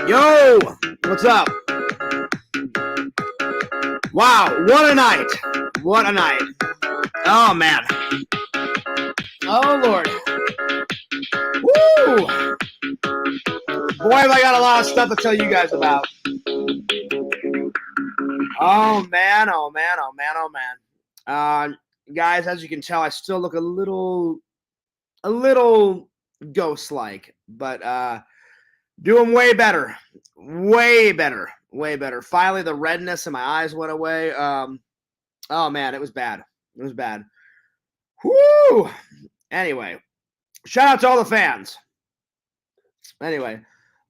Yo, what's up? Wow, what a night. What a night. Oh, man. Oh, Lord. Woo! Boy, have I got a lot of stuff to tell you guys about. Oh, man, oh, man, oh, man, oh, man. Guys, as you can tell, I still look a little ghost-like, but doing way better. Way better. Way better. Finally, the redness in my eyes went away. Oh, man, it was bad. It was bad. Whoo! Anyway, shout out to all the fans. Anyway,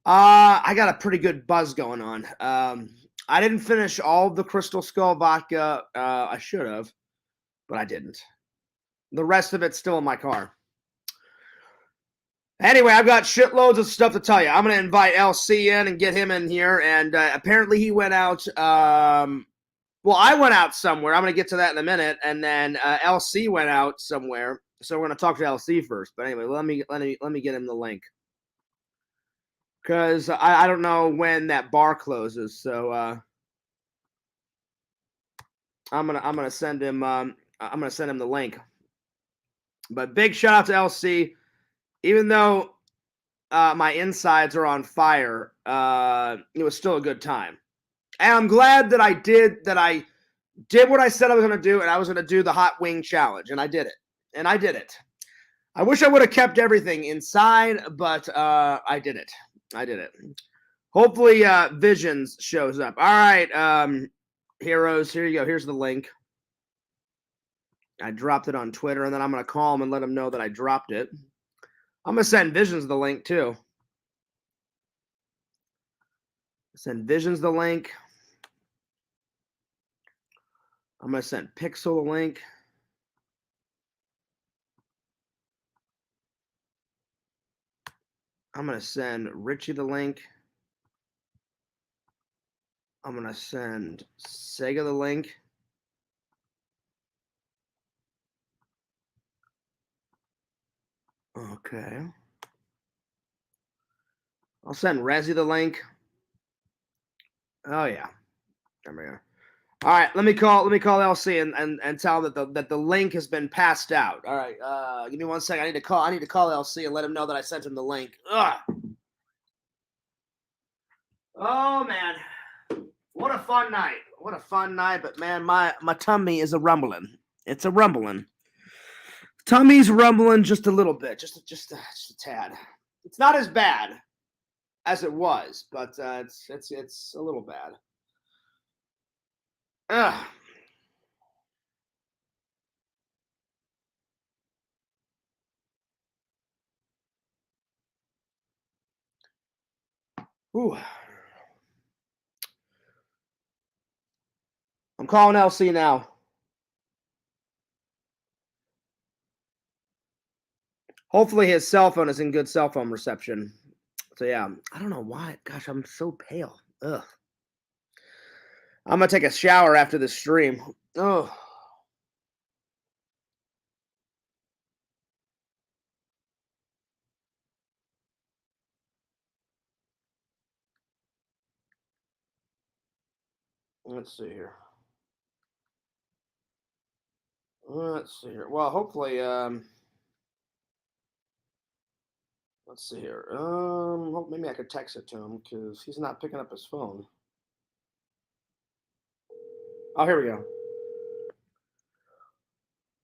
I got a pretty good buzz going on. I didn't finish all the Crystal Skull vodka. I should have, but I didn't. The rest of it's still in my car. Anyway, I've got shitloads of stuff to tell you. I'm going to invite LC in and get him in here. And apparently he went out. Well, I went out somewhere. I'm going to get to that in a minute. And then LC went out somewhere. So we're going to talk to LC first. But anyway, let me get him the link. Because I don't know when that bar closes. So I'm gonna send him the link. But big shout out to LC. Even though my insides are on fire, it was still a good time. And I'm glad that I did what I said I was going to do, and I was going to do the hot wing challenge, and I did it. I wish I would have kept everything inside, but I did it. Hopefully Visions shows up. All right, heroes, here you go. Here's the link. I dropped it on Twitter, and then I'm going to call him and let him know that I dropped it. I'm going to send Visions the link, too. Send Visions the link. I'm going to send Pixel the link. I'm going to send Richie the link. I'm going to send Sega the link. Okay. I'll send Rezzy the link. Oh yeah. There we go. All right, let me call LC and tell that the link has been passed out. All right, give me 1 second. I need to call LC and let him know that I sent him the link. Ugh. Oh man. What a fun night. But man, my tummy is a rumbling. It's a rumbling. Tummy's rumbling just a little bit, just a tad. It's not as bad as it was, but it's a little bad. Ugh. Ooh. I'm calling LC now. Hopefully his cell phone is in good cell phone reception. So yeah, I don't know why. Gosh, I'm so pale. Ugh. I'm gonna take a shower after this stream. Oh. Let's see here. Well, hopefully, let's see here. Hope maybe I could text it to him because he's not picking up his phone. Oh, here we go.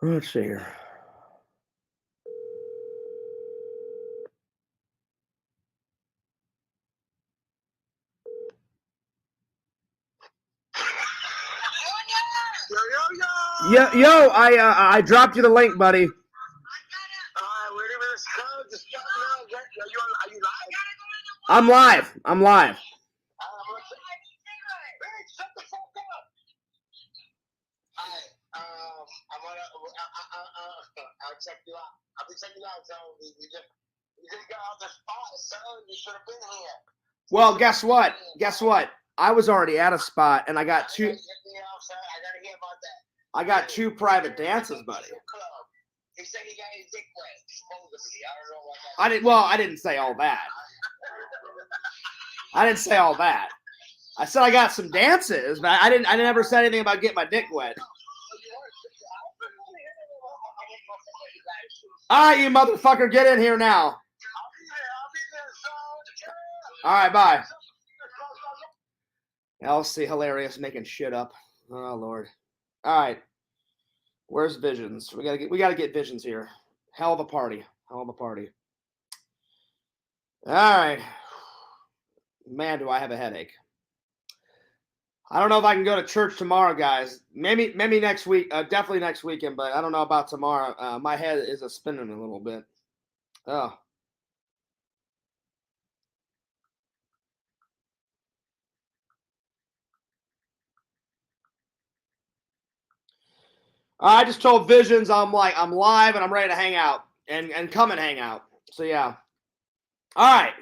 Let's see here. Yo, I dropped you the link, buddy. I'm live. I'll check you out. I'll be checking you out, Joe. You just got off the spot, son. You should have been here. Well, guess what? I was already at a spot, and I got two. I gotta hear about that. I got two private dances, buddy. He said he got his dick wet. Supposedly, I don't know what that. I didn't say all that. I didn't say all that. I said I got some dances, but I never said anything about getting my dick wet. All right, you motherfucker, get in here now. All right, bye. Elsie, hilarious, making shit up. Oh Lord. All right, where's Visions? We gotta get Visions here. Hell of a party. Hell of a party. All right, man, do I have a headache? I don't know if I can go to church tomorrow, guys. Maybe next week. Definitely next weekend, but I don't know about tomorrow. My head is spinning a little bit. Oh. I just told Visions I'm live and I'm ready to hang out and come and hang out. So yeah. All right.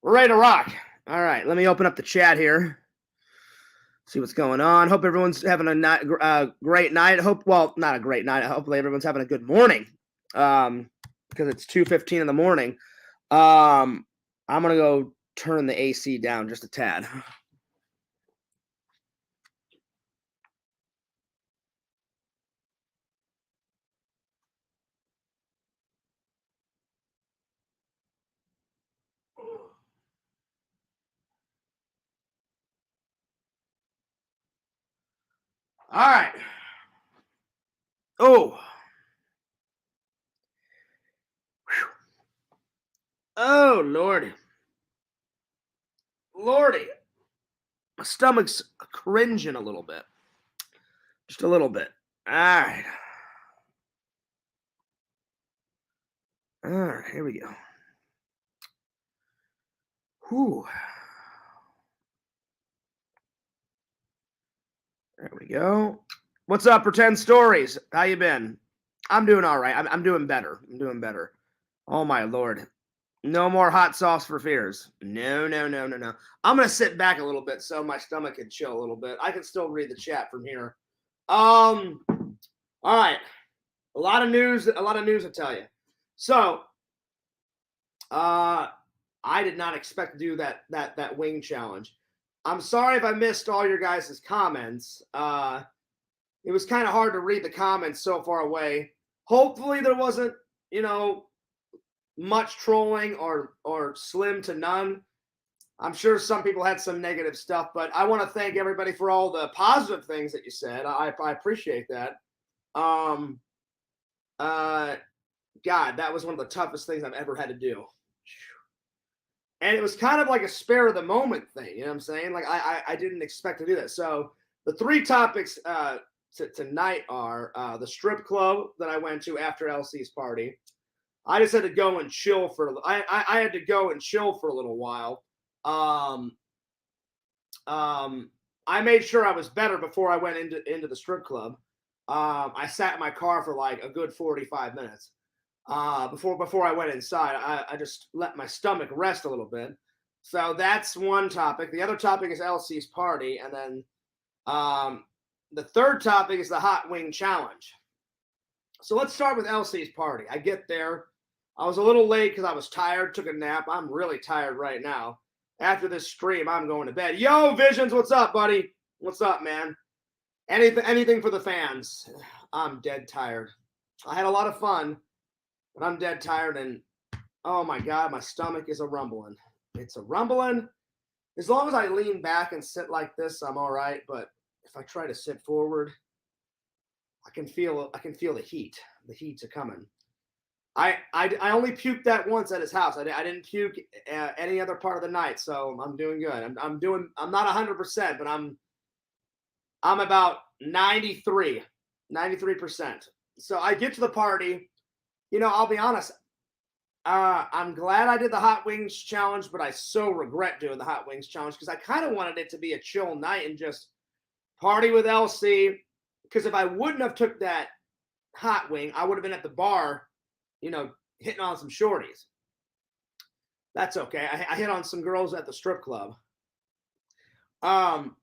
We're ready to rock. All right. Let me open up the chat here. See what's going on. Hope everyone's having a great night. Well, not a great night. Hopefully everyone's having a good morning. Because it's 2:15 in the morning. I'm gonna go turn the AC down just a tad. All right. Oh. Whew. Oh, Lordy. Lordy. My stomach's cringing a little bit. Just a little bit. All right. All right, here we go. Whew. There we go. What's up, Pretend Stories? How you been? I'm doing all right. I'm doing better. I'm doing better. Oh, my Lord. No more hot sauce for fears. No. I'm going to sit back a little bit so my stomach can chill a little bit. I can still read the chat from here. All right. A lot of news to tell you. So, I did not expect to do that wing challenge. I'm sorry if I missed all your guys' comments. It was kind of hard to read the comments so far away. Hopefully there wasn't, much trolling or slim to none. I'm sure some people had some negative stuff, but I want to thank everybody for all the positive things that you said. I appreciate that. God, that was one of the toughest things I've ever had to do. And it was kind of like a spare of the moment thing. You know what I'm saying? Like I didn't expect to do that. So the three topics tonight are the strip club that I went to after LC's party. I just had to go and chill for. I had to go and chill for a little while. I made sure I was better before I went into the strip club. I sat in my car for like a good 45 minutes before I went inside. I just let my stomach rest a little bit. So that's one topic. The other topic is LC's party, and then the third topic is the hot wing challenge. So let's start with LC's party. I get there. I was a little late because I was tired, took a nap. I'm really tired right now. After this stream, I'm going to bed. Yo, Visions, what's up, buddy? What's up, man? Anything for the fans. I'm dead tired. I had a lot of fun, but I'm dead tired, and oh my God, my stomach is a rumbling. It's a rumbling. As long as I lean back and sit like this, I'm all right. But if I try to sit forward, I can feel the heat. The heat's a coming. I only puked that once at his house. I didn't puke any other part of the night, so I'm doing good. I'm not 100%, but I'm about 93%. So I get to the party. I'll be honest. I'm glad I did the hot wings challenge, but I so regret doing the hot wings challenge because I kind of wanted it to be a chill night and just party with LC. Because if I wouldn't have took that hot wing, I would have been at the bar, hitting on some shorties. That's okay. I hit on some girls at the strip club. But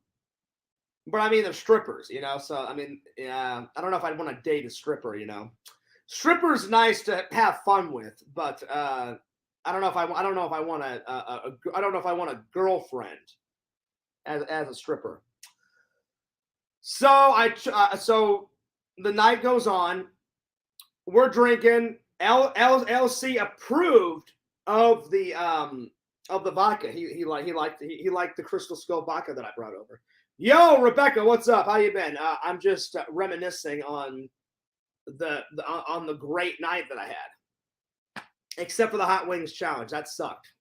I mean, they're strippers, so I mean, I don't know if I'd want to date a stripper, Stripper's nice to have fun with, but I don't know if I want I don't know if I want a girlfriend as a stripper. So so the night goes on. We're drinking. LC approved of the vodka. He liked the Crystal Skull vodka that I brought over. Yo, Rebecca, what's up? How you been? I'm just reminiscing on the great night that I had. Except for the hot wings challenge, that sucked.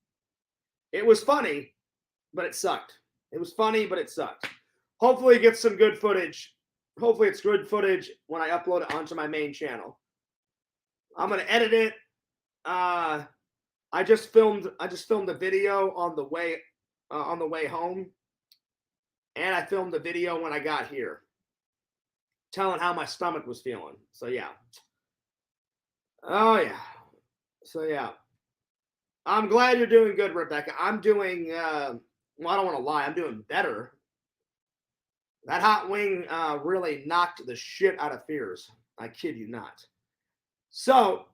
It was funny, but it sucked. It was funny, but it sucked. Hopefully, get some good footage. Hopefully, it's good footage when I upload it onto my main channel. I'm gonna edit it. I just filmed a video on the way home, and I filmed a video when I got here, telling how my stomach was feeling. So yeah. Oh yeah. So yeah. I'm glad you're doing good, Rebecca. I'm doing. Well, I don't want to lie. I'm doing better. That hot wing really knocked the shit out of fears. I kid you not. So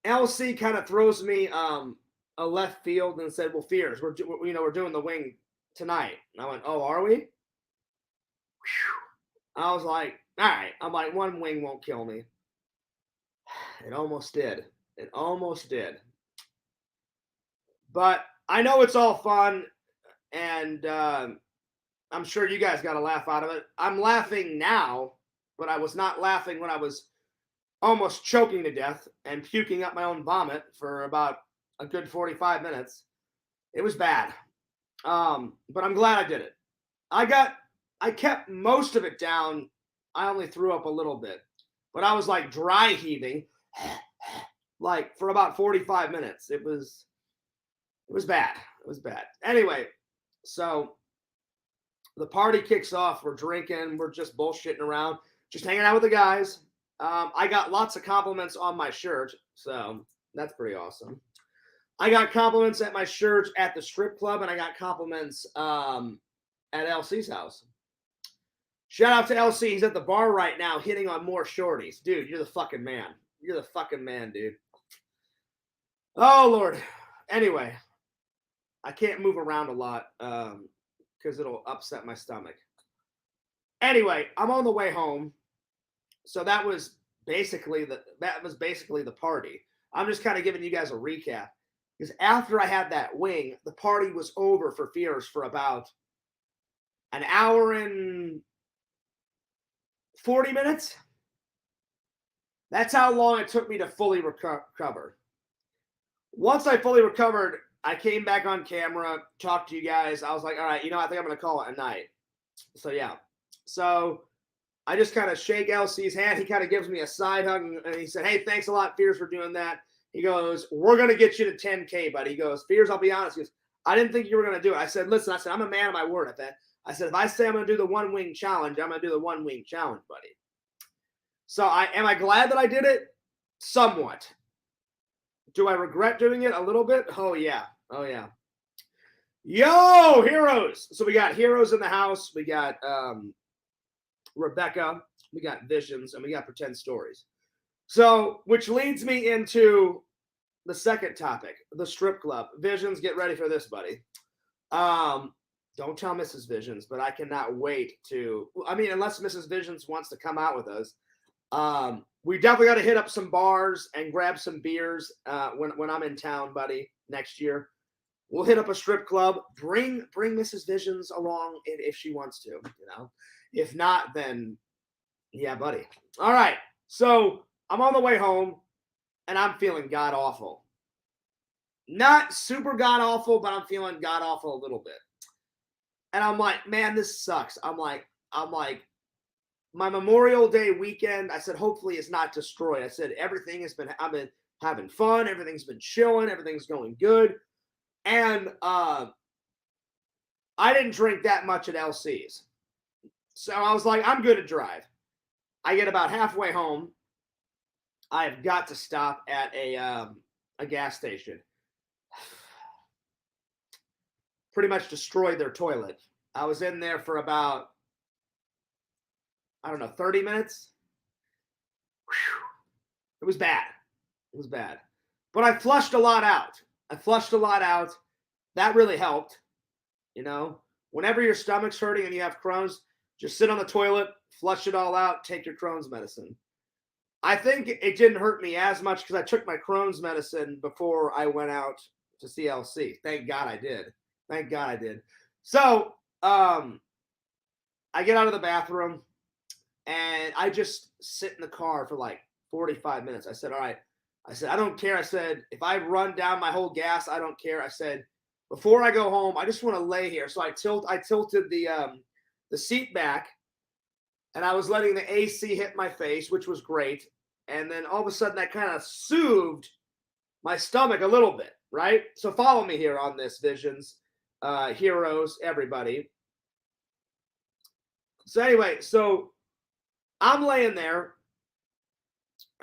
LC kind of throws me a left field and said, "Well, fears, we're doing the wing tonight." And I went, "Oh, are we?" Whew. I was like, "All right." I'm like, "One wing won't kill me." It almost did. It almost did. But I know it's all fun, and I'm sure you guys got a laugh out of it. I'm laughing now, but I was not laughing when I was almost choking to death and puking up my own vomit for about a good 45 minutes. It was bad. But I'm glad I did it. I kept most of it down. I only threw up a little bit, but I was like dry heaving like for about 45 minutes. It was bad. It was bad. Anyway, so the party kicks off. We're drinking. We're just bullshitting around, just hanging out with the guys. I got lots of compliments on my shirt, so that's pretty awesome. I got compliments at my shirt at the strip club, and I got compliments at LC's house. Shout out to LC. He's at the bar right now hitting on more shorties. Dude, you're the fucking man. You're the fucking man, dude. Oh, Lord. Anyway, I can't move around a lot because it'll upset my stomach. Anyway, I'm on the way home. So that was basically the party. I'm just kind of giving you guys a recap. Because after I had that wing, the party was over for Fears for about an hour and 40 minutes. That's how long it took me to fully recover. Once I fully recovered, I came back on camera, talked to you guys. I was like, all right, I think I'm going to call it a night. So, yeah. So, I just kind of shake LC's hand. He kind of gives me a side hug, and he said, "Hey, thanks a lot, Fears, for doing that." He goes, "We're going to get you to 10K, buddy." He goes, "Fears, I'll be honest." He goes, "I didn't think you were going to do it." I said, "Listen," I said, "I'm a man of my word." I said, "If I say I'm going to do the one wing challenge, I'm going to do the one wing challenge, buddy." So am I glad that I did it? Somewhat. Do I regret doing it a little bit? Oh, yeah. Oh, yeah. Yo, heroes. So we got heroes in the house. We got Rebecca. We got Visions, and we got Pretend Stories. So, which leads me into the second topic, the strip club. Visions, get ready for this, buddy. Don't tell Mrs. Visions, but I cannot wait to, unless Mrs. Visions wants to come out with us. We definitely got to hit up some bars and grab some beers when I'm in town, buddy, next year. We'll hit up a strip club. Bring Mrs. Visions along if she wants to, If not, then yeah, buddy. All right. So I'm on the way home, and I'm feeling god awful. Not super god awful, but I'm feeling god awful a little bit. And I'm like, man, this sucks. I'm like, my Memorial Day weekend, I said, hopefully it's not destroyed. I said, I've been having fun. Everything's been chilling. Everything's going good. And I didn't drink that much at LC's. So I was like, I'm good to drive. I get about halfway home. I've got to stop at a gas station. Pretty much destroyed their toilet. I was in there for about, 30 minutes. Whew. It was bad. It was bad. but I flushed a lot out. That really helped. Whenever your stomach's hurting and you have Crohn's, just sit on the toilet, flush it all out, take your Crohn's medicine. I think it didn't hurt me as much because I took my Crohn's medicine before I went out to CLC. Thank God I did. So I get out of the bathroom and I just sit in the car for like 45 minutes. I said, all right. I said, I don't care. I said, if I run down my whole gas, I don't care. I said, before I go home, I just want to lay here. So I tilted the seat back, and I was letting the AC hit my face, which was great. And then all of a sudden, that kind of soothed my stomach a little bit, right? So follow me here on this, Visions, heroes, everybody. So anyway, so I'm laying there.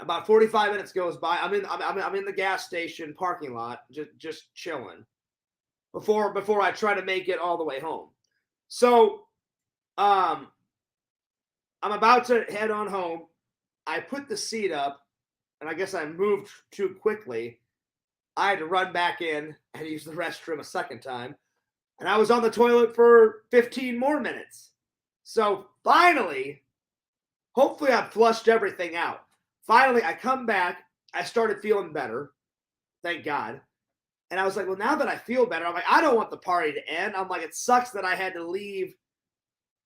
About 45 minutes goes by. I'm in the gas station parking lot, just chilling. Before I try to make it all the way home. So I'm about to head on home. I put the seat up, and I guess I moved too quickly. I had to run back in and use the restroom a second time. And I was on the toilet for 15 more minutes. So finally, hopefully I've flushed everything out. Finally, I come back. I started feeling better. Thank God. And I was like, well, now that I feel better, I'm like, I don't want the party to end. I'm like, it sucks that I had to leave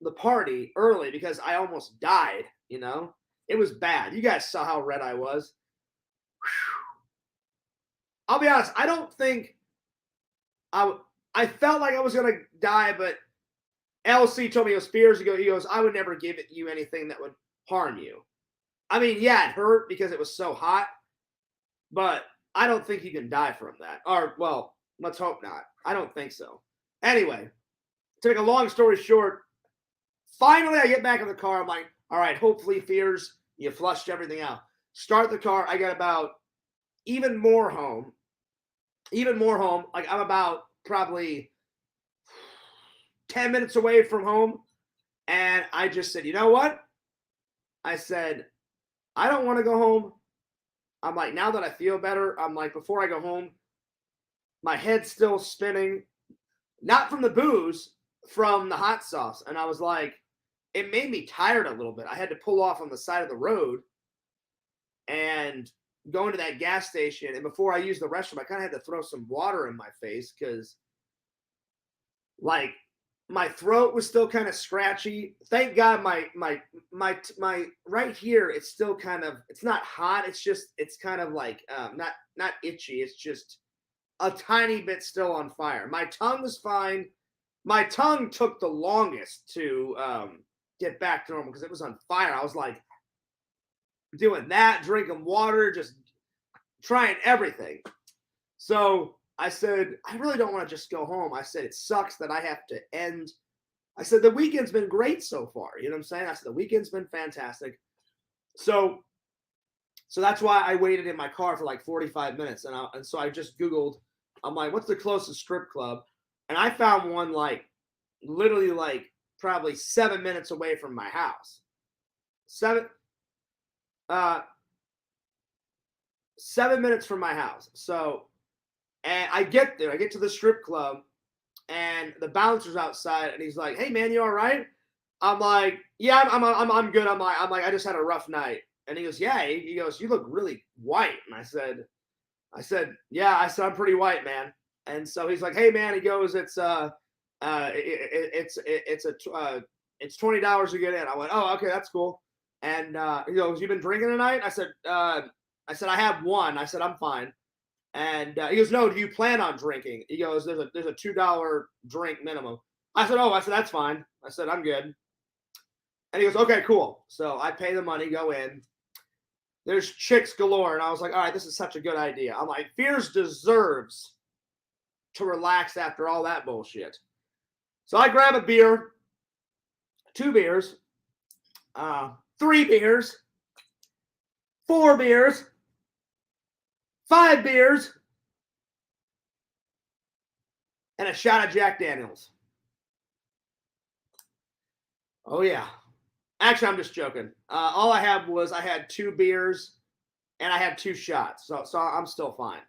the party early because I almost died, It was bad. You guys saw how red I was. Whew. I'll be honest, I don't think I felt like I was going to die, but LC told me it was years ago. He goes, I would never give you anything that would harm you. I mean, yeah, it hurt because it was so hot, but I don't think you can die from that. Or, well, let's hope not. I don't think so. Anyway, to make a long story short, finally I get back in the car. I'm like, all right, hopefully, Fears, you flushed everything out. Start the car. I got about even more home. Like I'm about probably 10 minutes away from home. And I just said, you know what? I said, I don't want to go home. I'm like, now that I feel better, I'm like, before I go home, my head's still spinning, not from the booze, from the hot sauce. And I was like, it made me tired a little bit. I had to pull off on the side of the road and go into that gas station. And before I used the restroom, I kind of had to throw some water in my face because, like, my throat was still kind of scratchy. Thank God my right here, it's still kind of, it's not hot. It's kind of like not itchy. It's just a tiny bit still on fire. My tongue was fine. My tongue took the longest to get back to normal because it was on fire. I was like doing that, drinking water, just trying everything. So I said, I really don't want to just go home. I said, it sucks that I have to end. I said, the weekend's been great so far. You know what I'm saying? I said, the weekend's been fantastic. So that's why I waited in my car for like 45 minutes. And so I just Googled, I'm like, what's the closest strip club? And I found one like literally like probably 7 minutes away from my house. 7 minutes from my house. So, and I get there, I get to the strip club, and the bouncer's outside, and he's like, "Hey man, you all right?" I'm like, "Yeah, I'm good." I'm like, I just had a rough night, and he goes, "Yeah." He goes, "You look really white," and I said, "Yeah," I said, "I'm pretty white, man." And so he's like, "Hey man," he goes, "It's it's $20 to get in." I went, "Oh, okay, that's cool." And he goes, "You been drinking tonight?" I said, "I have one." I said, "I'm fine." And he goes, "No, do you plan on drinking?" He goes, there's a $2 drink minimum. I said, "Oh," I said, "That's fine." I said, "I'm good." And he goes, "Okay, cool." So I pay the money, go in. There's chicks galore. And I was like, all right, this is such a good idea. I'm like, Fears deserves to relax after all that bullshit. So I grab a beer, 2 beers, 3 beers, 4 beers, 5 beers, and a shot of Jack Daniels. Oh, yeah. Actually, I'm just joking. All I had 2 beers, and I had 2 shots. So I'm still fine.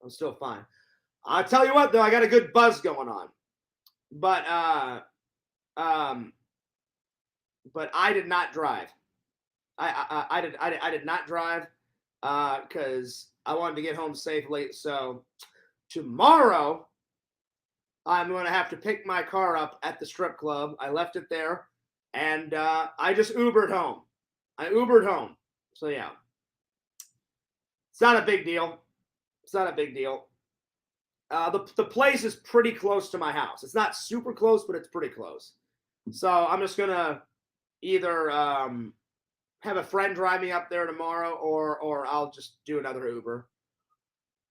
I'm still fine. I'll tell you what, though, I got a good buzz going on. But um, but I did not drive. I did not drive because I wanted to get home safely. So tomorrow I'm going to have to pick my car up at the strip club. I left it there, and I just Ubered home. I Ubered home. So yeah, it's not a big deal. It's not a big deal. The place is pretty close to my house. It's not super close, but it's pretty close. So I'm just gonna either have a friend drive me up there tomorrow, or I'll just do another Uber.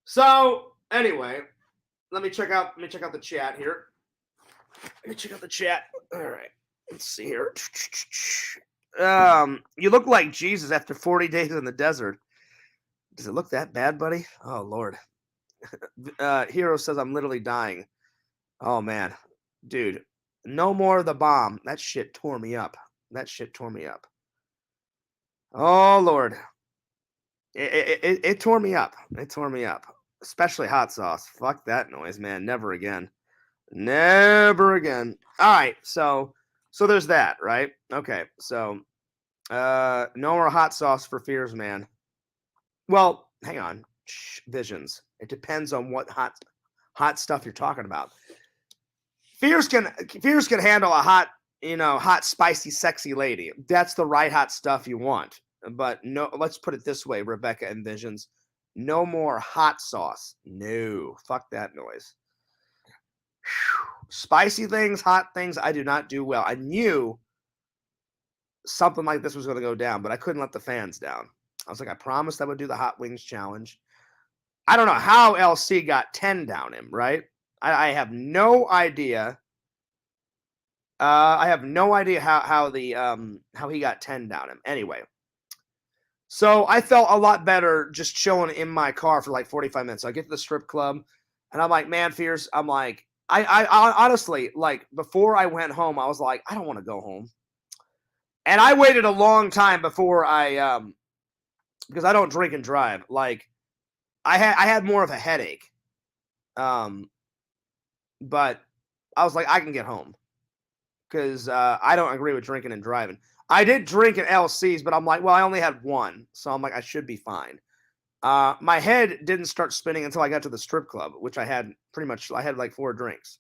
So anyway, let me check out the chat here. Let me check out the chat. All right, let's see here. You look like Jesus after 40 days in the desert. Does it look that bad, buddy? Oh Lord. Hero says I'm literally dying. Oh man, dude, no more of the bomb. That shit tore me up. That shit tore me up. Oh Lord, it tore me up. It tore me up. Especially hot sauce. Fuck that noise, man. Never again. Never again. All right, so there's that, right? Okay, so no more hot sauce for Fears, man. Well, hang on. Shh, Visions. It depends on what hot stuff you're talking about. Fears can handle a hot, spicy, sexy lady. That's the right hot stuff you want. But no, let's put it this way, Rebecca and Visions. No more hot sauce. No, fuck that noise. Spicy things, hot things, I do not do well. I knew something like this was going to go down, but I couldn't let the fans down. I was like, I promised I would do the hot wings challenge. I don't know how LC got 10 down him, right? I have no idea. I have no idea how he got 10 down him. Anyway, so I felt a lot better just chilling in my car for like 45 minutes. So I get to the strip club, and I'm like, man, Fierce. I'm like, I honestly, like, before I went home, I was like, I don't want to go home. And I waited a long time before I because I don't drink and drive. Like, I had more of a headache. But I was like, I can get home because I don't agree with drinking and driving. I did drink at LC's, but I'm like, well, I only had one, so I'm like, I should be fine. My head didn't start spinning until I got to the strip club, which I had like 4 drinks.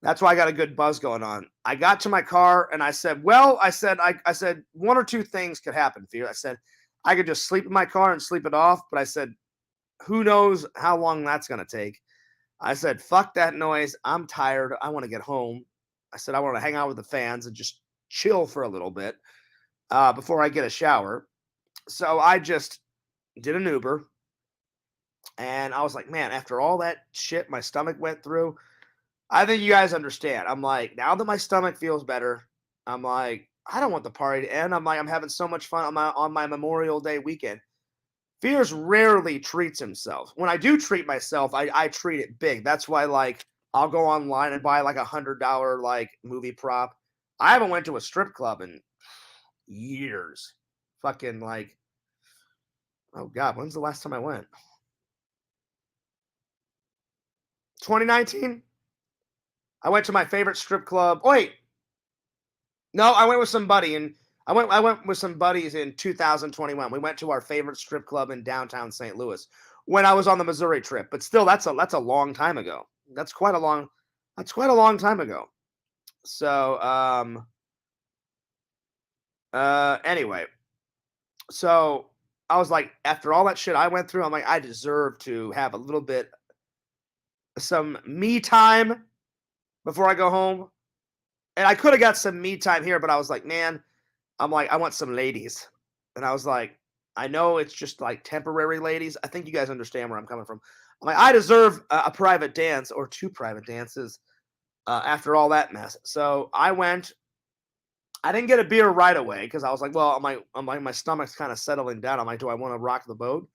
That's why I got a good buzz going on. I got to my car and I said, I said 1 or 2 things could happen, Fear. I said, I could just sleep in my car and sleep it off, but I said, who knows how long that's going to take. I said, fuck that noise. I'm tired. I want to get home. I said, I want to hang out with the fans and just chill for a little bit before I get a shower. So I just did an Uber. And I was like, man, after all that shit my stomach went through, I think you guys understand. I'm like, now that my stomach feels better, I'm like, I don't want the party to end. I'm like, I'm having so much fun on my Memorial Day weekend. Fears rarely treats himself. When I do treat myself, I treat it big. That's why, like, I'll go online and buy like $100 like movie prop. I haven't went to a strip club in years. Fucking like, oh God, when's the last time I went? 2019? I went to my favorite strip club. Oh, wait. No, I went with somebody and I went with some buddies in 2021. We went to our favorite strip club in downtown St. Louis when I was on the Missouri trip. But still, that's a long time ago. That's quite a long time ago. So anyway, so I was like, after all that shit I went through, I'm like, I deserve to have a little bit some me time before I go home. And I could have got some me time here, but I was like, man, I'm like, I want some ladies. And I was like, I know it's just like temporary ladies. I think you guys understand where I'm coming from. I'm like, I deserve a private dance or 2 private dances after all that mess. So I went. I didn't get a beer right away because I was like, well, I'm like, my stomach's kind of settling down. I'm like, do I want to rock the boat?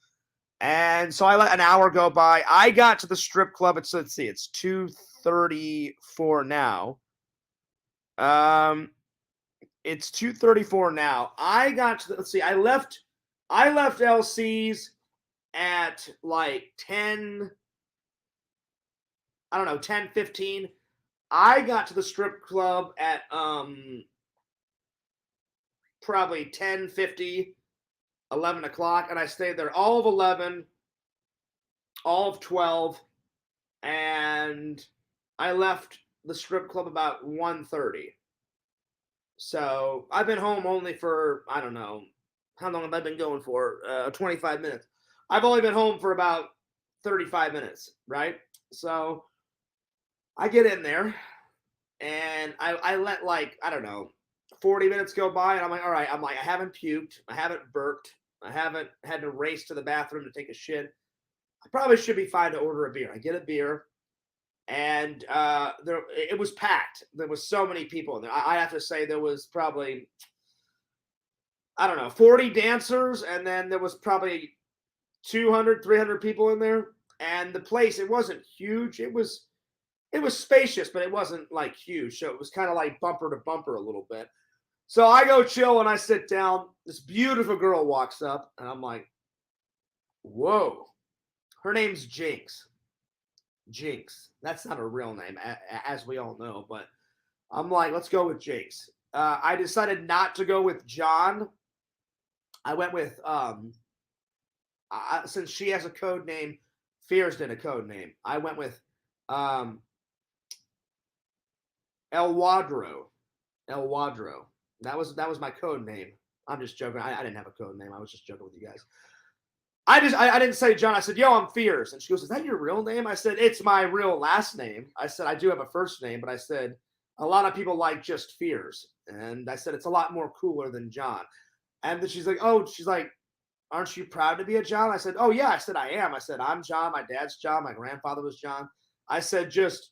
And so I let an hour go by. I got to the strip club. Let's see, it's 2:34 now. It's 2:34 now. I got to let's see. I left LC's at like 10. I don't know, 10, 15. I got to the strip club at probably 10:50, 11 o'clock, and I stayed there all of 11, all of 12, and I left the strip club about 1:30. So I've been home only for, I don't know, how long have I been going for? 25 minutes. I've only been home for about 35 minutes, right? So I get in there and I let like, I don't know, 40 minutes go by and I'm like, all right, I haven't puked, I haven't burped, I haven't had to race to the bathroom to take a shit. I probably should be fine to order a beer. I get a beer and it was packed. There was so many people in there. I have to say there was probably, I don't know, 40 dancers, and then there was probably 200, 300 people in there. And the place, it wasn't huge. It was spacious, but it wasn't like huge. So it was kind of like bumper to bumper a little bit. So I go chill and I sit down. This beautiful girl walks up, and I'm like, whoa. Her name's Jinx. Jinx. That's not a real name, as we all know, but I'm like, let's go with Jinx. I decided not to go with John. I went with since she has a code name, Fears did a code name. I went with El Wadro. El Wadro. That was my code name. I'm just joking. I didn't have a code name. I was just joking with you guys. I didn't say John. I said, yo, I'm Fears. And she goes, is that your real name? I said, it's my real last name. I said, I do have a first name, but I said, a lot of people like just Fears. And I said, it's a lot more cooler than John. And then she's like, aren't you proud to be a John? I said, oh, yeah. I said, I am. I said, I'm John. My dad's John. My grandfather was John. I said, just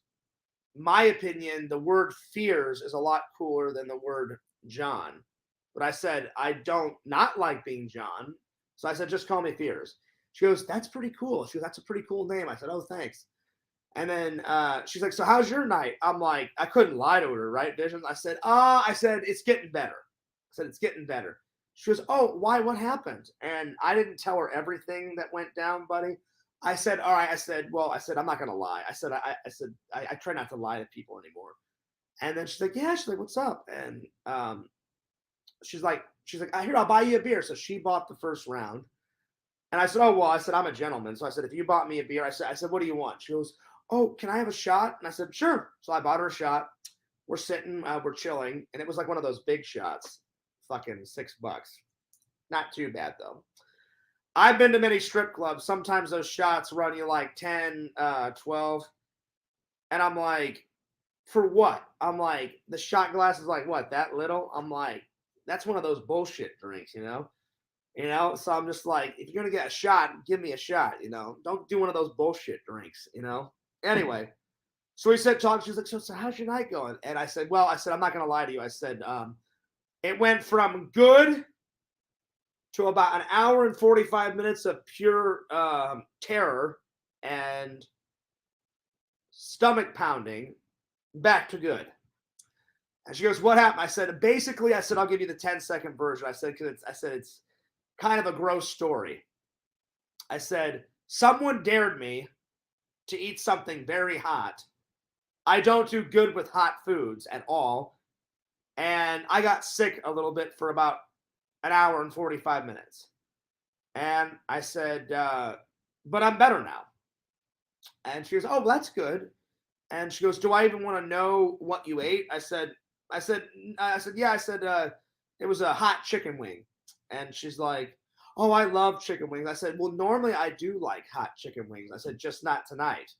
my opinion, the word Fears is a lot cooler than the word John. But I said, I don't not like being John. So I said, just call me Fears. She goes, that's pretty cool. She goes, that's a pretty cool name. I said, oh, thanks. And then she's like, so how's your night? I'm like, I couldn't lie to her, right, Vision? I said, it's getting better. I said, it's getting better. She goes, oh, why? What happened? And I didn't tell her everything that went down, buddy. I said, all right. I said, I'm not going to lie. I said, I try not to lie to people anymore. And then she's like, yeah. She's like, what's up? And she's like, here, I'll buy you a beer. So she bought the first round. And I said, oh, well, I said, I'm a gentleman. So I said, if you bought me a beer, I said, what do you want? She goes, oh, can I have a shot? And I said, sure. So I bought her a shot. We're sitting, we're chilling. And it was like one of those big shots, fucking $6. Not too bad, though. I've been to many strip clubs. Sometimes those shots run you like 10, 12. And I'm like, for what? I'm like, the shot glass is like, what, that little? I'm like, that's one of those bullshit drinks, you know? So I'm just like, if you're going to get a shot, give me a shot, Don't do one of those bullshit drinks, Anyway, so we said, talk. She was like, so how's your night going? And I said, I'm not going to lie to you. I said, it went from good to about an hour and 45 minutes of pure terror and stomach pounding, back to good. And she goes, what happened? I said, basically, I'll give you the 10-second version. I said, it's kind of a gross story. I said, someone dared me to eat something very hot. I don't do good with hot foods at all. And I got sick a little bit for about an hour and 45 minutes. And I said, but I'm better now. And she goes, oh, well, that's good. And she goes, do I even want to know what you ate? I said, yeah. I said, it was a hot chicken wing. And she's like, oh, I love chicken wings. I said, well, normally I do like hot chicken wings. I said, just not tonight.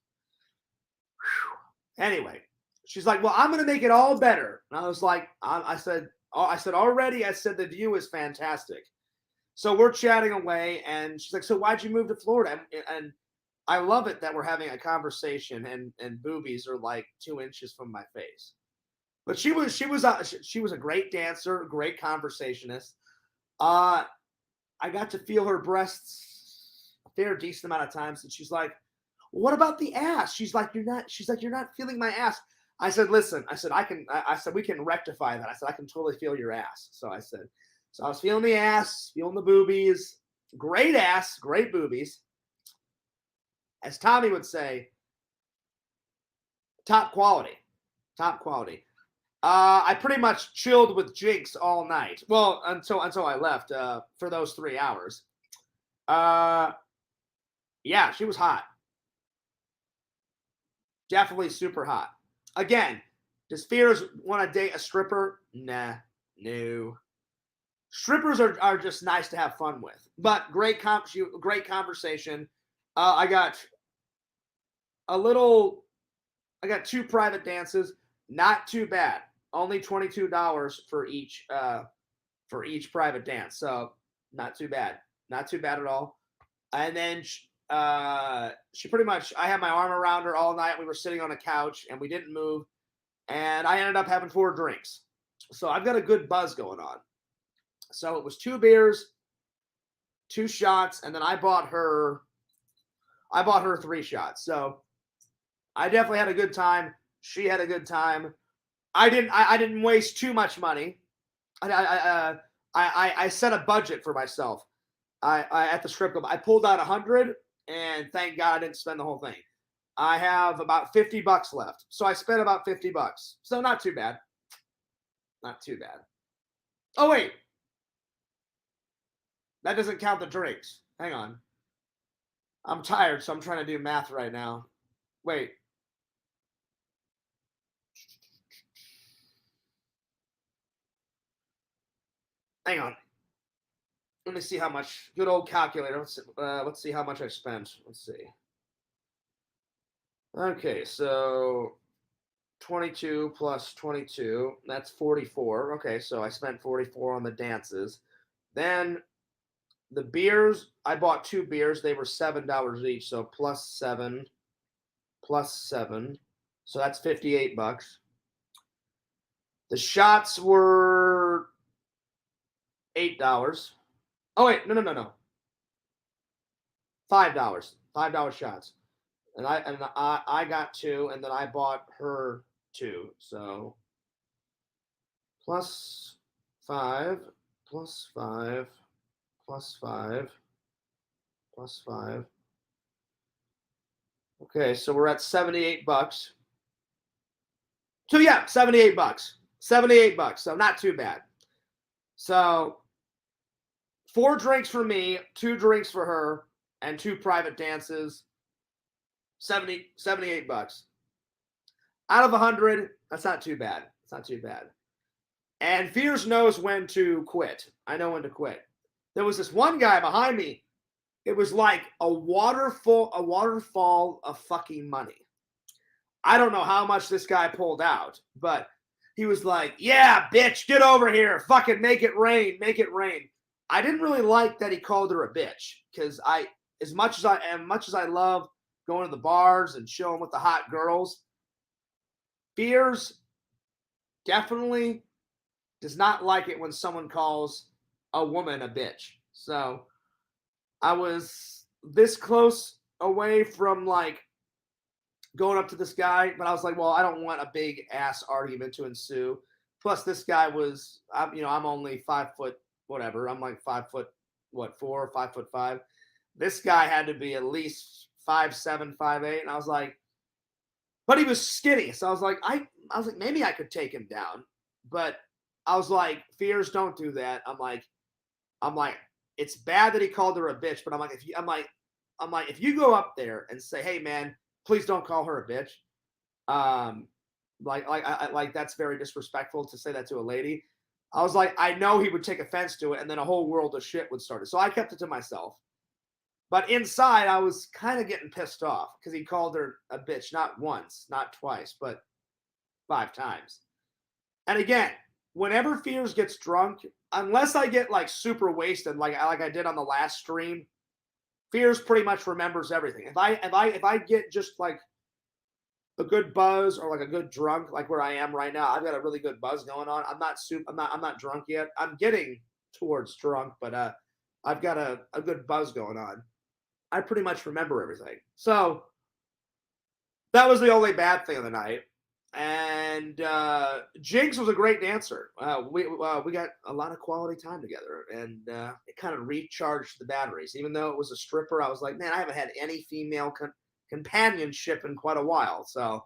Whew. Anyway, she's like, well, I'm going to make it all better. And I was like, I said, already, the view is fantastic. So we're chatting away. And she's like, so why'd you move to Florida? And I love it that we're having a conversation and boobies are like 2 inches from my face. But she was a great dancer, great conversationist. I got to feel her breasts a fair decent amount of times, and she's like, well, "What about the ass?" She's like, "You're not feeling my ass." I said, "Listen," I said, we can rectify that." I said, "I can totally feel your ass." So I was feeling the ass, feeling the boobies, great ass, great boobies. As Tommy would say, top quality. Top quality. I pretty much chilled with Jinx all night. Well, until I left for those 3 hours. Yeah, she was hot. Definitely super hot. Again, does Fears want to date a stripper? Nah, no. Strippers are just nice to have fun with. But great conversation. I got two private dances. Not too bad. Only $22 for each private dance. So not too bad. Not too bad at all. And then she pretty much, I had my arm around her all night. We were sitting on a couch and we didn't move. And I ended up having 4 drinks. So I've got a good buzz going on. So it was 2 beers, 2 shots, and then I bought her 3 shots. So I definitely had a good time. She had a good time. I didn't waste too much money. I set a budget for myself. I at the strip club. I pulled out 100, and thank God I didn't spend the whole thing. I have about $50 left, so I spent about $50. So not too bad. Not too bad. Oh wait, that doesn't count the drinks. Hang on. I'm tired, so I'm trying to do math right now. Wait. Hang on. Let me see how much. Good old calculator. Let's see how much I spent. Let's see. Okay, so 22 plus 22, that's 44. Okay, so I spent 44 on the dances. Then the beers, I bought 2 beers. They were $7 each, so plus 7, so that's $58. The shots were $8. Oh wait, no. $5. $5 shots. And I got 2, and then I bought her 2. So plus 5, plus 5, plus 5, plus 5. Okay, so we're at $78. So yeah, $78. $78. So not too bad. So 4 drinks for me, 2 drinks for her, and 2 private dances. $78. Out of 100, that's not too bad. It's not too bad. And Fears knows when to quit. I know when to quit. There was this one guy behind me. It was like a waterfall of fucking money. I don't know how much this guy pulled out, but he was like, "Yeah, bitch, get over here. Fucking make it rain. Make it rain." I didn't really like that he called her a bitch, because as much as I love going to the bars and chilling with the hot girls, Fears definitely does not like it when someone calls a woman a bitch. So I was this close away from like going up to this guy, but I was like, well, I don't want a big ass argument to ensue. Plus, this guy was, I'm only 5 foot, whatever. I'm like 5 foot, 4, 5'5". This guy had to be at least 5'7", 5'8", and I was like, but he was skinny, so I was like, maybe I could take him down, but I was like, Fears, don't do that. I'm like, it's bad that he called her a bitch, but I'm like, if you go up there and say, hey man, please don't call her a bitch, like that's very disrespectful to say that to a lady. I was like, I know he would take offense to it, and then a whole world of shit would start. So I kept it to myself. But inside, I was kind of getting pissed off because he called her a bitch, not once, not twice, but 5 times. And again, whenever Fears gets drunk, unless I get like super wasted, like I did on the last stream, Fears pretty much remembers everything. If I get just like a good buzz or like a good drunk, like where I am right now, I've got a really good buzz going on. I'm not drunk yet. I'm getting towards drunk, but I've got a good buzz going on. I pretty much remember everything. So that was the only bad thing of the night. And Jinx was a great dancer. We got a lot of quality time together, and it kind of recharged the batteries. Even though it was a stripper, I was like, man, I haven't had any female companionship in quite a while. So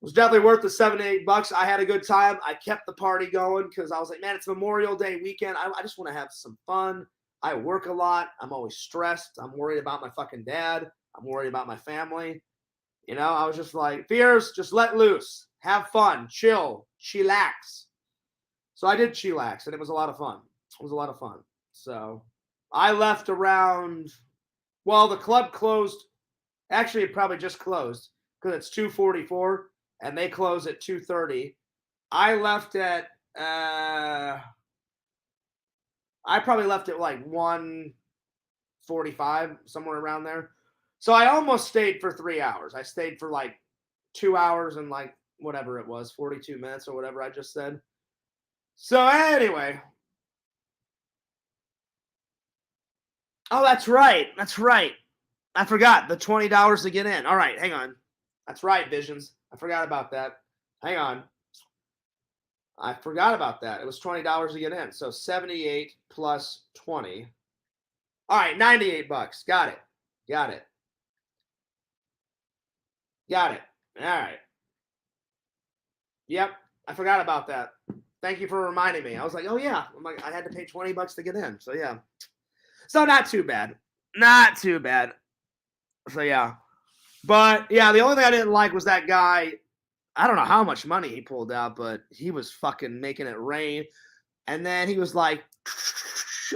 was definitely worth the $7 to $8. I had a good time. I kept the party going because I was like, man, it's Memorial Day weekend. I just want to have some fun. I work a lot. I'm always stressed. I'm worried about my fucking dad. I'm worried about my family. You know, I was just like, Fears, just let loose. Have fun. Chill. Chillax. So I did chillax, and it was a lot of fun. It was a lot of fun. So I left around, well, the club closed. Actually, it probably just closed because it's 2:44, and they close at 2:30. I left at, I probably left at like 1:45, somewhere around there. So I almost stayed for 3 hours. I stayed for like 2 hours and like whatever it was, 42 minutes or whatever I just said. So anyway. Oh, that's right. That's right. I forgot the $20 to get in. All right, hang on. That's right, Visions. I forgot about that. Hang on. I forgot about that. It was $20 to get in. So 78 plus 20. All right, $98. Got it. Got it. Got it. All right. Yep, I forgot about that. Thank you for reminding me. I was like, oh yeah. I'm like, I had to pay $20 to get in. So yeah. So not too bad. Not too bad. So yeah. But yeah, the only thing I didn't like was that guy. I don't know how much money he pulled out, but he was fucking making it rain. And then he was like,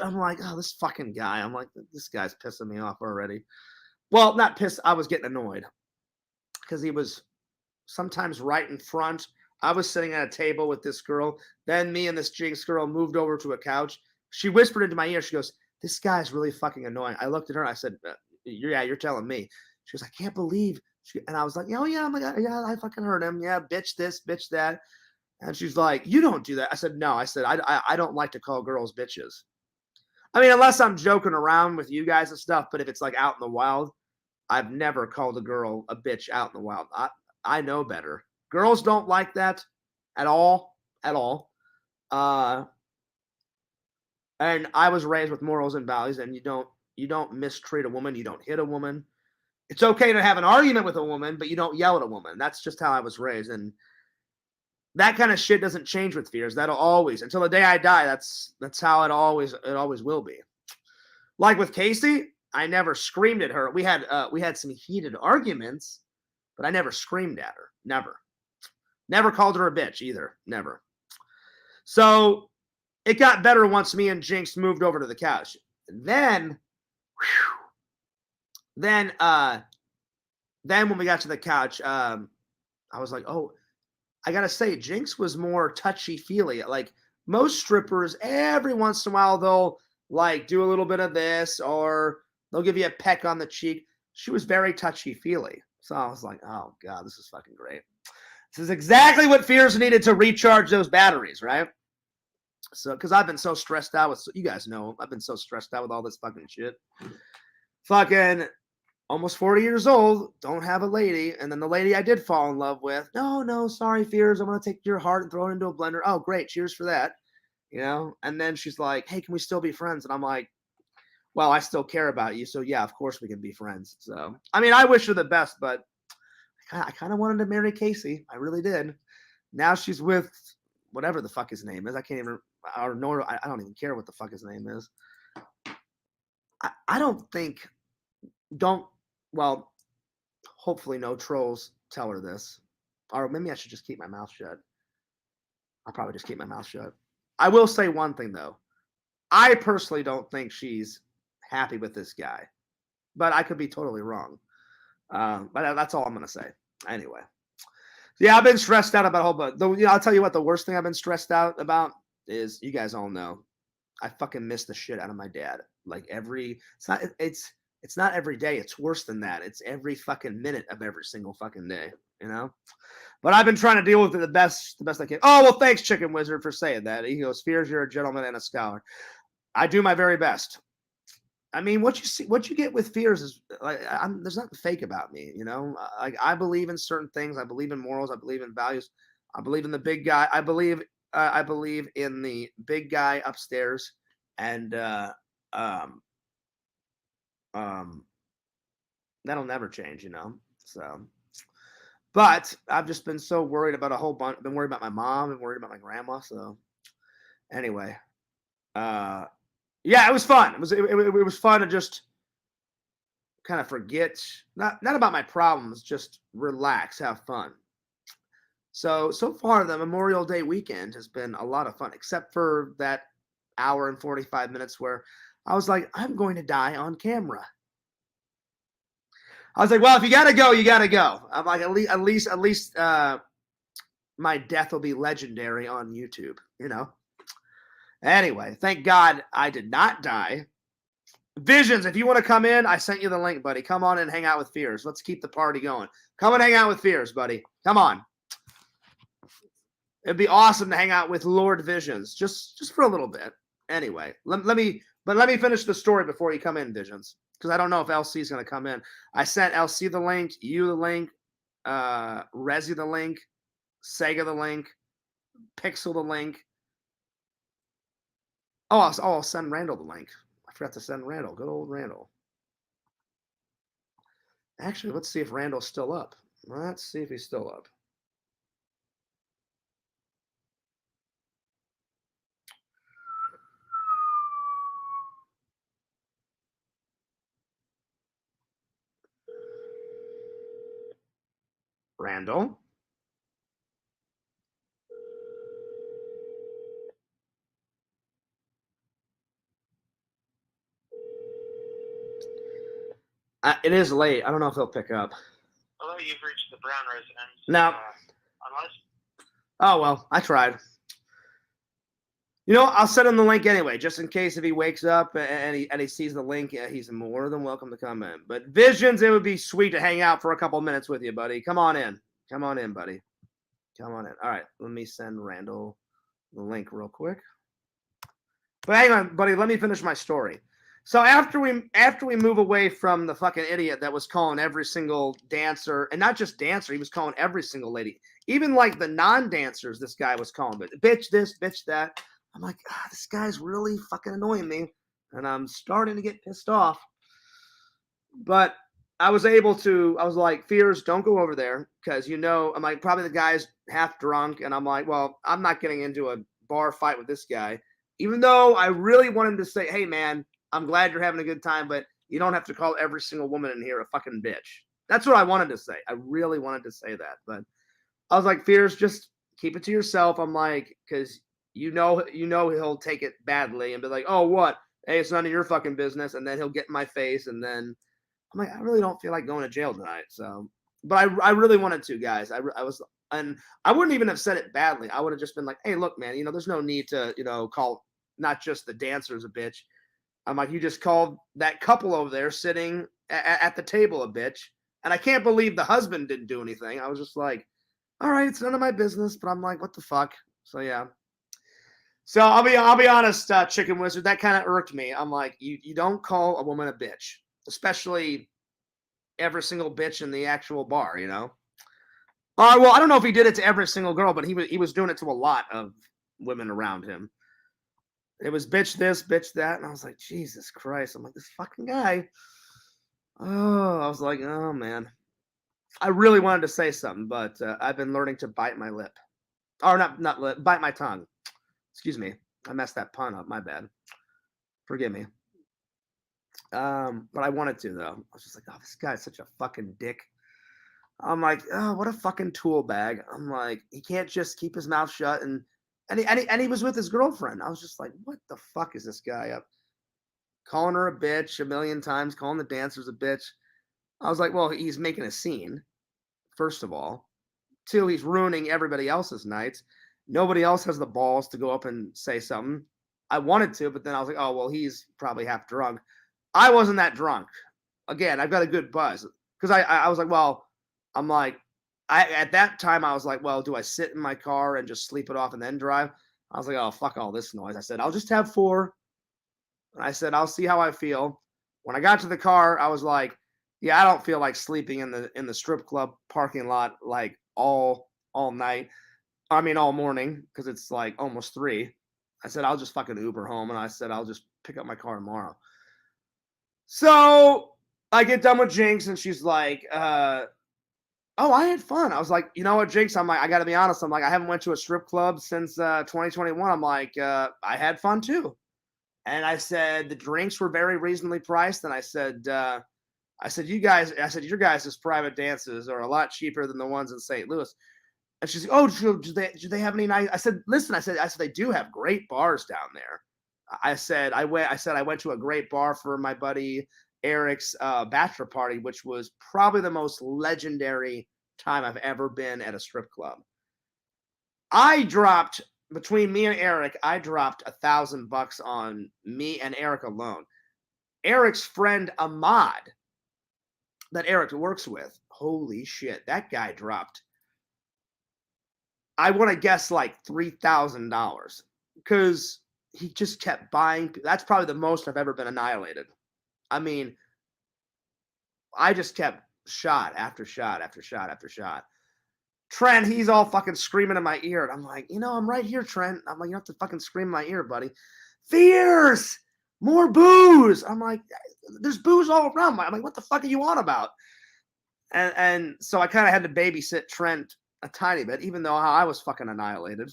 I'm like, oh, this fucking guy. I'm like, this guy's pissing me off already. Well, not pissed. I was getting annoyed because he was sometimes right in front. I was sitting at a table with this girl. Then me and this Jinx girl moved over to a couch. She whispered into my ear. She goes, this guy's really fucking annoying. I looked at her. I said, you're telling me. She goes, I can't believe. And I was like, oh, yeah, yeah, I fucking heard him. Yeah, bitch this, bitch that. And she's like, you don't do that. I said, no. I said, I don't like to call girls bitches. I mean, unless I'm joking around with you guys and stuff, but if it's like out in the wild, I've never called a girl a bitch out in the wild. I know better. Girls don't like that at all. At all. And I was raised with morals and values, and you don't mistreat a woman. You don't hit a woman. It's okay to have an argument with a woman, but you don't yell at a woman. That's just how I was raised. And that kind of shit doesn't change with Fears. That'll always, until the day I die, that's how it always will be. Like with Casey, I never screamed at her. We had some heated arguments, but I never screamed at her. Never called her a bitch either. Never. So it got better once me and Jinx moved over to the couch. Then when we got to the couch, I was like, oh, I gotta say, Jinx was more touchy-feely. Like most strippers, every once in a while they'll like do a little bit of this, or they'll give you a peck on the cheek. She was very touchy-feely. So I was like, oh God, this is fucking great. This is exactly what Fears needed to recharge those batteries, right? So, because I've been so stressed out with, you guys know, I've been so stressed out with all this fucking shit. Fucking almost 40 years old, don't have a lady. And then the lady I did fall in love with, no, sorry, Fears. I'm going to take your heart and throw it into a blender. Oh, great. Cheers for that. You know? And then she's like, hey, can we still be friends? And I'm like, well, I still care about you. So yeah, of course we can be friends. So, I mean, I wish her the best, but I kind of wanted to marry Casey. I really did. Now she's with whatever the fuck his name is. I can't even, or nor I don't even care what the fuck his name is. I don't think, well, hopefully no trolls tell her this. Or maybe I should just keep my mouth shut. I'll probably just keep my mouth shut. I will say one thing though. I personally don't think she's happy with this guy, but I could be totally wrong. But that's all I'm gonna say. Anyway, yeah, I've been stressed out about a whole bunch. I'll tell you what. The worst thing I've been stressed out about is, you guys all know, I fucking miss the shit out of my dad. Like it's not every day. It's worse than that. It's every fucking minute of every single fucking day. You know. But I've been trying to deal with it the best I can. Oh well, thanks, Chicken Wizard, for saying that. He goes, Fears, you're a gentleman and a scholar. I do my very best. I mean, what you get with Fears is like, there's nothing fake about me, you know. Like I believe in certain things. I believe in morals. I believe in values. I believe in the big guy. I believe in the big guy upstairs, and that'll never change, you know. So, But I've just been so worried about a whole bunch. Been worried about my mom and worried about my grandma. So anyway, yeah, it was fun. It was fun to just kind of forget, not about my problems, just relax, have fun. So far the Memorial Day weekend has been a lot of fun, except for that hour and 45 minutes where I was like, I'm going to die on camera. I was like, well, if you gotta go, you gotta go. I'm like, at least my death will be legendary on YouTube, you know. Anyway, thank God I did not die. Visions, if you want to come in, I sent you the link, buddy. Come on and hang out with Fears. Let's keep the party going. Come and hang out with Fears, buddy. Come on. It'd be awesome to hang out with Lord Visions, just for a little bit. Anyway, let me finish the story before you come in, Visions, because I don't know if LC is going to come in. I sent LC the link, you the link, Resi the link, Sega the link, Pixel the link. Oh, I'll send Randall the link. I forgot to send Randall. Good old Randall. Actually, let's see if Randall's still up. Let's see if he's still up. Randall? It is late. I don't know if he'll pick up. Although you've reached the Brown residence. No. Unless. Oh, well, I tried. You know, I'll send him the link anyway, just in case if he wakes up and he sees the link, he's more than welcome to come in. But Visions, it would be sweet to hang out for a couple minutes with you, buddy. Come on in. Come on in, buddy. Come on in. All right, let me send Randall the link real quick. But hang on, buddy. Let me finish my story. So after we move away from the fucking idiot that was calling every single dancer, and not just dancer, he was calling every single lady, even like the non-dancers. This guy was calling, but bitch this, bitch that. I'm like, this guy's really fucking annoying me, and I'm starting to get pissed off. But I was like, Fears, don't go over there, because I'm like, probably the guy's half drunk, and I'm like, well, I'm not getting into a bar fight with this guy, even though I really wanted to say, hey man, I'm glad you're having a good time, but you don't have to call every single woman in here a fucking bitch. That's what I wanted to say. I really wanted to say that, but I was like, Fears, just keep it to yourself. I'm like, because you know he'll take it badly and be like, oh, what? Hey, it's none of your fucking business. And then he'll get in my face, and then I'm like, I really don't feel like going to jail tonight. So, but I really wanted to, guys. I was, and I wouldn't even have said it badly. I would have just been like, hey, look, man, there's no need to, call not just the dancers a bitch. I'm like, you just called that couple over there sitting at the table a bitch. And I can't believe the husband didn't do anything. I was just like, all right, it's none of my business. But I'm like, what the fuck? So, yeah. So I'll be honest, Chicken Wizard, that kind of irked me. I'm like, you don't call a woman a bitch, especially every single bitch in the actual bar, Well, I don't know if he did it to every single girl, but he was doing it to a lot of women around him. It was bitch this, bitch that, and I was like, Jesus Christ! I'm like, this fucking guy. Oh, I was like, oh man. I really wanted to say something, but I've been learning to bite my lip, or not lip, bite my tongue. Excuse me, I messed that pun up. My bad. Forgive me. But I wanted to though. I was just like, oh, this guy's such a fucking dick. I'm like, oh, what a fucking tool bag. I'm like, he can't just keep his mouth shut, and he was with his girlfriend. I was just like, what the fuck is this guy up? Calling her a bitch a million times, calling the dancers a bitch. I was like, well, he's making a scene, first of all. Two, he's ruining everybody else's nights. Nobody else has the balls to go up and say something. I wanted to, but then I was like, oh, well, he's probably half drunk. I wasn't that drunk. Again, I've got a good buzz. Because I was like, well, I'm like, at that time, I was like, well, do I sit in my car and just sleep it off and then drive? I was like, oh, fuck all this noise. I said, I'll just have 4. And I said, I'll see how I feel. When I got to the car, I was like, yeah, I don't feel like sleeping in the strip club parking lot like all night. I mean, all morning, because it's like almost 3. I said, I'll just fucking Uber home. And I said, I'll just pick up my car tomorrow. So I get done with Jinx, and she's like, Oh, I had fun. I was like, you know what, Jinx? I'm like, I got to be honest. I'm like, I haven't went to a strip club since 2021. I'm like, I had fun too. And I said the drinks were very reasonably priced. And I said, your guys' private dances are a lot cheaper than the ones in St. Louis. And she's like, oh, do they have any nice? I said, listen, I said they do have great bars down there. I said I went to a great bar for my buddy Eric's bachelor party, which was probably the most legendary time I've ever been at a strip club. I dropped between me and Eric, I dropped $1,000 on me and Eric alone. Eric's friend Ahmad, that Eric works with, holy shit, that guy dropped. I want to guess like $3,000 because he just kept buying. That's probably the most I've ever been annihilated. I mean, I just kept shot after shot after shot after shot. Trent, he's all fucking screaming in my ear. And I'm like, I'm right here, Trent. I'm like, you don't have to fucking scream in my ear, buddy. Fierce! More booze! I'm like, there's booze all around. I'm like, what the fuck are you on about? And so I kind of had to babysit Trent a tiny bit, even though I was fucking annihilated.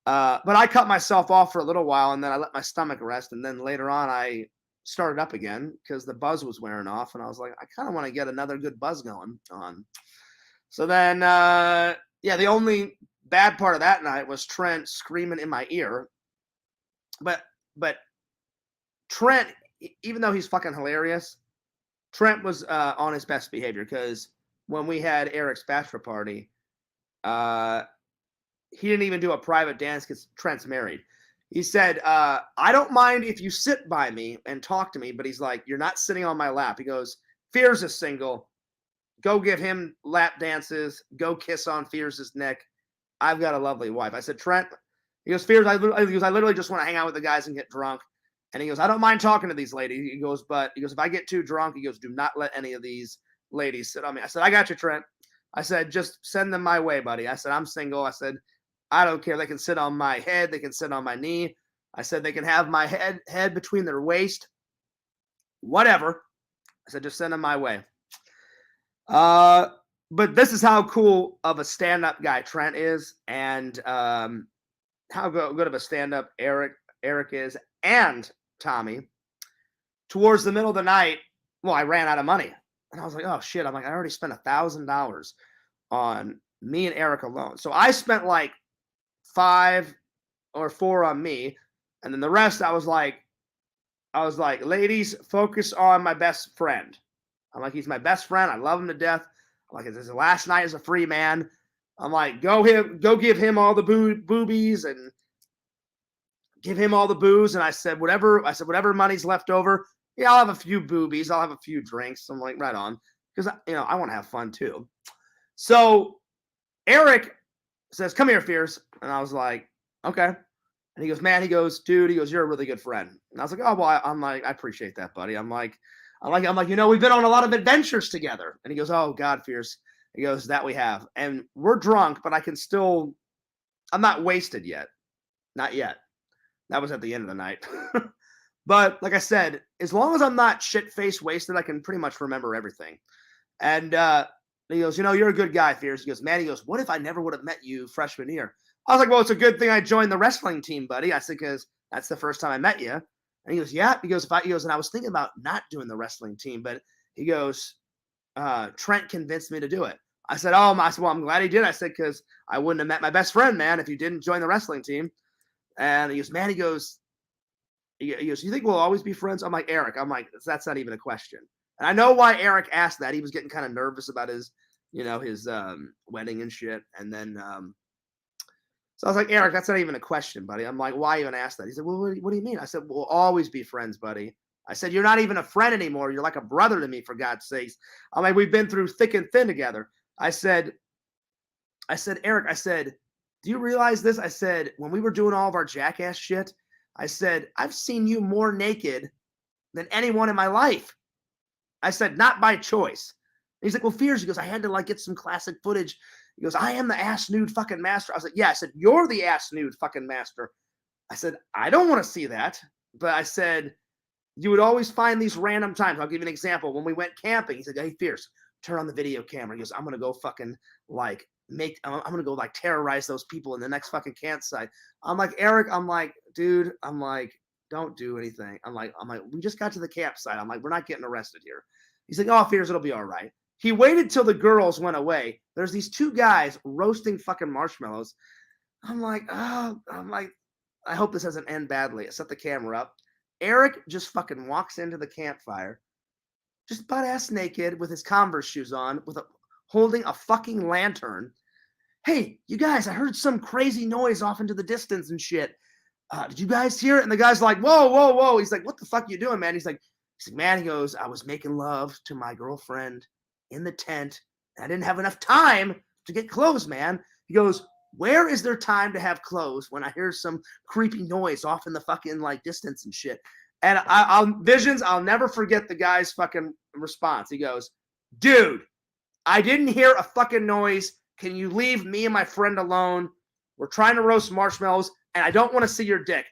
But I cut myself off for a little while, and then I let my stomach rest. And then later on, I started up again because the buzz was wearing off. And I was like, I kind of want to get another good buzz going on. So then, the only bad part of that night was Trent screaming in my ear. But Trent, even though he's fucking hilarious, Trent was on his best behavior because when we had Eric's bachelor party, he didn't even do a private dance because Trent's married. He said, I don't mind if you sit by me and talk to me, but he's like, you're not sitting on my lap. He goes, Fears is single. Go give him lap dances. Go kiss on Fears' neck. I've got a lovely wife. I said, Trent, he goes, Fears, I literally just want to hang out with the guys and get drunk. And he goes, I don't mind talking to these ladies. He goes, if I get too drunk, he goes, do not let any of these ladies sit on me. I said, I got you, Trent. I said, just send them my way, buddy. I said, I'm single. I said, I don't care. They can sit on my head. They can sit on my knee. I said, they can have my head between their waist. Whatever. I said, just send them my way. But this is how cool of a stand-up guy Trent is, and how good of a stand-up Eric is, and Tommy. Towards the middle of the night, I ran out of money. And I was like, oh, shit. I'm like, I already spent $1,000 on me and Eric alone. So I spent like $5 or $4 on me. And then the rest, I was like, ladies, focus on my best friend. I'm like, he's my best friend. I love him to death. I'm like, it's his last night as a free man. I'm like, go give him all the boobies and give him all the booze. And I said, whatever money's left over, I'll have a few boobies. I'll have a few drinks. I'm like, right on. Because, I want to have fun too. So Eric says, come here, Fears. And I was like, okay. And he goes, man, dude, you're a really good friend. And I was like, oh, well, I'm like, I appreciate that, buddy. I'm like, we've been on a lot of adventures together. And he goes, oh, God, Fierce. He goes, that we have. And we're drunk, but I'm not wasted yet. Not yet. That was at the end of the night. But like I said, as long as I'm not shit-faced wasted, I can pretty much remember everything. And he goes, you're a good guy, Fierce. He goes, man, what if I never would have met you freshman year? I was like, well, it's a good thing I joined the wrestling team, buddy. I said, because that's the first time I met you. And he goes, yeah. He goes, and I was thinking about not doing the wrestling team, but he goes, Trent convinced me to do it. I said, well, I'm glad he did. I said, because I wouldn't have met my best friend, man, if you didn't join the wrestling team. And he goes, man, he goes, you think we'll always be friends? I'm like, Eric, that's not even a question. And I know why Eric asked that. He was getting kind of nervous about his wedding and shit. And then, so I was like, Eric, that's not even a question, buddy. I'm like, why even ask that? He said, well, what do you mean? I said, we'll always be friends, buddy. I said, you're not even a friend anymore. You're like a brother to me, for God's sakes. I'm like, we've been through thick and thin together. I said, Eric, do you realize this? I said, when we were doing all of our jackass shit, I said, I've seen you more naked than anyone in my life. I said, not by choice. And he's like, well, Fears. He goes, I had to get some classic footage. He goes, I am the ass nude fucking master. I was like, yeah. I said, you're the ass nude fucking master. I said, I don't want to see that. But I said, you would always find these random times. I'll give you an example. When we went camping, he said, hey, Fierce, turn on the video camera. He goes, I'm gonna go fucking like I'm gonna go like terrorize those people in the next fucking campsite. I'm like, Eric, I'm like, dude, I'm like, don't do anything. I'm like, we just got to the campsite. I'm like, we're not getting arrested here. He's like, oh, fears it'll be all right. He waited till the girls went away. There's these two guys roasting fucking marshmallows. I'm like, I hope this doesn't end badly. I set the camera up. Eric just fucking walks into the campfire, just butt ass naked with his Converse shoes on, holding a fucking lantern. Hey, you guys, I heard some crazy noise off into the distance and shit. Did you guys hear it? And the guy's like, whoa, whoa, whoa. He's like, what the fuck are you doing, man? He's like, man, he goes, I was making love to my girlfriend in the tent. And I didn't have enough time to get clothes, man. He goes, where is there time to have clothes when I hear some creepy noise off in the fucking like distance and shit? And I'll never forget the guy's fucking response. He goes, dude, I didn't hear a fucking noise. Can you leave me and my friend alone? We're trying to roast marshmallows, and I don't want to see your dick.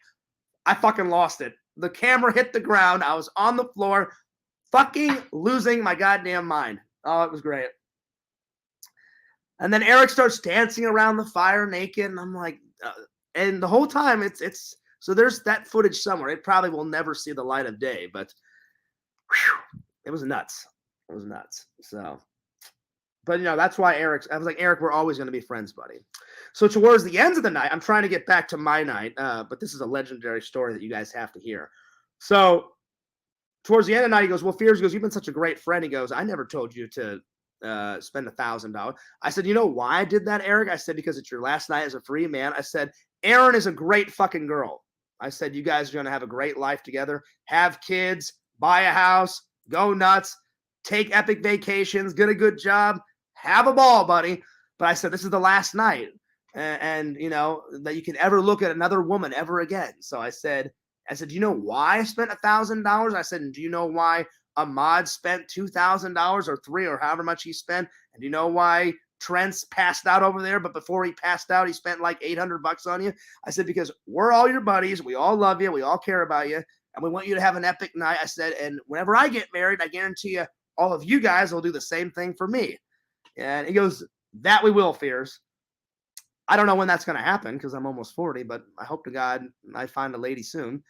I fucking lost it. The camera hit the ground. I was on the floor, fucking losing my goddamn mind. Oh, it was great. And then Eric starts dancing around the fire naked, and I'm like, and the whole time it's so there's that footage somewhere. It probably will never see the light of day, but whew, it was nuts. It was nuts. So, but that's why I was like, Eric, we're always going to be friends, buddy. So towards the end of the night, I'm trying to get back to my night, but this is a legendary story that you guys have to hear. So towards the end of the night, he goes, well, Fears goes, you've been such a great friend. He goes, I never told you to spend $1,000. I said, you know why I did that, Eric? I said, because it's your last night as a free man. I said, Erin is a great fucking girl. I said, you guys are going to have a great life together, have kids, buy a house, go nuts, take epic vacations, get a good job, have a ball, buddy. But I said, this is the last night. And that you can ever look at another woman ever again. So I said, do you know why I spent $1,000? I said, and do you know why Ahmad spent $2,000 or $3,000 or however much he spent? And do you know why Trent's passed out over there? But before he passed out, he spent like $800 on you. I said, because we're all your buddies. We all love you. We all care about you. And we want you to have an epic night. I said, and whenever I get married, I guarantee you all of you guys will do the same thing for me. And he goes, that we will, Fears. I don't know when that's going to happen because I'm almost 40, but I hope to God I find a lady soon.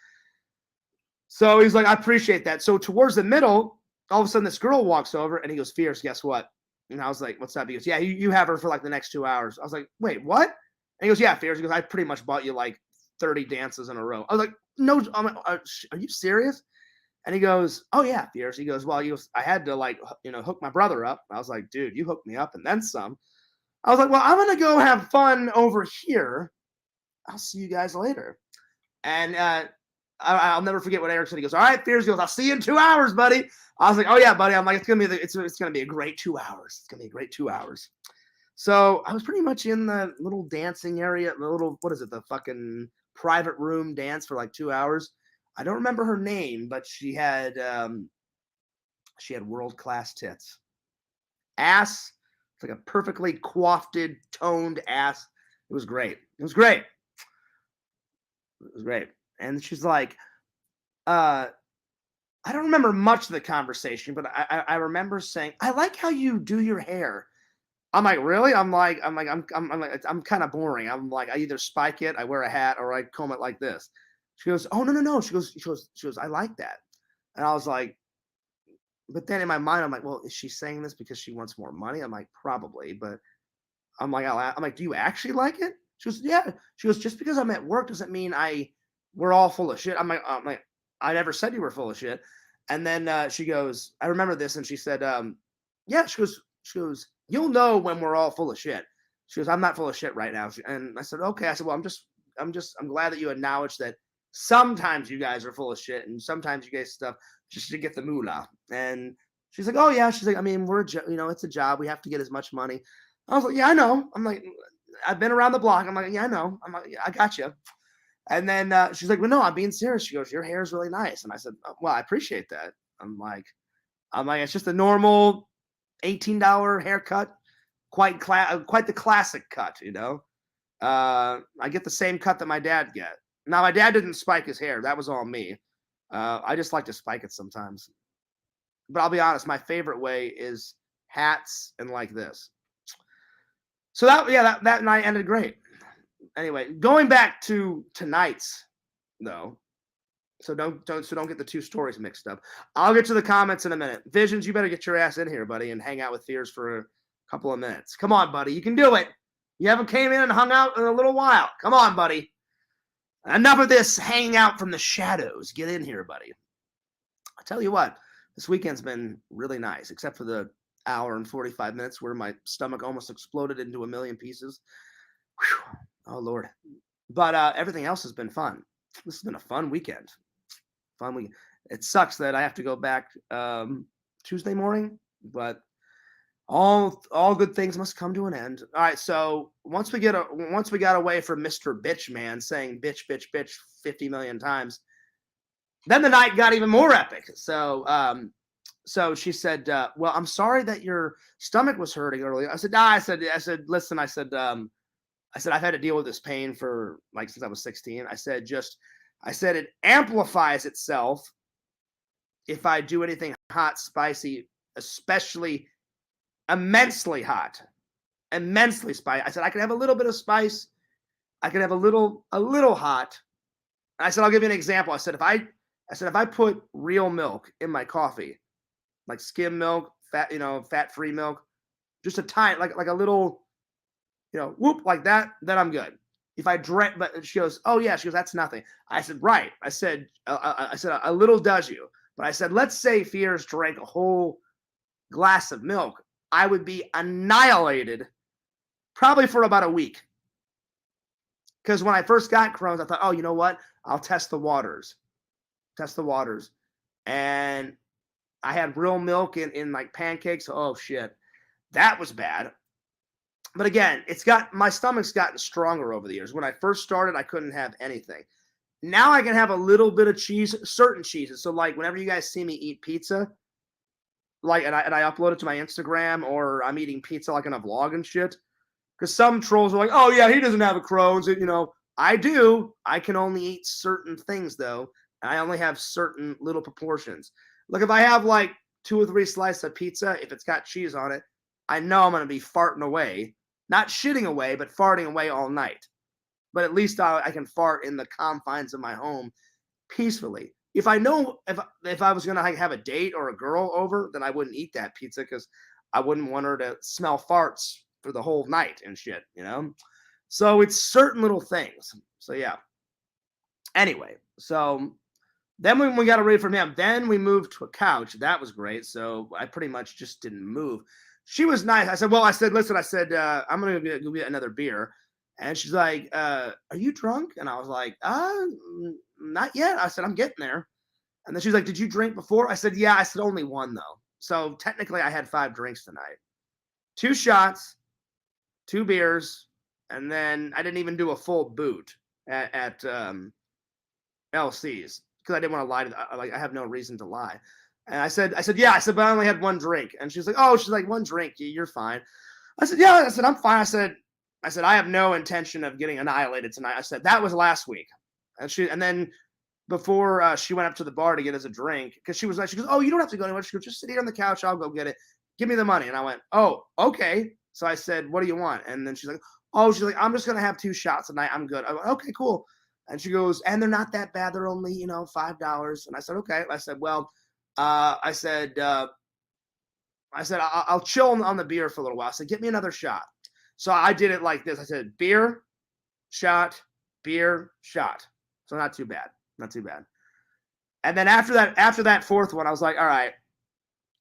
So he's like, I appreciate that. So towards the middle, all of a sudden this girl walks over and he goes, Fierce, guess what? And I was like, what's up? He goes, yeah, you have her for like the next 2 hours. I was like, wait, what? And he goes, yeah, Fierce. He goes, I pretty much bought you like 30 dances in a row. I was like, no, are you serious? And he goes, oh yeah, Fierce. He goes, well, I had to like, hook my brother up. I was like, dude, you hooked me up and then some. I was like, well, I'm going to go have fun over here. I'll see you guys later. And I'll never forget what Eric said. He goes, all right, Fears. He goes, I'll see you in 2 hours, buddy. I was like, oh yeah, buddy. I'm like, it's going to be a great 2 hours. It's going to be a great 2 hours. So I was pretty much in the little dancing area, the fucking private room dance for like 2 hours. I don't remember her name, but she had world-class tits. Ass. It's like a perfectly coiffed, toned ass. It was great. It was great. It was great. And she's like, I don't remember much of the conversation, but I remember saying, I like how you do your hair. I'm like, really? I'm kind of boring. I'm like, I either spike it, I wear a hat, or I comb it like this. She goes, oh, no. She goes, I like that. And I was like, but then in my mind, I'm like, well, is she saying this because she wants more money? I'm like, probably. But I'm like, do you actually like it? She goes, yeah. She goes, just because I'm at work doesn't mean we're all full of shit. I'm like, I never said you were full of shit. And then she goes, I remember this. And she said, yeah, she goes, you'll know when we're all full of shit. She goes, I'm not full of shit right now. And I said, okay. I said, well, I'm glad that you acknowledge that sometimes you guys are full of shit and sometimes you guys stuff just to get the moolah. And she's like, oh yeah. She's like, I mean, it's a job. We have to get as much money. I was like, yeah, I know. I'm like, I've been around the block. I'm like, yeah, I know. I'm like, I got you. And then she's like, well, no, I'm being serious. She goes, your hair is really nice. And I said, oh, well, I appreciate that. I'm like, it's just a normal $18 haircut, quite the classic cut, I get the same cut that my dad get. Now, my dad didn't spike his hair. That was all me. I just like to spike it sometimes. But I'll be honest, my favorite way is hats, and like this. So that night ended great. Anyway, going back to tonight's though. So don't get the two stories mixed up. I'll get to the comments in a minute. Visions, you better get your ass in here, buddy, and hang out with Fears for a couple of minutes. Come on, buddy. You can do it. You haven't came in and hung out in a little while. Come on, buddy. Enough of this hanging out from the shadows. Get in here, buddy. I tell you what, this weekend's been really nice, except for the hour and 45 minutes where my stomach almost exploded into a million pieces. Whew. Oh, Lord. But everything else has been fun. This has been a fun weekend. Fun weekend. It sucks that I have to go back Tuesday morning, but all good things must come to an end. All right, so once we got away from Mr. Bitch Man saying bitch, bitch, bitch 50 million times, then the night got even more epic. So she said, well, I'm sorry that your stomach was hurting earlier. I said, nah, I said, listen, I said, I've had to deal with this pain for like since I was 16. I said, it amplifies itself if I do anything hot, spicy, especially immensely hot, immensely spicy. I said, I can have a little bit of spice. I can have a little hot. And I said, I'll give you an example. I said, if I put real milk in my coffee, like skim milk, fat-free milk, just a tiny, like a little, whoop, like that, then I'm good. If I drank, but she goes, oh yeah, she goes, that's nothing. I said, right. I said, a little does you. But I said, let's say Fears drank a whole glass of milk. I would be annihilated probably for about a week. Because when I first got Crohn's, I thought, oh, you know what? I'll test the waters. And I had real milk in like pancakes. Oh, shit. That was bad. But again, my stomach's gotten stronger over the years. When I first started, I couldn't have anything. Now I can have a little bit of cheese, certain cheeses. So like whenever you guys see me eat pizza, like and I upload it to my Instagram, or I'm eating pizza like in a vlog and shit. Because some trolls are like, oh yeah, he doesn't have a Crohn's. I do. I can only eat certain things though. And I only have certain little proportions. Look, if I have like 2 or 3 slices of pizza, if it's got cheese on it, I know I'm going to be farting away. Not shitting away, but farting away all night. But at least I can fart in the confines of my home peacefully. If I know if I was going to have a date or a girl over, then I wouldn't eat that pizza because I wouldn't want her to smell farts for the whole night and shit, So it's certain little things. So yeah. Anyway, so then when we got away from him, then we moved to a couch. That was great. So I pretty much just didn't move. She was nice. I said, listen, I'm going to go get another beer. And she's like, are you drunk? And I was like, not yet. I said, I'm getting there. And then she's like, did you drink before? I said, yeah. I said, only one though. So technically I had 5 drinks tonight. 2 shots, 2 beers. And then I didn't even do a full boot at LC's because I didn't want to lie to I have no reason to lie. And I said, yeah. I said, but I only had 1 drink. And she's like, oh, 1 drink. You're fine. I said, yeah. I said, I'm fine. I said, I have no intention of getting annihilated tonight. I said, that was last week. And then before she went up to the bar to get us a drink, because she goes, oh, you don't have to go anywhere. She goes, just sit here on the couch. I'll go get it. Give me the money. And I went, oh, okay. So I said, what do you want? And then she's like, I'm just going to have 2 shots tonight. I'm good. I went, okay, cool. And she goes, and they're not that bad. They're only, $5. And I said, okay. I said, well, I said, I'll chill on the beer for a little while. I said, get me another shot. So I did it like this. I said, beer, shot, beer, shot. So not too bad. And then after that 4th one, I was like, all right.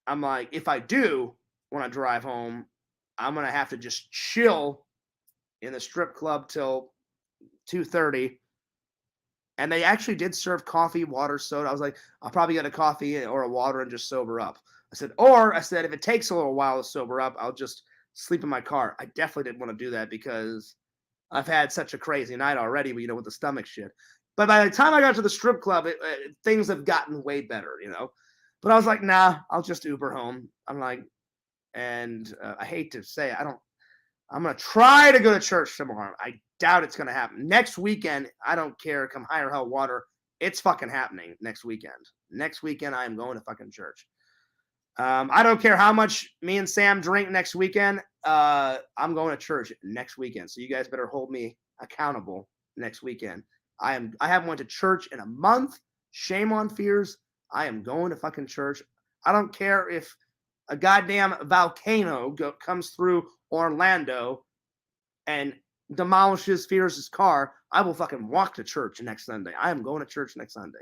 I'm like, if I do want to drive home, I'm going to have to just chill in the strip club till 2:30. And they actually did serve coffee, water, soda. I was like, I'll probably get a coffee or a water and just sober up. I said, if it takes a little while to sober up, I'll just sleep in my car. I definitely didn't want to do that because I've had such a crazy night already, with the stomach shit. But by the time I got to the strip club, things have gotten way better, But I was like, nah, I'll just Uber home. I'm like, and I hate to say it, I'm going to try to go to church tomorrow. I doubt it's going to happen. Next weekend, I don't care. Come high or hell water. It's fucking happening next weekend. Next weekend, I am going to fucking church. I don't care how much me and Sam drink next weekend. I'm going to church next weekend, so you guys better hold me accountable next weekend. I haven't went to church in a month. Shame on Fears. I am going to fucking church. I don't care if a goddamn volcano comes through Orlando and demolishes Fears' car. I will fucking walk to church next Sunday. I am going to church next Sunday.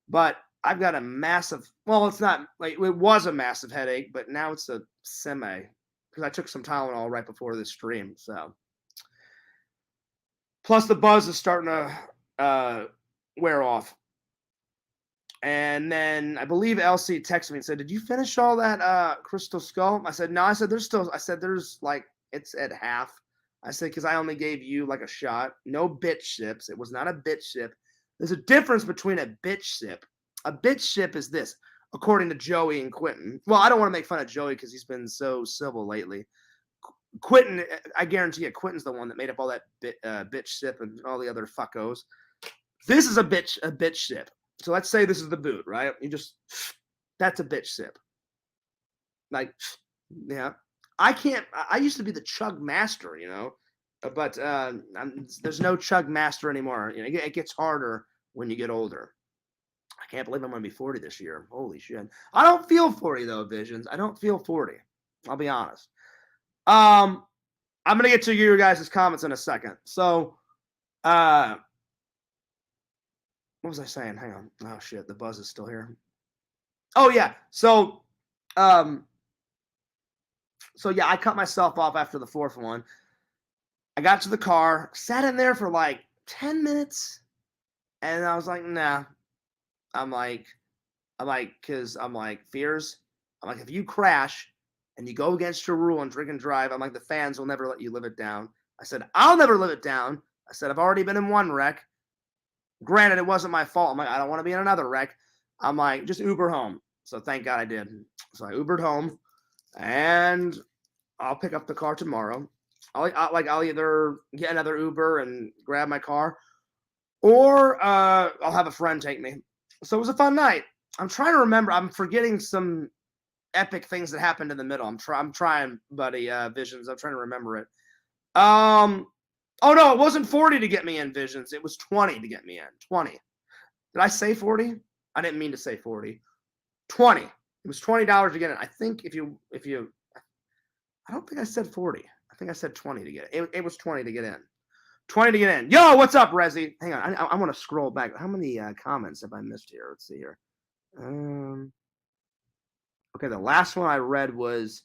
But I've got a massive, well, it's not, like, it was a massive headache, but now it's a semi, because I took some Tylenol right before this stream, so. Plus the buzz is starting to wear off. And then I believe LC texted me and said, did you finish all that Crystal Skull? I said, no. I said, there's like, it's at half. I said, because I only gave you like a shot. No bitch sips. It was not a bitch sip. There's a difference between a bitch sip. A bitch sip is this, according to Joey and Quentin. Well, I don't want to make fun of Joey because he's been so civil lately. Quentin, I guarantee you, Quentin's the one that made up all that bitch sip and all the other fuckos. This is a bitch sip. So let's say this is the boot, right? That's a bitch sip. Like, yeah. I used to be the chug master, you know, but there's no chug master anymore. You know, it gets harder when you get older. I can't believe I'm going to be 40 this year. Holy shit. I don't feel 40 though, Visions. I don't feel 40. I'll be honest. I'm going to get to your guys' comments in a second. So, what was I saying? Hang on. Oh shit, the buzz is still here. Oh yeah. So yeah, I cut myself off after the fourth one. I got to the car, sat in there for like 10 minutes, and I was like, nah. I'm like, Fears. I'm like, if you crash and you go against your rule and drink and drive, I'm like, the fans will never let you live it down. I said, I'll never live it down. I said, I've already been in one wreck. Granted, it wasn't my fault. I'm like, I don't want to be in another wreck. I'm like, just Uber home. So thank God I did. So I Ubered home, and I'll pick up the car tomorrow. I'll either get another Uber and grab my car, or I'll have a friend take me. So it was a fun night. I'm trying to remember. I'm forgetting some epic things that happened in the middle. I'm trying, buddy. Visions. I'm trying to remember it. Oh, no, it wasn't 40 to get me in, Visions. It was 20 to get me in. 20. Did I say 40? I didn't mean to say 40. 20. It was $20 to get in. I think if you, I don't think I said 40. I think I said 20 to get it. It was 20 to get in. 20 to get in. Yo, what's up, Rezzy? Hang on. I want to scroll back. How many comments have I missed here? Let's see here. Okay, the last one I read was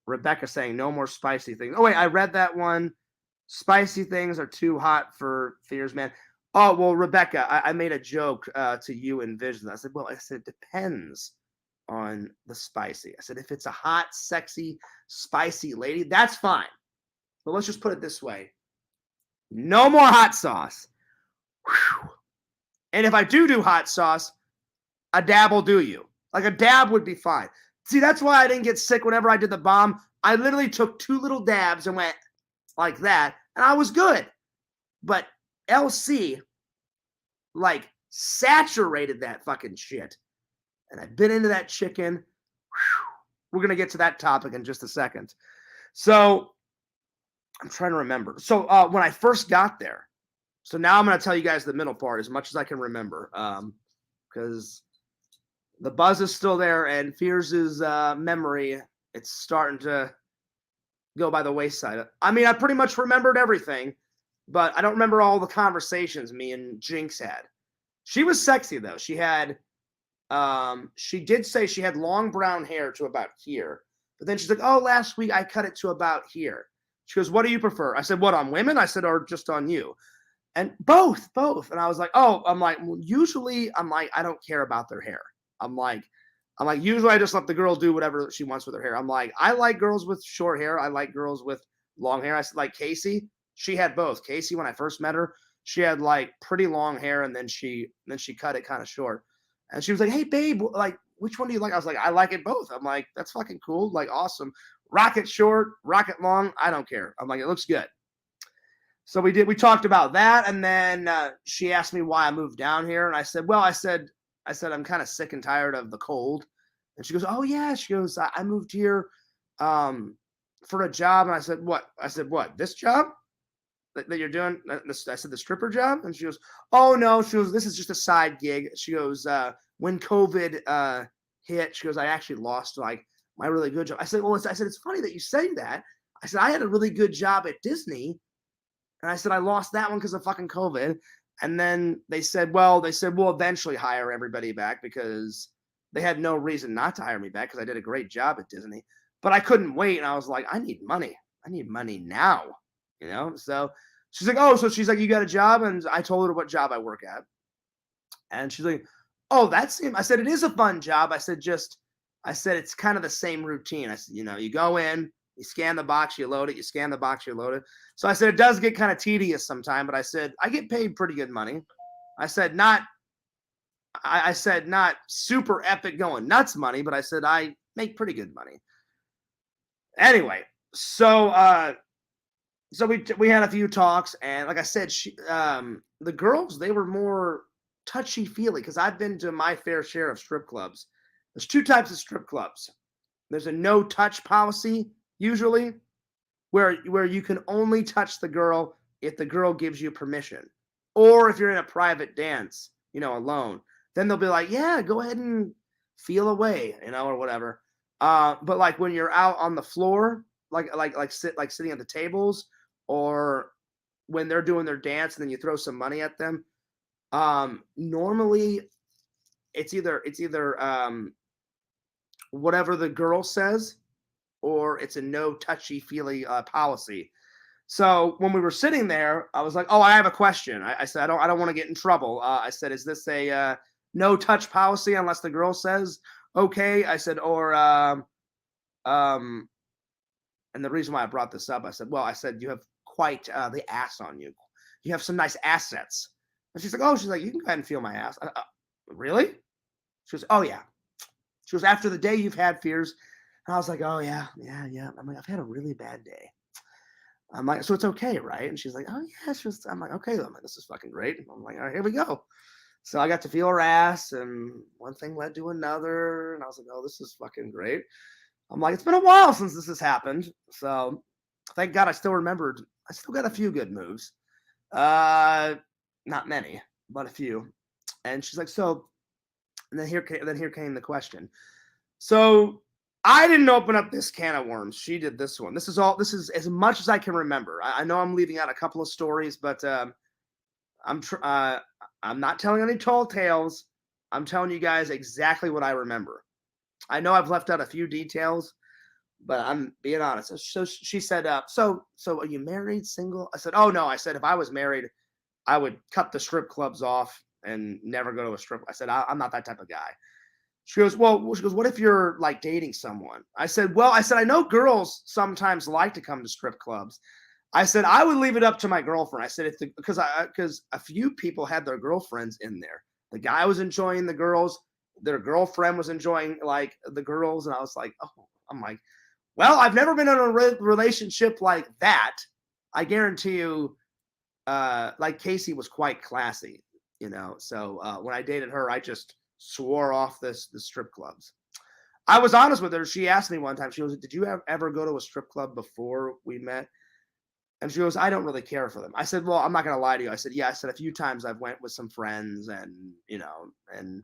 Rebecca saying no more spicy things. Oh, wait, I read that one. Spicy things are too hot for Fears, man. Oh, well, Rebecca, I made a joke to you and Vision. I said, it depends on the spicy. I said, if it's a hot, sexy, spicy lady, that's fine. But let's just put it this way. No more hot sauce. Whew. And if I do hot sauce, a dab will do you. Like a dab would be fine. See, that's why I didn't get sick whenever I did the bomb. I literally took 2 little dabs and went like that, and I was good. But LC, like, saturated that fucking shit. And I bit into that chicken. Whew. We're going to get to that topic in just a second. So, I'm trying to remember. So, when I first got there, so now I'm going to tell you guys the middle part as much as I can remember. Because the buzz is still there, and Fears' memory, it's starting to go by the wayside. I mean, I pretty much remembered everything, but I don't remember all the conversations me and Jinx had. She was sexy, though. She had, she did say she had long brown hair to about here, but then she's like, oh, last week I cut it to about here. She goes, what do you prefer? I said, what, on women? I said, or just on you? And both. And I was like, oh, well, usually I don't care about their hair. I'm like, usually I just let the girl do whatever she wants with her hair. I'm like, I like girls with short hair. I like girls with long hair. I said, like Casey, she had both. Casey, when I first met her, she had like pretty long hair, and then she cut it kind of short. And she was like, hey, babe, like, which one do you like? I was like, I like it both. I'm like, that's fucking cool. Like, awesome. Rock it short, rock it long. I don't care. I'm like, it looks good. So we talked about that. And then she asked me why I moved down here. And I said, well, I'm kind of sick and tired of the cold. And she goes, oh yeah. She goes, I moved here for a job. And I said, what? I said, what? This job that you're doing? I said, the stripper job. And she goes, oh no. She goes, this is just a side gig. She goes, when COVID hit, she goes, I actually lost like my really good job. I said, well, I said, it's funny that you say that. I said, I had a really good job at Disney. And I said, I lost that one because of fucking COVID. And then they said, we'll eventually hire everybody back because they had no reason not to hire me back because I did a great job at Disney. But I couldn't wait. And I was like, I need money. I need money now, you know? So she's like, oh, so she's like, you got a job? And I told her what job I work at. And she's like, oh, that's him. I said, it is a fun job. I said, it's kind of the same routine. I said, you go in, you scan the box, you load it, you scan the box, you load it. So I said, it does get kind of tedious sometime, but I said, I get paid pretty good money. I said, not super epic going nuts money, but I said, I make pretty good money. Anyway, so we had a few talks, and like I said, the girls, they were more touchy-feely because I've been to my fair share of strip clubs. There's two types of strip clubs. There's a no-touch policy, usually, where you can only touch the girl if the girl gives you permission. Or if you're in a private dance, alone. Then they'll be like, yeah, go ahead and feel away, or whatever. But like when you're out on the floor, sitting at the tables, or when they're doing their dance and then you throw some money at them, normally it's either whatever the girl says, or it's a no touchy-feely policy. So when we were sitting there, I was like, "Oh, I have a question." I said, "I don't want to get in trouble." I said, "Is this a no touch policy unless the girl says okay?" I said, or and the reason why I brought this up, I said, you have quite the ass on you. You have some nice assets. And she's like, you can go ahead and feel my ass. Really? She goes, oh yeah. She goes, after the day you've had, fears. And I was like, oh yeah. I'm like, I've had a really bad day. I'm like, so it's okay, right? And she's like, oh yeah. I'm like, okay, I'm like, this is fucking great. I'm like, all right, here we go. So I got to feel her ass, and one thing led to another, and I was like, oh, this is fucking great. I'm like, it's been a while since this has happened. So thank God I still remembered. I still got a few good moves. Not many, but a few. And she's like, so, and then here came the question. So I didn't open up this can of worms. She did this one. This is as much as I can remember. I know I'm leaving out a couple of stories, but I'm not telling any tall tales. I'm telling you guys exactly what I remember. I know I've left out a few details, but I'm being honest. So she said, so are you married, single? I said, oh no. I said, if I was married, I would cut the strip clubs off and never go to a strip. I said, I'm not that type of guy. She goes, what if you're like dating someone? I said, I know girls sometimes like to come to strip clubs. I said, I would leave it up to my girlfriend. I said, because a few people had their girlfriends in there. The guy was enjoying the girls. Their girlfriend was enjoying like the girls. And I was like, oh, I'm like, well, I've never been in a relationship like that. I guarantee you, like Casey was quite classy, So when I dated her, I just swore off the strip clubs. I was honest with her. She asked me one time, she goes, did you ever go to a strip club before we met? And she goes, I don't really care for them. I said, well, I'm not going to lie to you. I said, yeah, I said a few times I've went with some friends and, and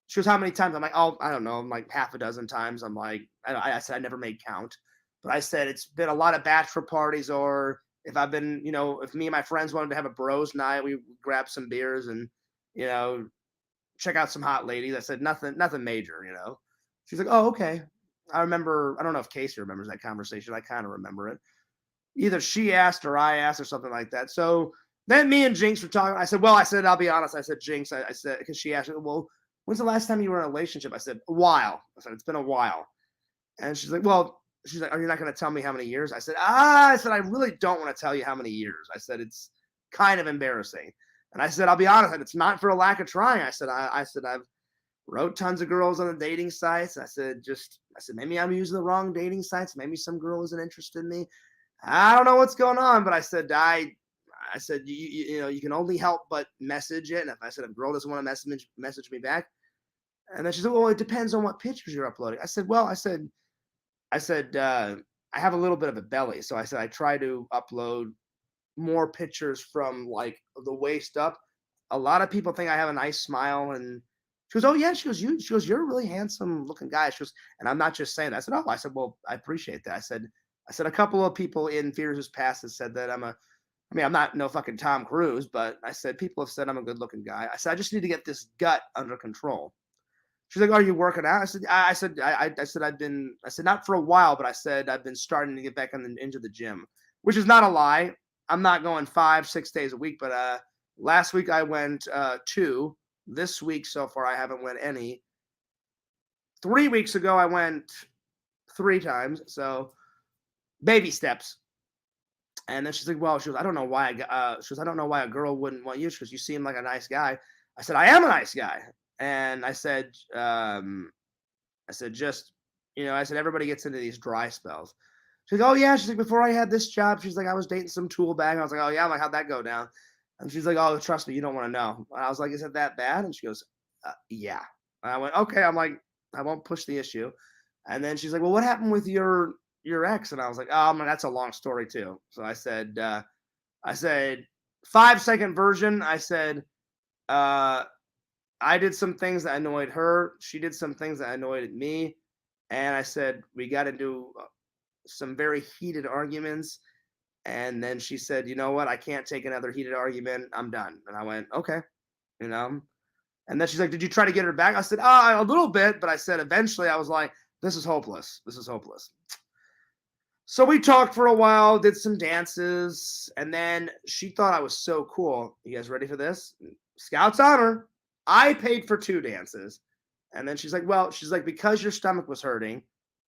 she goes, how many times? I'm like, oh, I don't know. I'm like half a dozen times. I'm like, I said, I never made count, but I said, it's been a lot of bachelor parties, or if I've been, if me and my friends wanted to have a bros night, we grab some beers and, check out some hot ladies. I said, nothing major, She's like, oh, okay. I remember, I don't know if Casey remembers that conversation. I kind of remember it. Either she asked or I asked or something like that. So then me and Jinx were talking. I said, I'll be honest. I said, Jinx, I said, because she asked me, well, when's the last time you were in a relationship? I said, a while. I said, it's been a while. And she's like, are you not going to tell me how many years? I said, I really don't want to tell you how many years. I said, it's kind of embarrassing. And I said, I'll be honest, it's not for a lack of trying. I said, I've wrote tons of girls on the dating sites. I said, maybe I'm using the wrong dating sites. Maybe some girl isn't interested in me. I don't know what's going on, but I said, you can only help but message it. And if a girl doesn't want to message me back, And then she said, well, it depends on what pictures you're uploading. I said, well, I have a little bit of a belly. So I said, I try to upload more pictures from like the waist up. A lot of people think I have a nice smile, and she goes, "Oh yeah," she goes, "You're a really handsome looking guy." She goes, and I'm not just saying that. I said, "Oh," I said, "Well, I appreciate that." I said, a couple of people in Fears Past has said that I mean, I'm not no fucking Tom Cruise, but I said people have said I'm a good looking guy. I said, I just need to get this gut under control. She's like, "Are you working out?" I said, I said, not for a while, but I said, I've been starting to get back into the gym, which is not a lie. I'm not going 5, 6 days a week, but last week I went 2. This week so far, I haven't went any. 3 weeks ago, I went 3 times. So baby steps. And then she's like, well, she goes, I don't know why she goes, I don't know why a girl wouldn't want you. She goes, you seem like a nice guy. I said, I am a nice guy. And I said, just, I said, everybody gets into these dry spells. She's like, oh, yeah. She's like, before I had this job, she's like, I was dating some tool bag. I was like, oh, yeah. I'm like, how'd that go down? And she's like, oh, trust me, you don't want to know. And I was like, is it that bad? And she goes, yeah. And I went, okay. I'm like, I won't push the issue. And then she's like, well, what happened with your ex? And I was like, oh, man, that's a long story too. So I said, 5-second version. I said, I did some things that annoyed her. She did some things that annoyed me. And I said, we got into some very heated arguments. And then she said, you know what? I can't take another heated argument. I'm done. And I went, okay, you know. And then she's like, did you try to get her back? I said, a little bit. But I said, eventually, I was like, this is hopeless. This is hopeless. So we talked for a while, did some dances. And then she thought I was so cool. You guys ready for this? Scout's honor. I paid for 2 dances. And then she's like, well, because your stomach was hurting.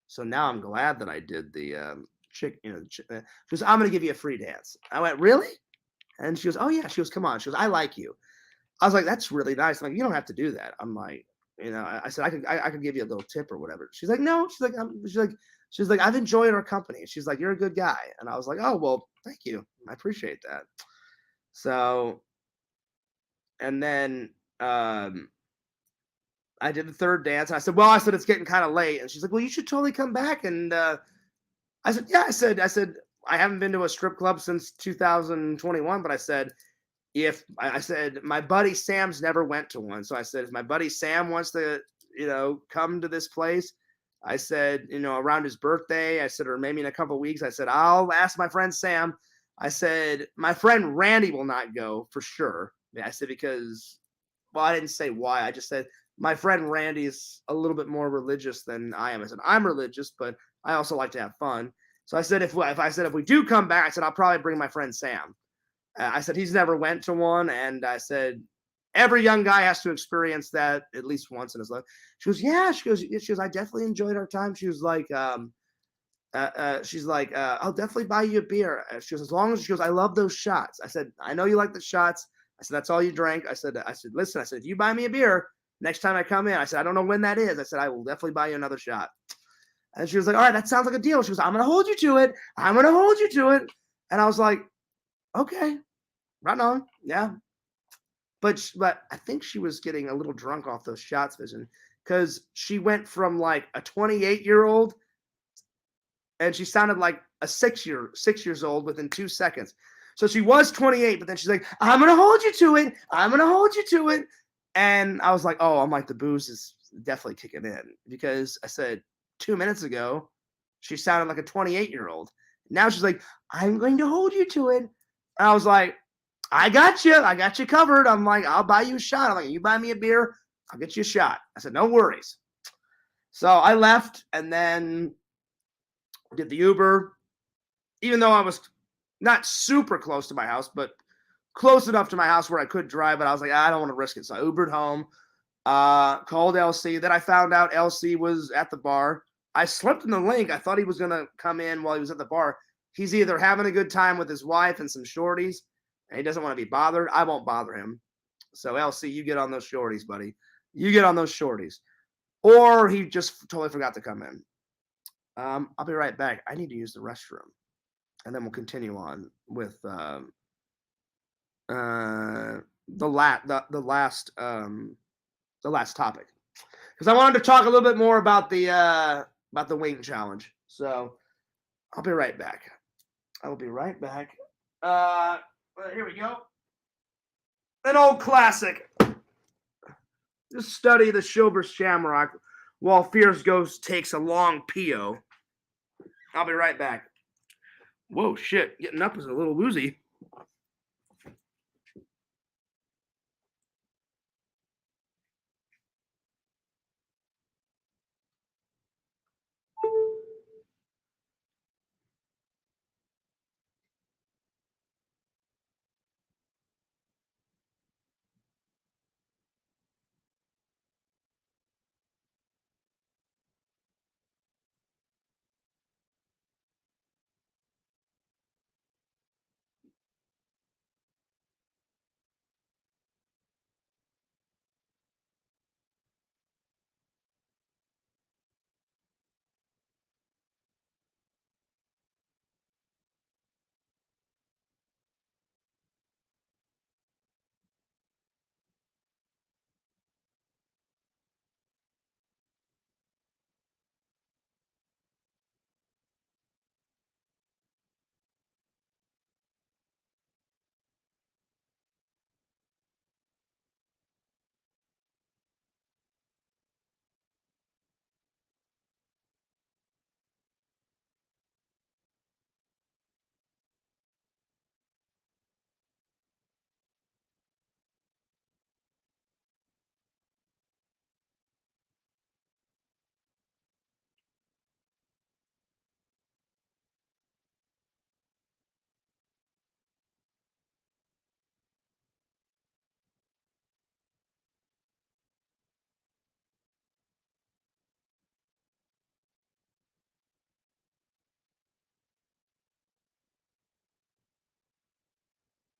So now I'm glad that I did the chick, she goes, I'm going to give you a free dance. I went, really? And she goes, oh, yeah. She goes, come on. She goes, I like you. I was like, that's really nice. I'm like, you don't have to do that. I'm like, I said, I could give you a little tip or whatever. She's like, no. She's like, I've enjoyed our company. She's like, you're a good guy. And I was like, oh, well, thank you. I appreciate that. So, and then, I did the 3rd dance. And I said, well, it's getting kind of late. And she's like, well, you should totally come back. And I said, yeah, I said, I haven't been to a strip club since 2021, but I said, my buddy Sam's never went to one. So I said, if my buddy Sam wants to, come to this place, I said, around his birthday, I said, or maybe in a couple of weeks, I said, I'll ask my friend Sam. I said, my friend Randy will not go for sure. I said, because, well, I didn't say why. I just said, my friend Randy is a little bit more religious than I am. I said, I'm religious, but I also like to have fun. So I said, if we do come back, I said, I'll probably bring my friend Sam. I said, he's never went to one. And I said, every young guy has to experience that at least once in his life. She goes, yeah. She goes, I definitely enjoyed our time. She was like, I'll definitely buy you a beer. She goes, as long as, she goes, I love those shots. I said, I know you like the shots. I said, that's all you drank. I said, listen, I said, if you buy me a beer next time I come in, I said, I don't know when that is. I said, I will definitely buy you another shot. And she was like, all right, that sounds like a deal. She goes, I'm going to hold you to it. I'm going to hold you to it. And I was like, okay, right on. Yeah. But I think she was getting a little drunk off those shots, Vision, because she went from like a 28-year-old and she sounded like a 6 years old within 2 seconds. So she was 28, but then she's like, I'm going to hold you to it. I'm going to hold you to it. And I was like, oh, I'm like, the booze is definitely kicking in, because I said 2 minutes ago, she sounded like a 28-year-old. Now she's like, I'm going to hold you to it. And I was like, I got you covered. I'm like, I'll buy you a shot. I'm like, you buy me a beer, I'll get you a shot. I said, no worries. So I left and then did the Uber, even though I was not super close to my house, but close enough to my house where I could drive. But I was like, I don't want to risk it. So I Ubered home, called LC. Then I found out LC was at the bar. I slipped in the link. I thought he was going to come in while he was at the bar. He's either having a good time with his wife and some shorties, and he doesn't want to be bothered. I won't bother him. So LC, you get on those shorties, buddy. You get on those shorties. Or he just totally forgot to come in. I'll be right back. I need to use the restroom, and then we'll continue on with the last topic. because I wanted to talk a little bit more about the wing challenge. So I'll be right back. I will be right back. Well, here we go. An old classic. Just study the silver shamrock while Fierce Ghost takes a long pee-o. I'll be right back. Whoa, shit. Getting up is a little woozy.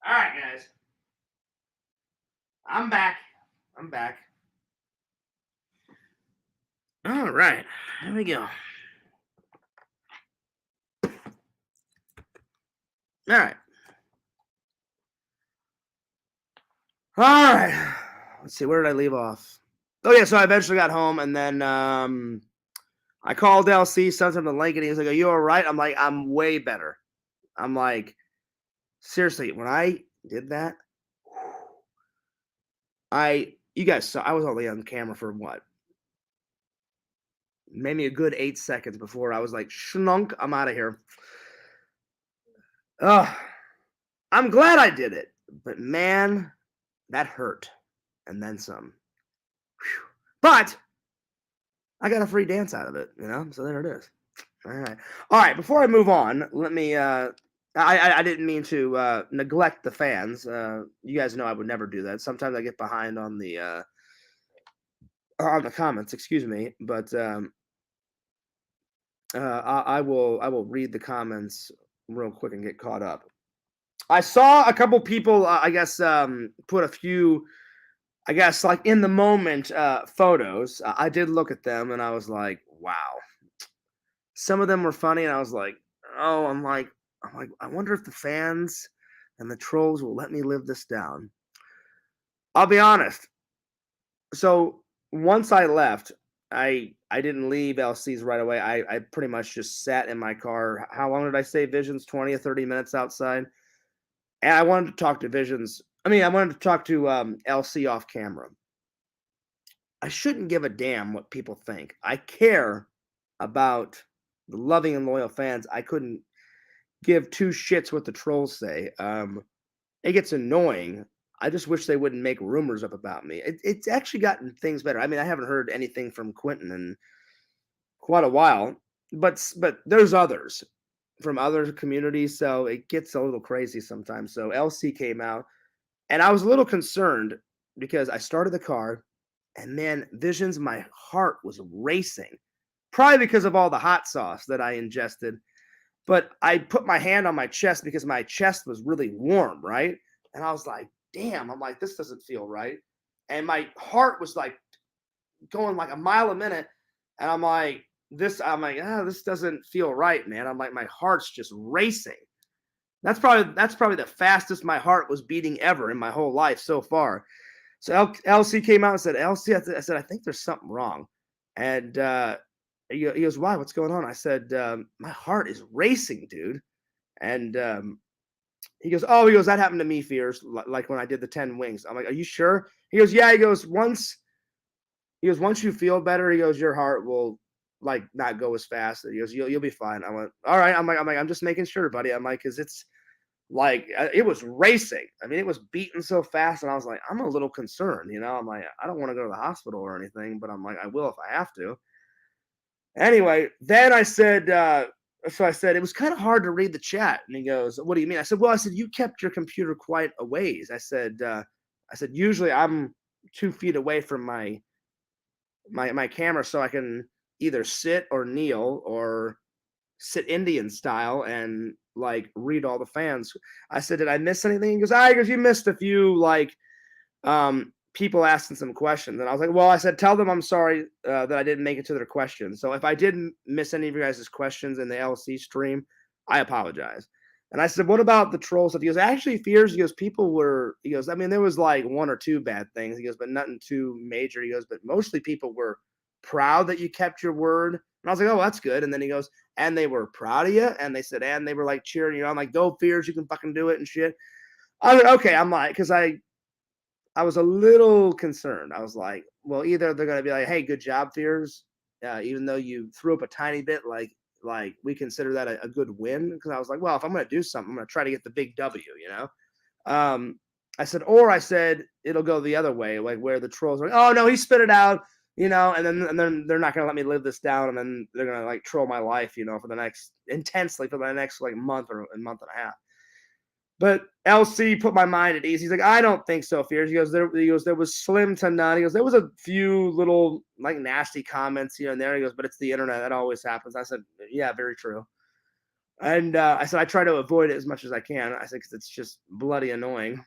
All right, guys. I'm back. I'm back. All right. Here we go. All right. All right. Let's see. Where did I leave off? Oh, yeah. So I eventually got home, and then I called LC, sent him the link, and he was like, "Are you all right?" I'm like, "I'm way better." I'm like, seriously, when I did that, you guys saw, I was only on camera for what? Maybe a good 8 seconds before I was like, schnunk, I'm out of here. Ugh. I'm glad I did it, but man, that hurt. And then some. Whew. But I got a free dance out of it, so there it is. All right. Before I move on, let me. I didn't mean to neglect the fans. You guys know I would never do that. Sometimes I get behind on the comments. Excuse me, but I will read the comments real quick and get caught up. I saw a couple people, I guess, put a few, I guess, like in the moment photos. I did look at them and I was like, wow. Some of them were funny, and I was like, oh, I'm like, I wonder if the fans and the trolls will let me live this down. I'll be honest. So once I left, I didn't leave LC's right away. I pretty much just sat in my car. How long did I say Visions? 20 or 30 minutes outside. And I wanted to talk to Visions. I wanted to talk to LC off camera. I shouldn't give a damn what people think. I care about the loving and loyal fans. I couldn't give two shits what the trolls say. It gets annoying. I just wish they wouldn't make rumors up about me. It's actually gotten things better. I haven't heard anything from Quentin in quite a while, but there's others from other communities, so it gets a little crazy sometimes. So LC came out, and I was a little concerned because I started the car, and man, Visions, my heart was racing, probably because of all the hot sauce that I ingested. But I put my hand on my chest because my chest was really warm, right? And I was like, damn, I'm like, this doesn't feel right. And my heart was like going like a mile a minute. And I'm like, this doesn't feel right, man. I'm like, my heart's just racing. That's probably the fastest my heart was beating ever in my whole life so far. So LC came out and said, LC, I said, I think there's something wrong. And he goes, why? What's going on? I said, my heart is racing, dude. And he goes, that happened to me, Fears, like when I did the 10 wings. I'm like, are you sure? He goes, yeah. He goes, once you feel better, he goes, your heart will like not go as fast. He goes, you'll be fine. I went, all right. I'm like, I'm just making sure, buddy. I'm like, because it's like it was racing. I mean, it was beating so fast, and I was like, I'm a little concerned, you know. I'm like, I don't want to go to the hospital or anything, but I'm like, I will if I have to. Anyway, then I said, so I said, it was kind of hard to read the chat. And he goes, what do you mean? I said, well, I said, you kept your computer quite a ways. I said, usually I'm 2 feet away from my camera so I can either sit or kneel or sit Indian style and like read all the fans. I said, did I miss anything? He goes, you missed a few like people asking some questions. And I was like, well, I said, tell them I'm sorry that I didn't make it to their questions. So if I didn't miss any of you guys' questions in the LC stream, I apologize. And I said, what about the troll stuff? He goes, actually, Fears, he goes, I mean, there was like 1 or 2 bad things. He goes, but nothing too major. He goes, but mostly people were proud that you kept your word. And I was like, oh, that's good. And then he goes, and they were proud of you. And they said, and they were like cheering you on, like, go Fears, you can fucking do it and shit. I was like, okay. I'm like, because I was a little concerned. I was like, well, either they're going to be like, hey, good job, Fears. Even though you threw up a tiny bit, like we consider that a good win. Because I was like, well, if I'm going to do something, I'm going to try to get the big W, you know? I said, it'll go the other way, like where the trolls are like, oh, no, he spit it out, you know, and then they're not going to let me live this down. And then they're going to like troll my life, you know, intensely for the next like month or a month and a half. But LC put my mind at ease. He's like, I don't think so, Fears. He goes, there was slim to none. He goes, there was a few little like nasty comments here and there. He goes, but it's the internet. That always happens. I said, yeah, very true. And I said, I try to avoid it as much as I can. I said, because it's just bloody annoying.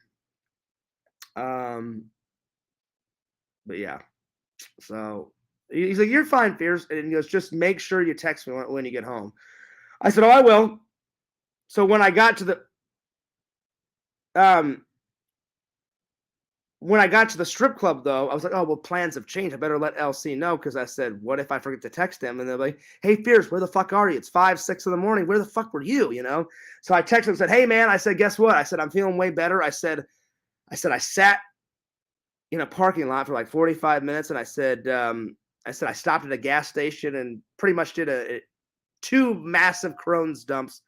But yeah. So he's like, you're fine, Fears. And he goes, just make sure you text me when you get home. I said, oh, I will. So when I got to the strip club, though, I was like, oh, well, plans have changed. I better let LC know, because I said, what if I forget to text him? And they're like, hey, Fears, where the fuck are you? It's 5, 6 in the morning. Where the fuck were you, you know? So I texted him and said, hey, man, I said, guess what? I said, I'm feeling way better. I said, I sat in a parking lot for like 45 minutes, and I said, I stopped at a gas station and pretty much did 2 massive Crohn's dumps,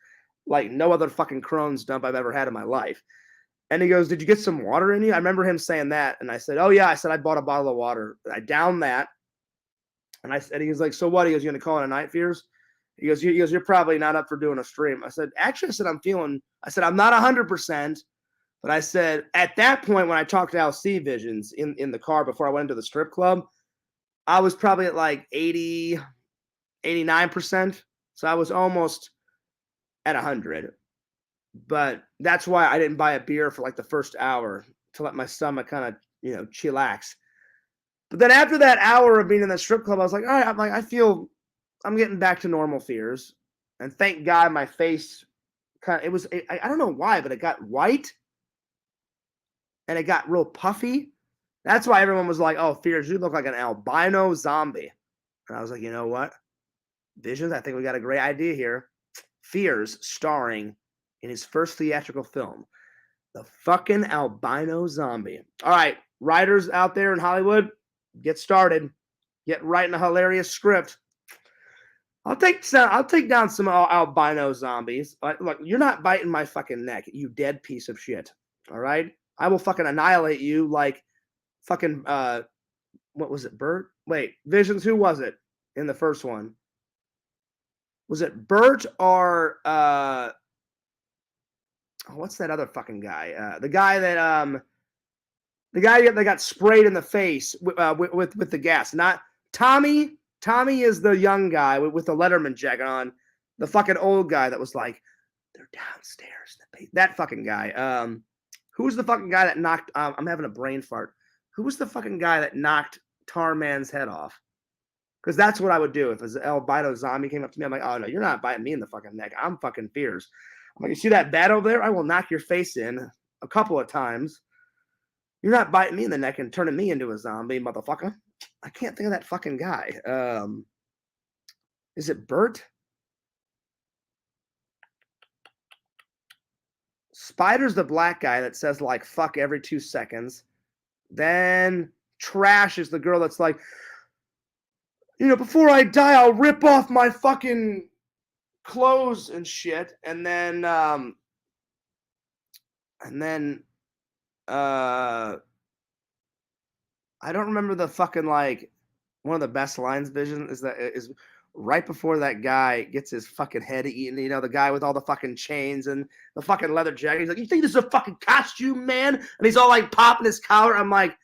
like no other fucking Crohn's dump I've ever had in my life. And he goes, did you get some water in you? I remember him saying that. And I said, oh, yeah. I said, I bought a bottle of water. I downed that. And he was like, so what? He goes, you going to call it a night, Fears? He goes, you're probably not up for doing a stream. I said, actually, I'm not 100%. But I said, at that point, when I talked to LC Visions in the car before I went into the strip club, I was probably at like 80, 89%. So I was almost at 100. But that's why I didn't buy a beer for like the first hour, to let my stomach kind of, you know, chillax. But then after that hour of being in the strip club, I was like, all right, I feel I'm getting back to normal, Fears. And thank God my face I don't know why, but it got white and it got real puffy. That's why everyone was like, oh, Fears, you look like an albino zombie. And I was like, you know what? Visions, I think we got a great idea here. Fears starring in his first theatrical film, the fucking albino zombie. All right, writers out there in Hollywood, get started. Get writing a hilarious script. I'll take down some albino zombies. Look, you're not biting my fucking neck, you dead piece of shit. All right? I will fucking annihilate you like fucking, what was it, Bert? Wait, Visions, who was it in the first one? Was it Bert or, what's that other fucking guy? The guy that got sprayed in the face with the gas. Not Tommy. Tommy is the young guy with the Letterman jacket on. The fucking old guy that was like, they're downstairs. That fucking guy. Who was the fucking guy that knocked? I'm having a brain fart. Who was the fucking guy that knocked Tarman's head off? Because that's what I would do if an albino zombie came up to me. I'm like, oh no, you're not biting me in the fucking neck. I'm fucking Fears. I'm like, you see that bat over there? I will knock your face in a couple of times. You're not biting me in the neck and turning me into a zombie, motherfucker. I can't think of that fucking guy. Is it Bert? Spider's the black guy that says like fuck every 2 seconds. Then Trash is the girl that's like, you know, before I die, I'll rip off my fucking clothes and shit. And then I don't remember the fucking like one of the best lines. Vision is right before that guy gets his fucking head eaten. You know, the guy with all the fucking chains and the fucking leather jacket. He's like, "You think this is a fucking costume, man?" And he's all like popping his collar. I'm like,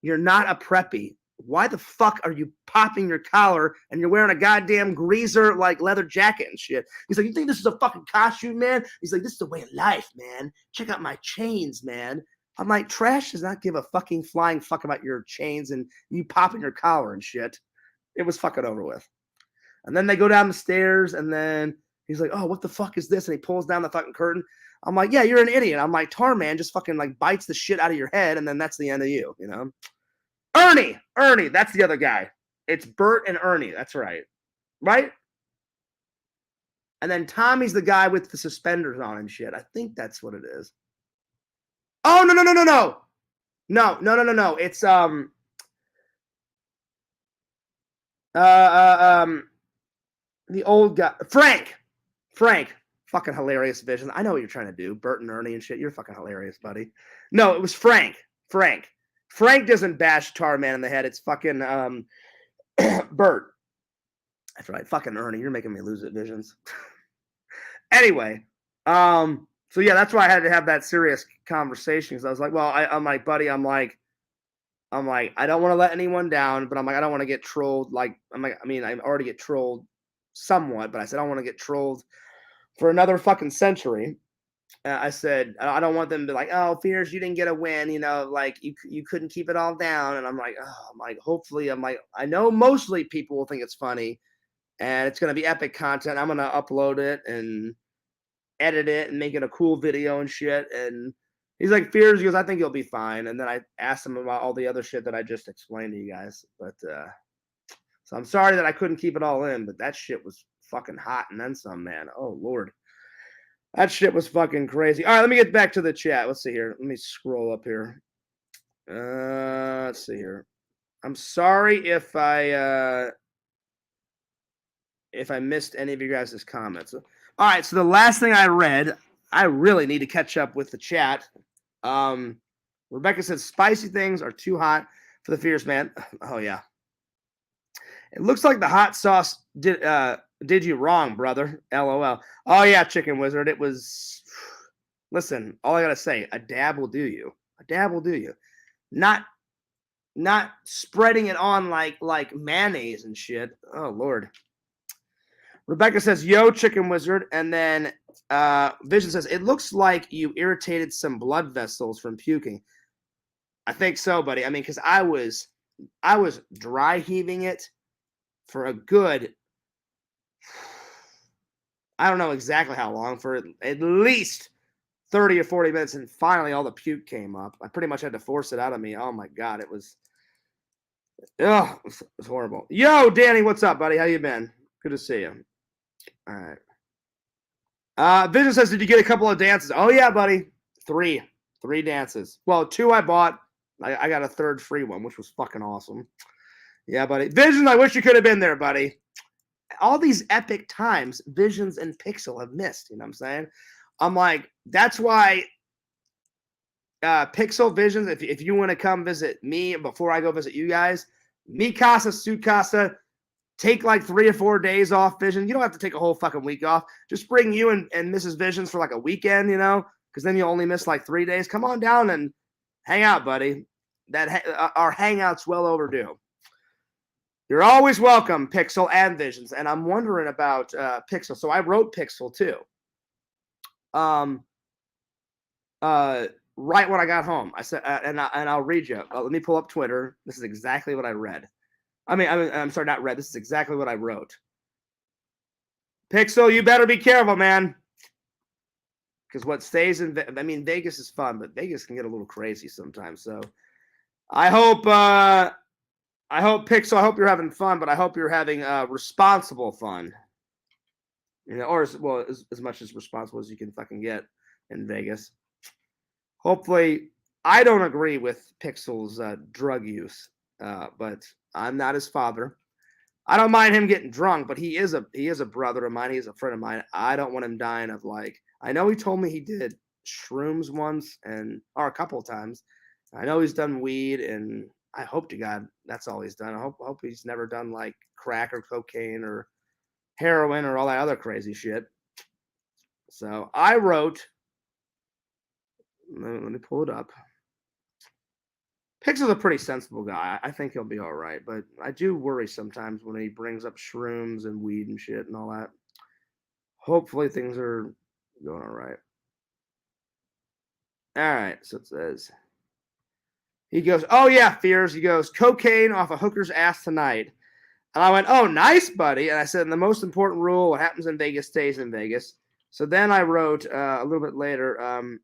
"You're not a preppy. Why the fuck are you popping your collar and you're wearing a goddamn greaser like leather jacket and shit?" He's like, "You think this is a fucking costume, man?" He's like, "This is the way of life, man. Check out my chains, man." I'm like, Trash does not give a fucking flying fuck about your chains and you popping your collar and shit. It was fucking over with. And then they go down the stairs and then he's like, "Oh, what the fuck is this?" And he pulls down the fucking curtain. I'm like, "Yeah, you're an idiot." I'm like, Tarman just fucking like bites the shit out of your head and then that's the end of you, you know? Ernie, that's the other guy. It's Bert and Ernie. That's right. Right? And then Tommy's the guy with the suspenders on and shit. I think that's what it is. Oh, no. No. It's the old guy. Frank. Fucking hilarious, Vision. I know what you're trying to do. Bert and Ernie and shit. You're fucking hilarious, buddy. No, it was Frank. Frank doesn't bash Tarman in the head. It's fucking Bert. That's right. Fucking Ernie. You're making me lose it, Visions. Anyway, so yeah, that's why I had to have that serious conversation because I was like, well, I'm like, buddy, I'm like, I don't want to let anyone down, but I'm like, I don't want to get trolled. Like, I'm like, I mean, I already get trolled somewhat, but I said I don't want to get trolled for another fucking century. I said I don't want them to be like, "Oh, Fears, you didn't get a win," you know, like you couldn't keep it all down. And I'm like, hopefully, I'm like, I know mostly people will think it's funny, and it's gonna be epic content. I'm gonna upload it and edit it and make it a cool video and shit. And he's like, Fears, he goes, I think you'll be fine. And then I asked him about all the other shit that I just explained to you guys. But so I'm sorry that I couldn't keep it all in, but that shit was fucking hot and then some, man. Oh Lord. That shit was fucking crazy. All right, let me get back to the chat. Let's see here. Let me scroll up here. Let's see here. I'm sorry if I missed any of you guys' comments. All right, so the last thing I read, I really need to catch up with the chat. Rebecca said spicy things are too hot for the Fierce Man. Oh yeah. It looks like the hot sauce did you wrong, brother. LOL. Oh yeah, Chicken Wizard. It was. Listen, all I gotta say, a dab will do you. A dab will do you. Not spreading it on like mayonnaise and shit. Oh Lord. Rebecca says, "Yo, Chicken Wizard," and then Vision says, "It looks like you irritated some blood vessels from puking." I think so, buddy. I mean, because I was dry heaving it for a good, I don't know exactly how long, for at least 30 or 40 minutes, and finally all the puke came up. I pretty much had to force it out of me. Oh my God, it was horrible. Yo, Danny, what's up, buddy? How you been? Good to see you. All right. Vision says, did you get a couple of dances? Oh yeah, buddy. Three dances. Well, 2 I bought. I got a 3rd free one, which was fucking awesome. Yeah, buddy. Vision, I wish you could have been there, buddy. All these epic times Visions and Pixel have missed. You know what I'm saying? I'm like, that's why Pixel, Visions, if you want to come visit me before I go visit you guys, mi casa, su casa, take like 3 or 4 days off, Vision. You don't have to take a whole fucking week off. Just bring you and Mrs. Visions for like a weekend, you know, because then you'll only miss like 3 days. Come on down and hang out, buddy. Our hangout's well overdue. You're always welcome, Pixel and Visions. And I'm wondering about Pixel. So I wrote Pixel too. Right when I got home, I said, and I'll read you. Let me pull up Twitter. This is exactly what I read. I'm sorry, not read. This is exactly what I wrote. Pixel, you better be careful, man. because what stays in, I mean, Vegas is fun, but Vegas can get a little crazy sometimes. So I hope Pixel, I hope you're having fun, but I hope you're having responsible fun. You know, or as much as responsible as you can fucking get in Vegas. Hopefully, I don't agree with Pixel's drug use, but I'm not his father. I don't mind him getting drunk, but he is a brother of mine. He's a friend of mine. I don't want him dying of like. I know he told me he did shrooms once or a couple of times. I know he's done weed, and I hope to God that's all he's done. I hope he's never done like crack or cocaine or heroin or all that other crazy shit. So I wrote. Let me pull it up. Pixel's a pretty sensible guy. I think he'll be all right, but I do worry sometimes when he brings up shrooms and weed and shit and all that. Hopefully things are going all right. All right, so it says, he goes, oh yeah, Fears. He goes, cocaine off a hooker's ass tonight. And I went, oh, nice, buddy. And I said, and the most important rule, what happens in Vegas stays in Vegas. So then I wrote a little bit later,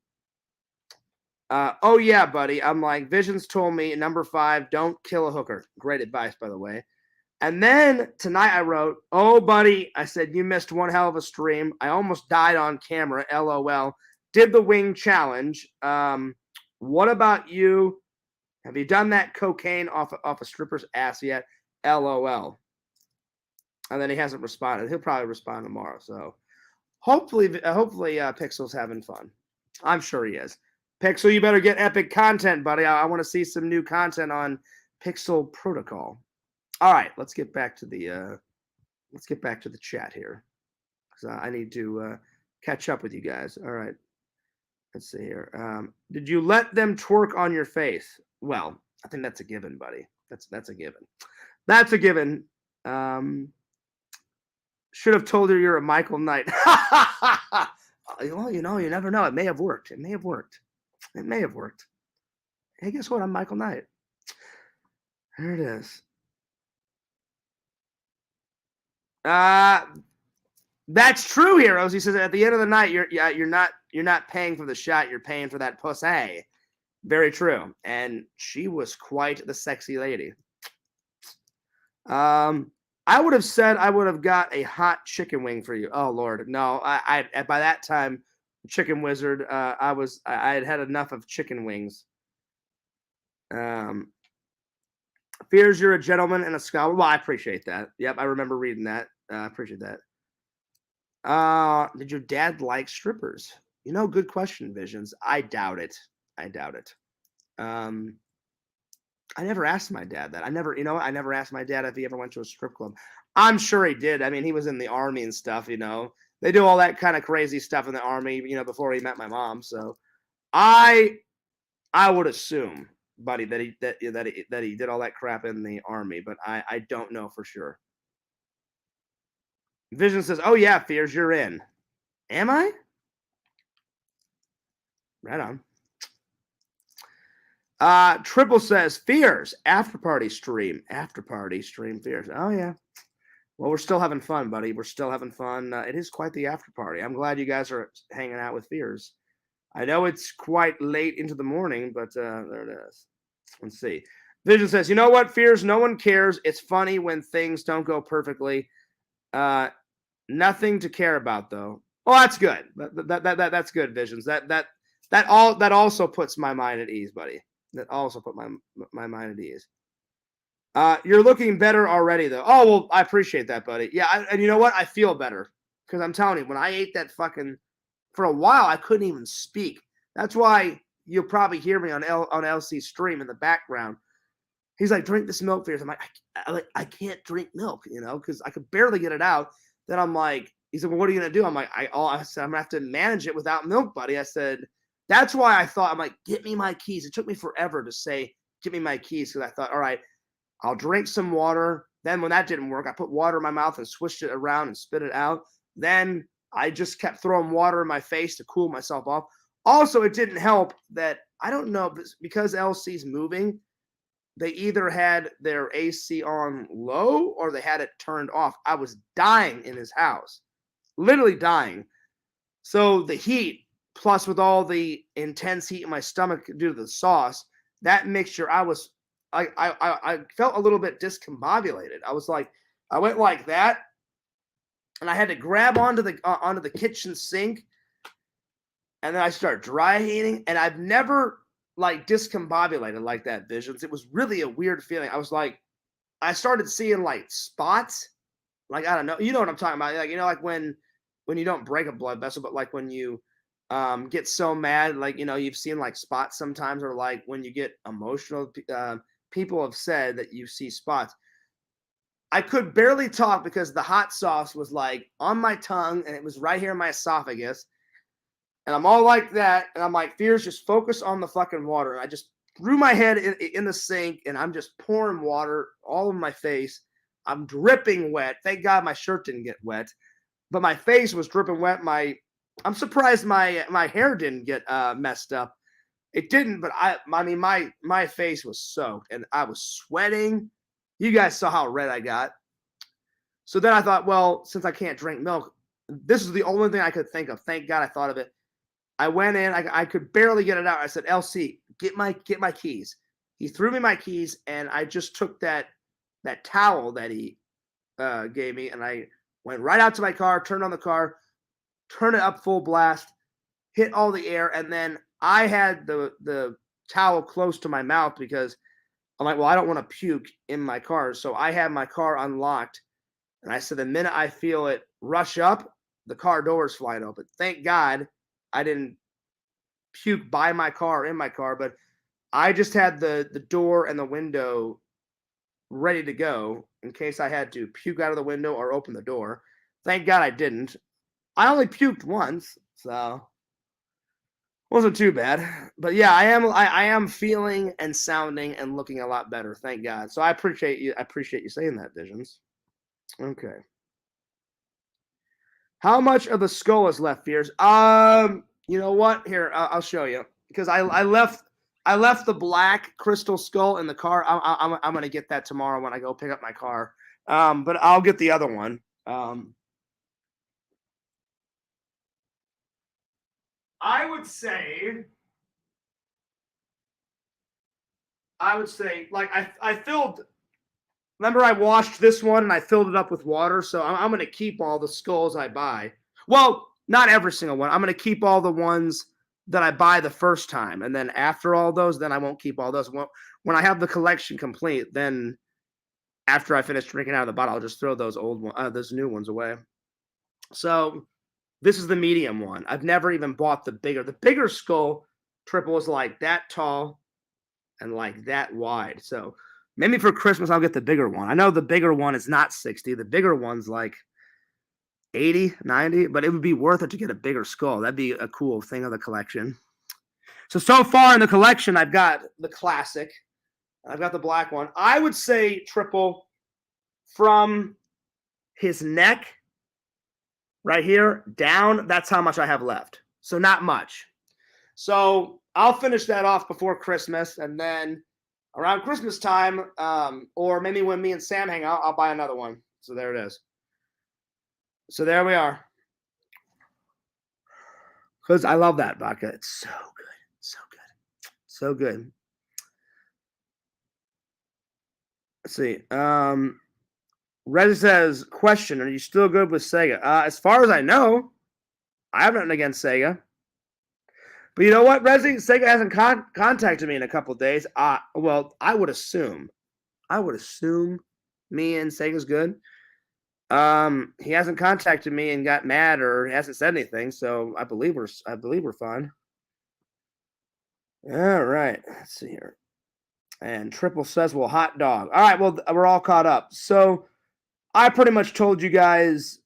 oh yeah, buddy. I'm like, Visions told me number 5, don't kill a hooker. Great advice, by the way. And then tonight I wrote, oh buddy, I said, you missed one hell of a stream. I almost died on camera. LOL. Did the wing challenge. What about you? Have you done that cocaine off a stripper's ass yet? LOL. And then he hasn't responded. He'll probably respond tomorrow. So hopefully Pixel's having fun. I'm sure he is. Pixel, you better get epic content, buddy. I want to see some new content on Pixel Protocol. All right, let's get back to the chat here, because I need to catch up with you guys. All right, let's see here. Did you let them twerk on your face? Well, I think that's a given, buddy. That's a given. That's a given. Should have told her you're a Michael Knight. Well, you never know. It may have worked. It may have worked. Hey, guess what? I'm Michael Knight. There it is. That's true, Heroes. He says at the end of the night, you're not paying for the shot. You're paying for that pussy. Very true. And she was quite the sexy lady. I would have said I would have got a hot chicken wing for you. Oh Lord, no. I by that time, Chicken Wizard, I had had enough of chicken wings. Fears you're a gentleman and a scholar. Well, I appreciate that. Yep, I remember reading that. I appreciate that. Did your dad like strippers? Good question, Visions. I doubt it. I never asked my dad that. I never asked my dad if he ever went to a strip club. I'm sure he did. I mean, he was in the army and stuff, They do all that kind of crazy stuff in the army, before he met my mom. So I would assume, buddy, that he did all that crap in the army, but I don't know for sure. Vision says, oh yeah, Fears, you're in. Am I? Right on. Triple says, Fears, after party stream, Fears. Oh yeah. Well, we're still having fun, buddy. We're still having fun. It is quite the after party. I'm glad you guys are hanging out with Fears. I know it's quite late into the morning, but there it is. Let's see. Vision says, you know what, Fears? No one cares. It's funny when things don't go perfectly. Nothing to care about, though. Oh, that's good. That's good, Visions. That also puts my mind at ease, buddy. That also put my mind at ease. You're looking better already, though. Oh, well, I appreciate that, buddy. Yeah, and you know what? I feel better. Because I'm telling you, when I ate that for a while, I couldn't even speak. That's why you'll probably hear me on LC's stream in the background. He's like, drink this milk, Fears. I'm like, I can't drink milk, because I could barely get it out. Then I'm like, he said, well, what are you going to do? I'm like, I said, I'm going to have to manage it without milk, buddy. I said, that's why I thought, I'm like, get me my keys. It took me forever to say, get me my keys. Because I thought, all right, I'll drink some water. Then when that didn't work, I put water in my mouth and swished it around and spit it out. Then I just kept throwing water in my face to cool myself off. Also, it didn't help that, I don't know, because LC's moving, they either had their AC on low or they had it turned off. I was dying in his house, literally dying. So the heat plus with all the intense heat in my stomach due to the sauce, that mixture, I felt a little bit discombobulated. I was like, I went like that, and I had to grab onto the kitchen sink, and then I started dry heating, and I've never like discombobulated like that, Visions. It was really a weird feeling. I was like, I started seeing like spots, like I don't know, you know what I'm talking about, like like when you don't break a blood vessel, but like when you get so mad, like you've seen like spots sometimes, or like when you get emotional, people have said that you see spots. I could barely talk because the hot sauce was like on my tongue and it was right here in my esophagus. And I'm all like that. And I'm like, Fears, just focus on the fucking water. And I just threw my head in the sink and I'm just pouring water all over my face. I'm dripping wet. Thank God my shirt didn't get wet, but my face was dripping wet. I'm surprised my hair didn't get messed up. It didn't, but I mean, my face was soaked and I was sweating. You guys saw how red I got. So then I thought, well, since I can't drink milk, this is the only thing I could think of. Thank God I thought of it. I went in. I could barely get it out. I said, LC, get my keys. He threw me my keys, and I just took that towel that he gave me, and I went right out to my car, turned on the car, turned it up full blast, hit all the air, and then I had the towel close to my mouth because I'm like, well, I don't want to puke in my car. So I had my car unlocked. And I said, the minute I feel it rush up, the car doors flying open. Thank God I didn't puke by my car, in my car, but I just had the door and the window ready to go in case I had to puke out of the window or open the door. Thank God I didn't. I only puked once, so wasn't too bad. But yeah, I am feeling and sounding and looking a lot better. Thank God. So I appreciate you saying that, Visions. Okay. How much of the skull is left, Fears? You know what? Here, I'll show you because I left the black crystal skull in the car. I'm gonna get that tomorrow when I go pick up my car. But I'll get the other one. I would say like I filled. Remember, I washed this one and I filled it up with water. So I'm going to keep all the skulls I buy. Well, not every single one. I'm going to keep all the ones that I buy the first time. And then after all those, then I won't keep all those. When I have the collection complete, then after I finish drinking out of the bottle, I'll just throw those those new ones away. So this is the medium one. I've never even bought the bigger. The bigger skull triple is like that tall and like that wide. So maybe for Christmas, I'll get the bigger one. I know the bigger one is not 60. The bigger one's like 80, 90, but it would be worth it to get a bigger skull. That'd be a cool thing of the collection. So far in the collection, I've got the classic. I've got the black one. I would say triple from his neck right here down. That's how much I have left. So not much. So I'll finish that off before Christmas, and then around Christmas time, or maybe when me and Sam hang out, I'll buy another one. So there it is. So there we are. Because I love that vodka. It's so good. So good. So good. Let's see. Rez says, question, are you still good with Sega? As far as I know, I have nothing against Sega. But you know what, Rezi? Sega hasn't contacted me in a couple of days. Well, I would assume me and Sega's good. He hasn't contacted me and got mad or hasn't said anything, so I believe we're fine. All right, let's see here. And Triple says, well, hot dog. All right, well, we're all caught up. So I pretty much told you guys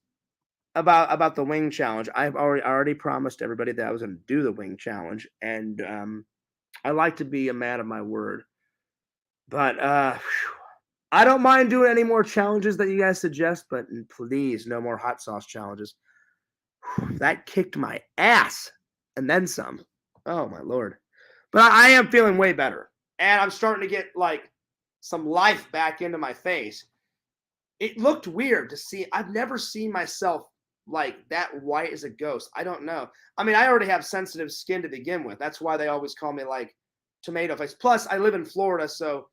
about the wing challenge. I've already promised everybody that I was going to do the wing challenge, and I like to be a man of my word. But I don't mind doing any more challenges that you guys suggest, but please, no more hot sauce challenges. That kicked my ass and then some. Oh my Lord. But I am feeling way better, and I'm starting to get like some life back into my face. It looked weird to see. I've never seen myself like that white as a ghost. I don't know. I mean, I already have sensitive skin to begin with. That's why they always call me like tomato face. Plus, I live in Florida, so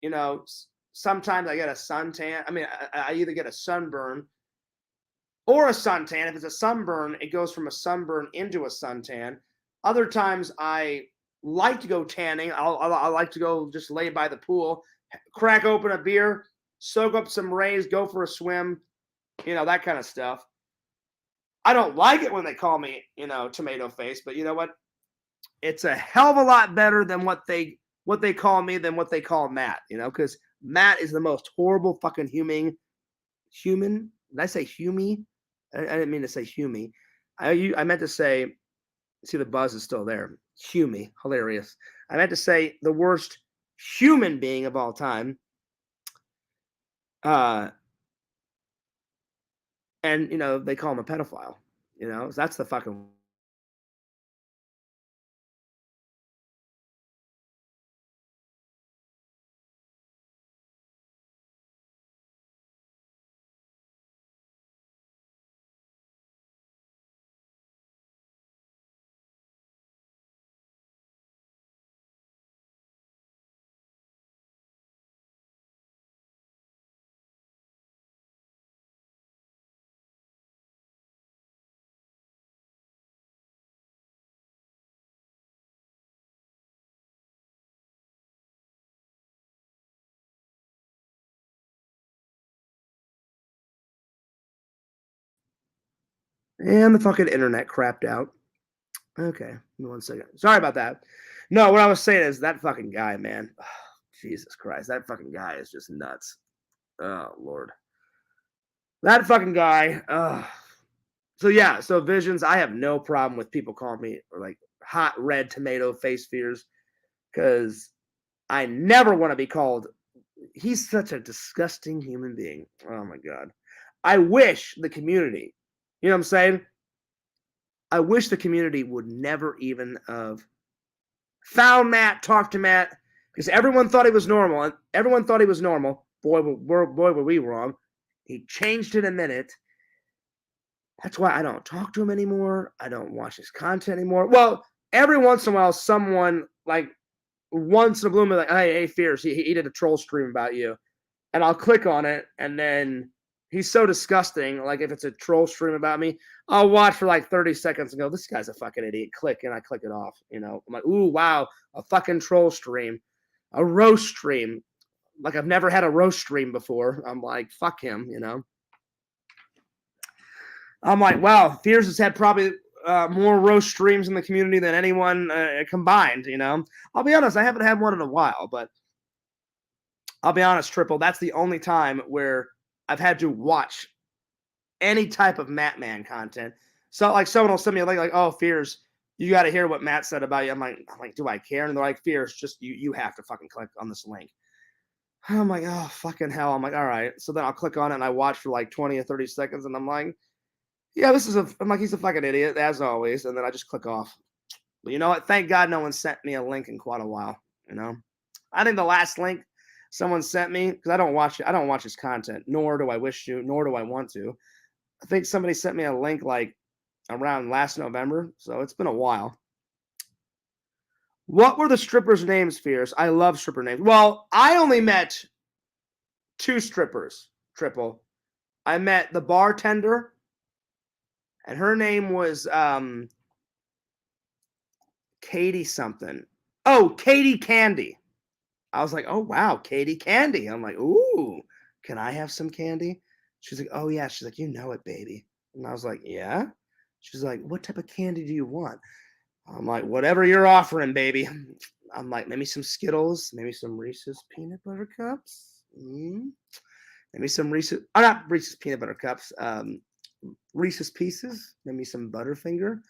you know, sometimes I get a suntan. I mean, I either get a sunburn or a suntan. If it's a sunburn, it goes from a sunburn into a suntan. Other times, I like to go tanning. I like to go just lay by the pool, crack open a beer, soak up some rays, go for a swim, you know, that kind of stuff. I don't like it when they call me, you know, tomato face, but you know what? It's a hell of a lot better than what they call me than what they call Matt, you know, because Matt is the most horrible fucking human. Did I say humie? I didn't mean to say humie. I meant to say, see, the buzz is still there. Humie, hilarious. I meant to say the worst human being of all time. And you know, they call him a pedophile. You know, so that's the fucking. And the fucking internet crapped out. Okay, 1 second. Sorry about that. No, what I was saying is that fucking guy, man. Oh, Jesus Christ, that fucking guy is just nuts. Oh Lord, that fucking guy. So yeah, so visions. I have no problem with people calling me like hot red tomato face fears because I never want to be called. He's such a disgusting human being. Oh my god. I wish the community. You know what I'm saying? I wish the community would never even have found Matt, talked to Matt, because everyone thought he was normal. And everyone thought he was normal. Boy, were we wrong. He changed in a minute. That's why I don't talk to him anymore. I don't watch his content anymore. Well, every once in a while, someone like once in a blue moon, like, hey, Fierce, he did a troll stream about you. And I'll click on it, and then he's so disgusting. Like, if it's a troll stream about me, I'll watch for like 30 seconds and go, this guy's a fucking idiot. Click, and I click it off. You know, I'm like, ooh, wow, a fucking troll stream, a roast stream. Like, I've never had a roast stream before. I'm like, fuck him, you know. I'm like, wow, Fears has had probably more roast streams in the community than anyone combined, you know. I'll be honest, I haven't had one in a while, but I'll be honest, Triple, that's the only time where I've had to watch any type of Matt Man content. So like someone will send me a link like, oh, Fears, you got to hear what Matt said about you. I'm like, do I care? And they're like, Fears, just you have to fucking click on this link. I'm like, oh, fucking hell. I'm like, all right. So then I'll click on it and I watch for like 20 or 30 seconds and I'm like, yeah, I'm like, he's a fucking idiot, as always. And then I just click off. But you know what? Thank God no one sent me a link in quite a while. You know, I think the last link someone sent me, because I don't watch his content, nor do I wish to, nor do I want to. I think somebody sent me a link like around last November, so it's been a while. What were the strippers' names, Fierce? I love stripper names. Well, I only met 2 strippers, Triple. I met the bartender, and her name was Katie something. Oh, Katie Candy. I was like, oh wow, Katie Candy. I'm like, ooh, can I have some candy? She's like, oh yeah. She's like, you know it, baby. And I was like, yeah. She's like, what type of candy do you want? I'm like, whatever you're offering, baby. I'm like, maybe some Skittles, maybe some Reese's peanut butter cups. Maybe some Reese's, not Reese's peanut butter cups, Reese's Pieces, maybe some Butterfinger.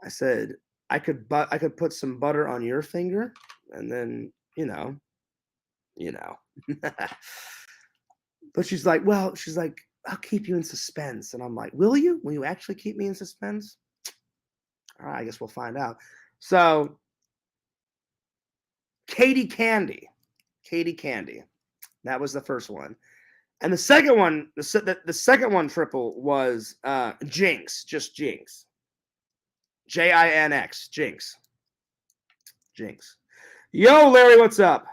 I said, I could put some butter on your finger, and then you know. But she's like, well, she's like, I'll keep you in suspense. And I'm like, will you? Will you actually keep me in suspense? All right, I guess we'll find out. So, Katie Candy. That was the first one. And the second one, the second one triple was Jinx, just Jinx. Jinx, Jinx. Jinx. Yo, Larry, what's up?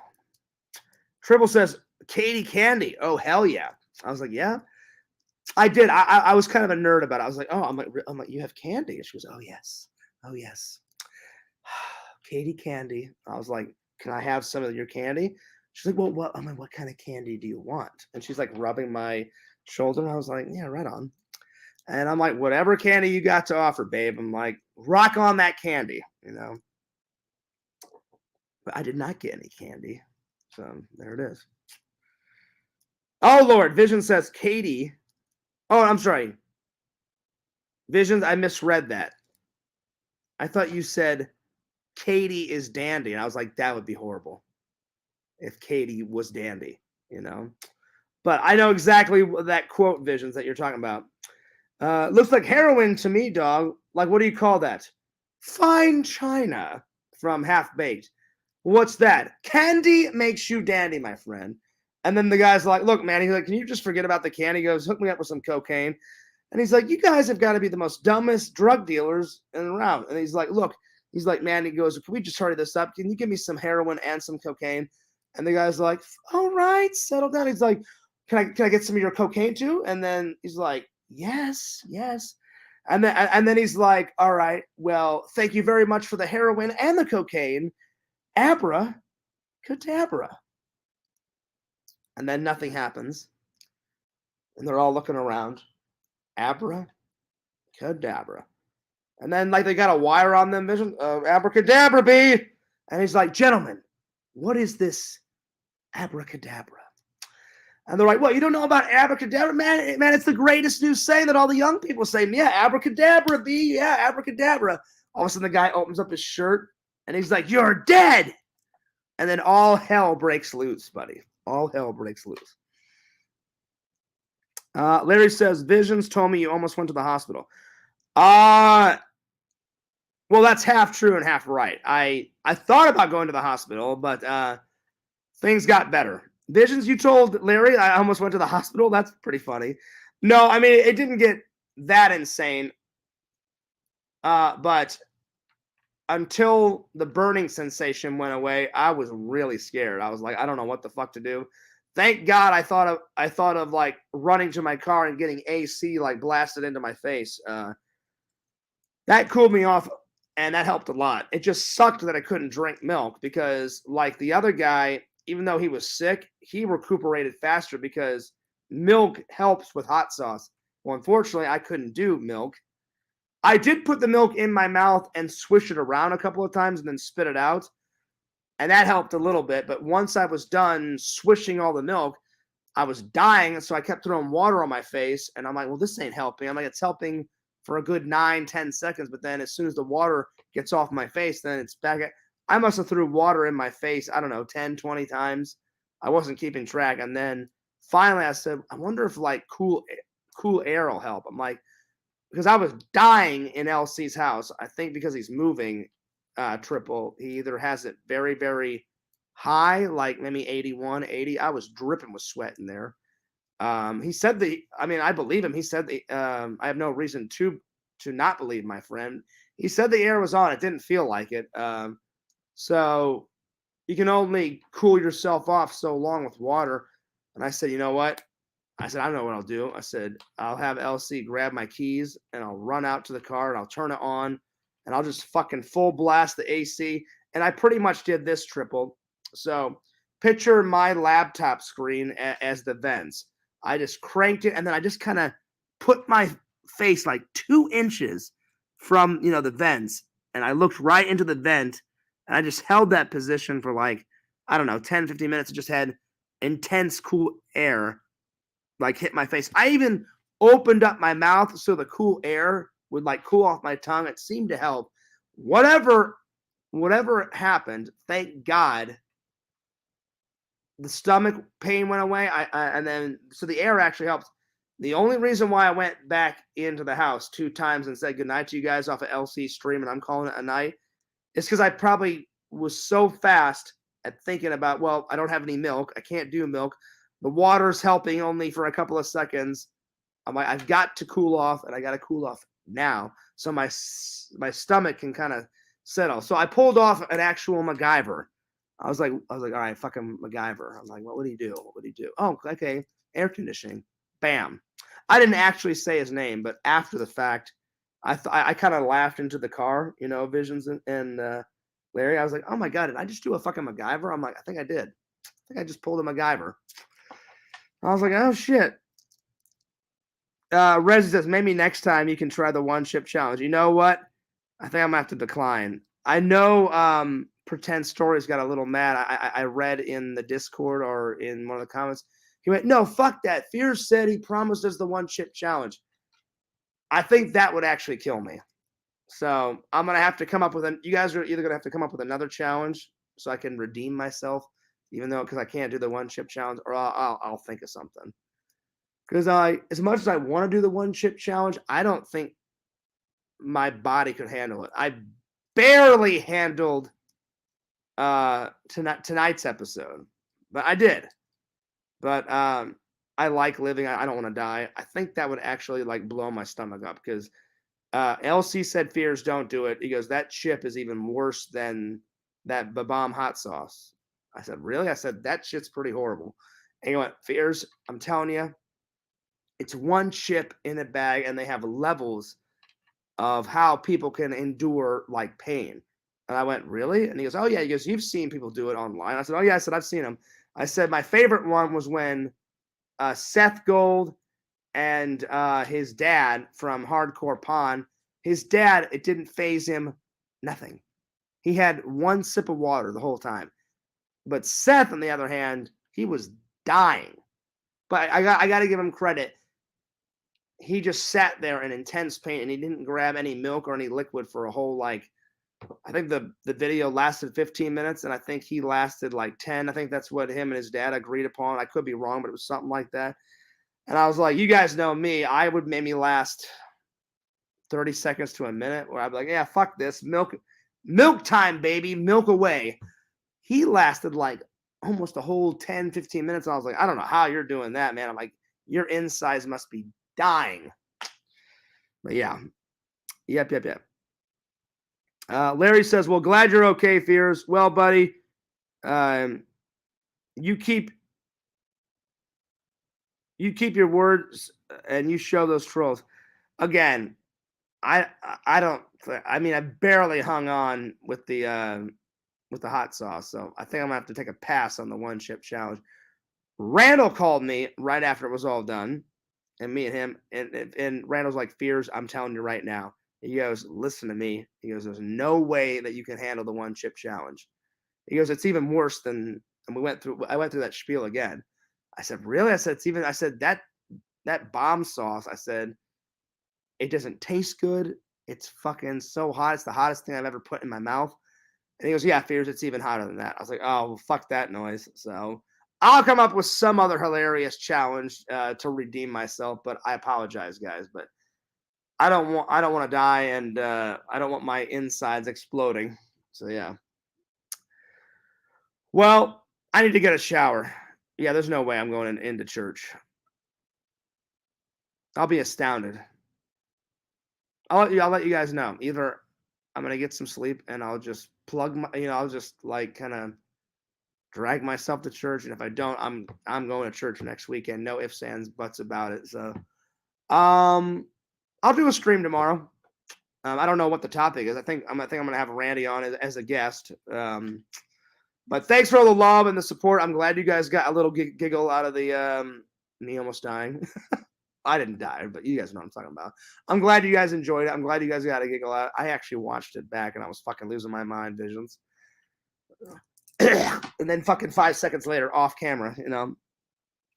Triple says, Katie Candy. Oh, hell yeah. I was like, yeah. I did. I was kind of a nerd about it. I was like, oh, I'm like, you have candy? And she goes, oh, yes. Oh, yes. Katie Candy. I was like, can I have some of your candy? She's like, well, what? I'm like, what kind of candy do you want? And she's like rubbing my shoulder. And I was like, yeah, right on. And I'm like, whatever candy you got to offer, babe. I'm like, rock on that candy, you know. But I did not get any candy. So there it is. Oh, Lord. Vision says Katie. Oh, I'm sorry. Visions, I misread that. I thought you said Katie is dandy. And I was like, that would be horrible if Katie was dandy, you know. But I know exactly that quote, Visions, that you're talking about. Looks like heroin to me, dog. Like, what do you call that? Fine china from Half Baked. What's that? Candy makes you dandy, my friend. And then the guy's like, look, man, he's like, can you just forget about the candy? He goes, hook me up with some cocaine. And he's like, you guys have got to be the most dumbest drug dealers around. And he's like, look, he's like, man, he goes, can we just hurry this up? Can you give me some heroin and some cocaine? And the guy's like, all right, settle down. He's like, can I get some of your cocaine too? And then he's like, yes. And then he's like, all right, well, thank you very much for the heroin and the cocaine. Abra cadabra. And then nothing happens. And they're all looking around. Abra cadabra. And then like they got a wire on them, Vision. Abracadabra, B. And he's like, gentlemen, what is this abracadabra? And they're like, well, you don't know about abracadabra? Man, it's the greatest new saying that all the young people say. Yeah, abracadabra, B. Yeah, abracadabra. All of a sudden, the guy opens up his shirt, and he's like, you're dead. And then all hell breaks loose, buddy. All hell breaks loose. Larry says, Visions told me you almost went to the hospital. Well, that's half true and half right. I thought about going to the hospital, but things got better. Visions, you told Larry I almost went to the hospital? That's pretty funny. No, I mean, it didn't get that insane. But until the burning sensation went away, I was really scared. I was like, I don't know what the fuck to do. Thank God I thought of like running to my car and getting AC like blasted into my face. That cooled me off, and that helped a lot. It just sucked that I couldn't drink milk because, like the other guy, even though he was sick, he recuperated faster because milk helps with hot sauce. Well, unfortunately, I couldn't do milk. I did put the milk in my mouth and swish it around a couple of times and then spit it out. And that helped a little bit. But once I was done swishing all the milk, I was dying. So I kept throwing water on my face. And I'm like, well, this ain't helping. I'm like, it's helping for a good 9-10 seconds. But then as soon as the water gets off my face, then it's back at. I must have threw water in my face, I don't know, 10, 20 times. I wasn't keeping track. And then finally I said, I wonder if like cool air will help. I'm like, because I was dying in LC's house. I think because he's moving triple, he either has it very, very high, like maybe 81, 80. I was dripping with sweat in there. He said I believe him. He said I have no reason to not believe my friend. He said the air was on. It didn't feel like it. So you can only cool yourself off so long with water. And I said, you know what? I said, I don't know what I'll do. I said, I'll have LC grab my keys and I'll run out to the car and I'll turn it on and I'll just fucking full blast the AC. And I pretty much did this triple. So picture my laptop screen as the vents. I just cranked it and then I just kind of put my face like 2 inches from, the vents. And I looked right into the vent. And I just held that position for like, I don't know, 10, 15 minutes. It just had intense cool air like hit my face. I even opened up my mouth so the cool air would like cool off my tongue. It seemed to help. Whatever happened, thank God the stomach pain went away. And then so the air actually helped. The only reason why I went back into the house 2 times and said goodnight to you guys off of LC stream and I'm calling it a night is because I probably was so fast at thinking about, well, I don't have any milk. I can't do milk. The water's helping only for a couple of seconds. I'm like, I've got to cool off, and I got to cool off now, so my stomach can kind of settle. So I pulled off an actual MacGyver. I was like, all right, fucking MacGyver. I'm like, what would he do? What would he do? Oh, okay, air conditioning. Bam. I didn't actually say his name, but after the fact, I kind of laughed into the car, Visions and Larry. I was like, oh my god, did I just do a fucking MacGyver? I'm like, I think I did. I think I just pulled a MacGyver. I was like, oh shit. Rez says, maybe next time you can try the one chip challenge. You know what? I think I'm gonna have to decline. I know Pretend Stories got a little mad. I read in the Discord or in one of the comments. He went, no, fuck that. Fears said he promised us the one chip challenge. I think that would actually kill me. So I'm gonna have to come up with you guys are either gonna have to come up with another challenge so I can redeem myself, even though because I can't do the one chip challenge, or I'll think of something. Because as much as I want to do the one chip challenge, I don't think my body could handle it. I barely handled tonight's episode, but I did. But I like living. I don't want to die. I think that would actually like blow my stomach up because LC said Fears don't do it. He goes, that chip is even worse than that Babam hot sauce. I said, really? I said, that shit's pretty horrible. And he went, Fears, I'm telling you, it's one chip in a bag, and they have levels of how people can endure like pain. And I went, really? And he goes, oh yeah. He goes, you've seen people do it online. I said, oh yeah. I said, I've seen them. I said, my favorite one was when Seth Gold and his dad from Hardcore Pond, his dad, it didn't phase him, nothing. He had one sip of water the whole time. But Seth, on the other hand, he was dying. But I got to give him credit. He just sat there in intense pain, and he didn't grab any milk or any liquid for a whole, like, I think the video lasted 15 minutes, and I think he lasted like 10. I think that's what him and his dad agreed upon. I could be wrong, but it was something like that. And I was like, you guys know me. I would maybe last 30 seconds to a minute where I'd be like, yeah, fuck this. Milk time, baby. Milk away. He lasted like almost a whole 10, 15 minutes. And I was like, I don't know how you're doing that, man. I'm like, your insides must be dying. But yeah. Yep. Larry says, well, glad you're okay, Fears. Well, buddy, you keep your words and you show those trolls. Again, I barely hung on with the hot sauce, so I think I'm gonna have to take a pass on the one chip challenge. Randall called me right after it was all done, and me and him, and Randall's like, Fears, I'm telling you right now. He goes, listen to me. He goes, there's no way that you can handle the one chip challenge. He goes, it's even worse than, and I went through that spiel again. I said, really? I said, that bomb sauce, I said, it doesn't taste good. It's fucking so hot. It's the hottest thing I've ever put in my mouth. And he goes, yeah, Fears, it's even hotter than that. I was like, oh, well, fuck that noise. So I'll come up with some other hilarious challenge to redeem myself, but I apologize, guys. But I don't want to die, and I don't want my insides exploding. So yeah. Well, I need to get a shower. Yeah, there's no way I'm going into church. I'll be astounded. I'll let you guys know. Either I'm gonna get some sleep and I'll just plug my, I'll just like kind of drag myself to church, and if I don't, I'm going to church next weekend. No ifs, ands, buts about it. So, I'll do a stream tomorrow. I don't know what the topic is. I think I'm gonna have Randy on as a guest. But thanks for all the love and the support. I'm glad you guys got a little giggle out of the me almost dying. I didn't die, but you guys know what I'm talking about. I'm glad you guys enjoyed it. I'm glad you guys got a giggle out. I actually watched it back, and I was fucking losing my mind, Visions. And then fucking 5 seconds later, off camera,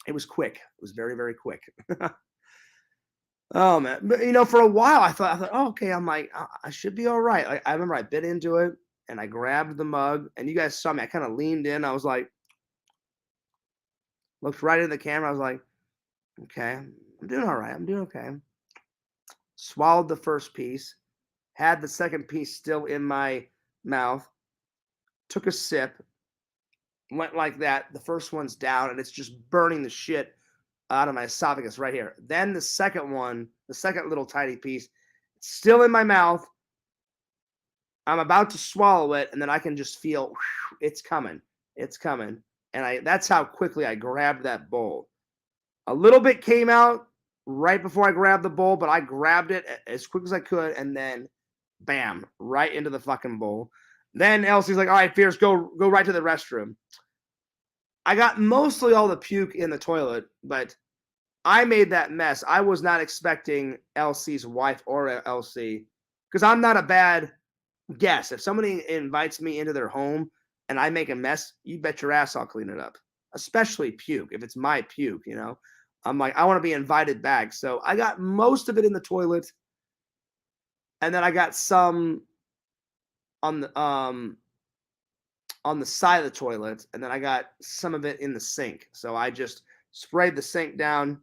it was quick. It was very, very quick. Oh man, but for a while I thought, oh, okay, I'm like, I should be all right. Like, I remember I bit into it and I grabbed the mug, and you guys saw me. I kind of leaned in. I was like, looked right into the camera. I was like, okay, I'm doing all right. I'm doing okay. Swallowed the first piece, had the second piece still in my mouth, took a sip, went like that. The first one's down, and it's just burning the shit out of my esophagus right here. Then the second one, the second little tiny piece, it's still in my mouth. I'm about to swallow it, and then I can just feel it's coming. It's coming. And that's how quickly I grabbed that bowl. A little bit came out right before I grabbed the bowl, but I grabbed it as quick as I could, and then bam, right into the fucking bowl. Then Elsie's like, all right, Fierce, go right to the restroom. I got mostly all the puke in the toilet, but I made that mess. I was not expecting Elsie's wife or Elsie, because I'm not a bad guest. If somebody invites me into their home and I make a mess, you bet your ass I'll clean it up. Especially puke. If it's my puke, you know, I'm like, I want to be invited back. So I got most of it in the toilet, and then I got some on the side of the toilet, and then I got some of it in the sink. So I just sprayed the sink down,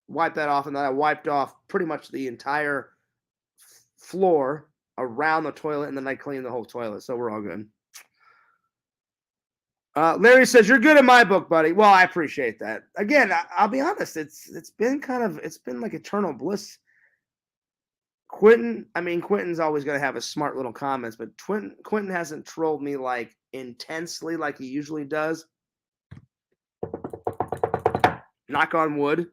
wiped that off, and then I wiped off pretty much the entire floor around the toilet, and then I cleaned the whole toilet. So we're all good. Larry says, you're good in my book, buddy. Well, I appreciate that. Again, I'll be honest. It's been like eternal bliss. Quentin's always going to have his smart little comments, but Quentin hasn't trolled me like intensely like he usually does. Knock on wood.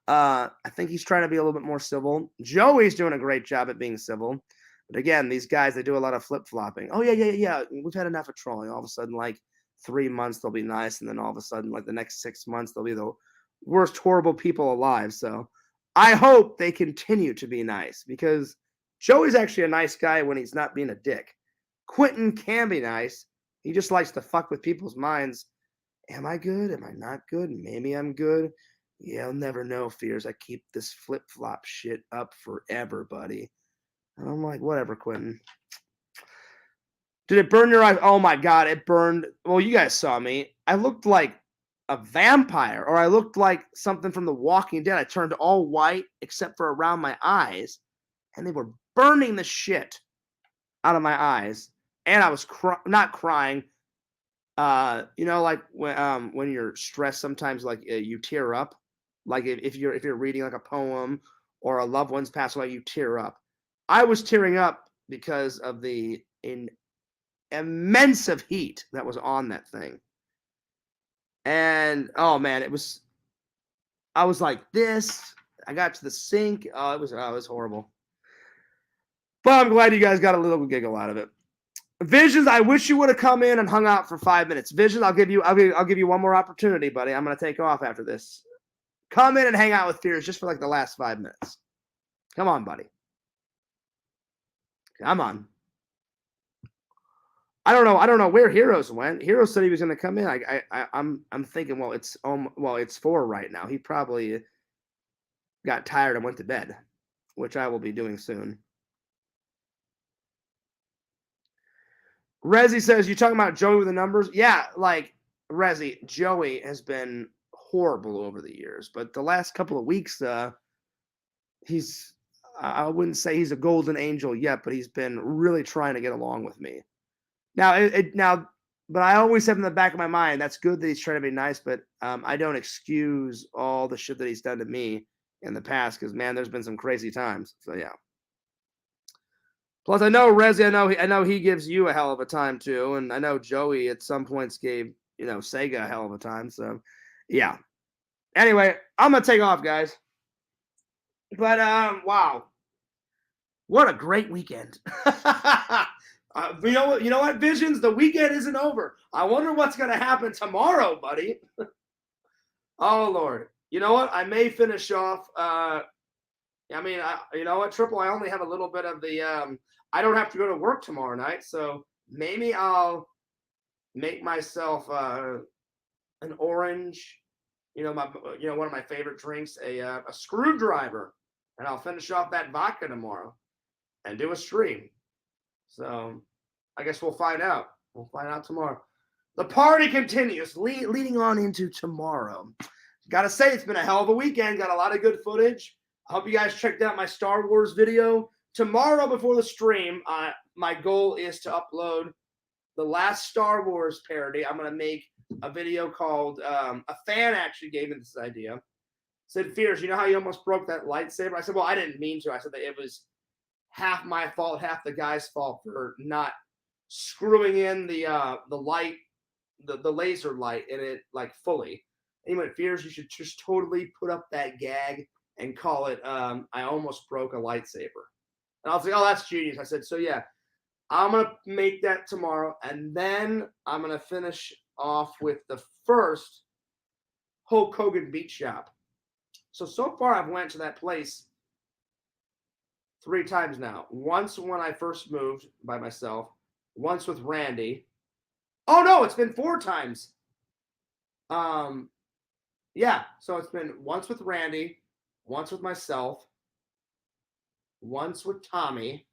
I think he's trying to be a little bit more civil. Joey's doing a great job at being civil. But again, these guys, they do a lot of flip-flopping. Oh, yeah. We've had enough of trolling. All of a sudden, like 3 months, they'll be nice. And then all of a sudden, like the next 6 months, they'll be the worst, horrible people alive. So I hope they continue to be nice, because Joey's actually a nice guy when he's not being a dick. Quentin can be nice. He just likes to fuck with people's minds. Am I good? Am I not good? Maybe I'm good. Yeah, I'll never know, Fears. I keep this flip-flop shit up forever, buddy. And I'm like, whatever, Quentin. Did it burn your eyes? Oh my God, it burned. Well, you guys saw me. I looked like a vampire, or I looked like something from The Walking Dead. I turned all white except for around my eyes, and they were burning the shit out of my eyes. And I was not crying. You know, like when you're stressed, sometimes like you tear up. Like if you're reading like a poem or a loved one's passed away, you tear up. I was tearing up because of the immense of heat that was on that thing. And oh man, I was like this. I got to the sink. Oh, it was horrible. But I'm glad you guys got a little giggle out of it. Visions, I wish you would have come in and hung out for 5 minutes. Visions, I'll give you one more opportunity, buddy. I'm gonna take off after this. Come in and hang out with Fears just for like the last 5 minutes. Come on, buddy. Come on. I don't know where Heroes went. Heroes said he was going to come in. I'm thinking, well, it's 4 right now. He probably got tired and went to bed, which I will be doing soon. Rezzy says, you talking about Joey with the numbers? Yeah, like Rezzy, Joey has been horrible over the years, but the last couple of weeks, I wouldn't say he's a golden angel yet, but he's been really trying to get along with me. Now, but I always have in the back of my mind, that's good that he's trying to be nice, but I don't excuse all the shit that he's done to me in the past, because man, there's been some crazy times. So yeah. Plus, I know Rezzy, I know he gives you a hell of a time too, and I know Joey at some points gave Sega a hell of a time. So yeah. Anyway, I'm gonna take off, guys. But wow, what a great weekend! You know what, Visions? The weekend isn't over. I wonder what's going to happen tomorrow, buddy. Oh, Lord. You know what? I may finish off. You know what, Triple? I only have a little bit of the. I don't have to go to work tomorrow night, so maybe I'll make myself an orange. One of my favorite drinks, a screwdriver, and I'll finish off that vodka tomorrow and do a stream. So I guess we'll find out. We'll find out tomorrow. The party continues, leading on into tomorrow. Got to say, it's been a hell of a weekend. Got a lot of good footage. I hope you guys checked out my Star Wars video. Tomorrow before the stream, my goal is to upload the last Star Wars parody. I'm gonna make a video called. A fan actually gave me this idea. Said, Fears, you know how you almost broke that lightsaber? I said, well, I didn't mean to. I said that it was half my fault, half the guy's fault for not screwing in the light, the laser light in it like fully. And he went, Fears, you should just totally put up that gag and call it I almost broke a lightsaber. And I was like, oh, that's genius. I said, so yeah, I'm gonna make that tomorrow, and then I'm gonna finish off with the first Hulk Hogan beat shop. So far I've went to that place 3 times now. Once when I first moved by myself, once with Randy. Oh no, it's been 4 times. Yeah, so it's been once with Randy, once with myself, once with Tommy,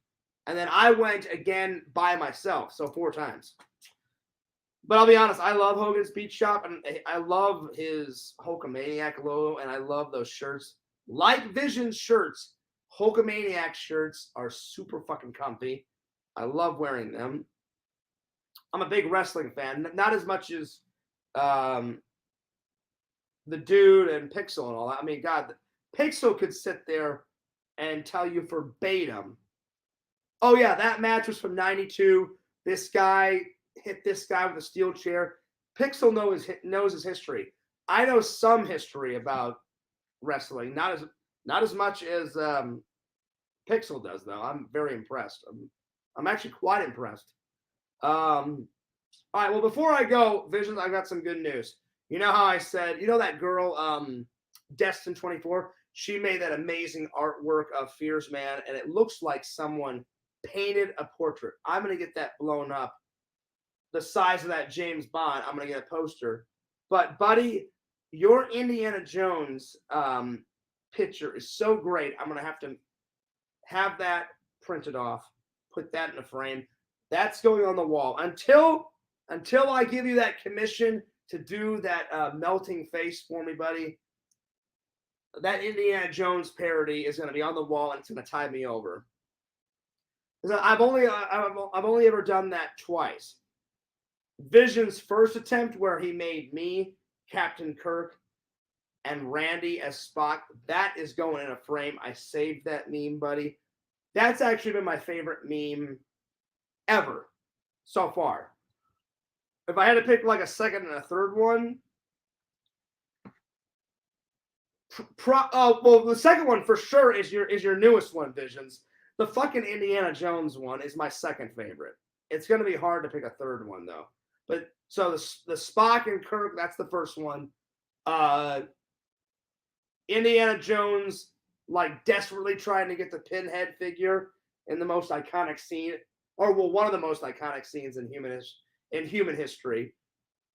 and then I went again by myself, so 4 times. But I'll be honest, I love Hogan's Beach Shop, and I love his Hulkamaniac logo, and I love those shirts. Like Vision's shirts, Hulkamaniac shirts are super fucking comfy. I love wearing them. I'm a big wrestling fan, not as much as the Dude and Pixel and all that. I mean, God, Pixel could sit there and tell you verbatim, oh yeah, that match was from '92. This guy hit this guy with a steel chair. Pixel knows his history. I know some history about wrestling, not as much as Pixel does, though. I'm very impressed. I'm actually quite impressed. All right, well, before I go, Visions, I got some good news. You know how I said, you know that girl, Destin24? She made that amazing artwork of Fears Man, and it looks like someone painted a portrait. I'm going to get that blown up. The size of that James Bond, I'm going to get a poster. But, buddy, your Indiana Jones picture is so great. I'm going to have that printed off, put that in a frame. That's going on the wall until I give you that commission to do that melting face for me, buddy. That Indiana Jones parody is going to be on the wall, and it's going to tide me over. I've only ever done that twice. Vision's first attempt, where he made me Captain Kirk and Randy as Spock, that is going in a frame. I saved that meme, buddy. That's actually been my favorite meme ever so far. If I had to pick like a second and a third one, well, the second one for sure is your newest one, Visions. The fucking Indiana Jones one is my second favorite. It's going to be hard to pick a third one, though. But so the Spock and Kirk, that's the first one. Indiana Jones, like, desperately trying to get the Pinhead figure in the most iconic scene, or well, one of the most iconic scenes in human history.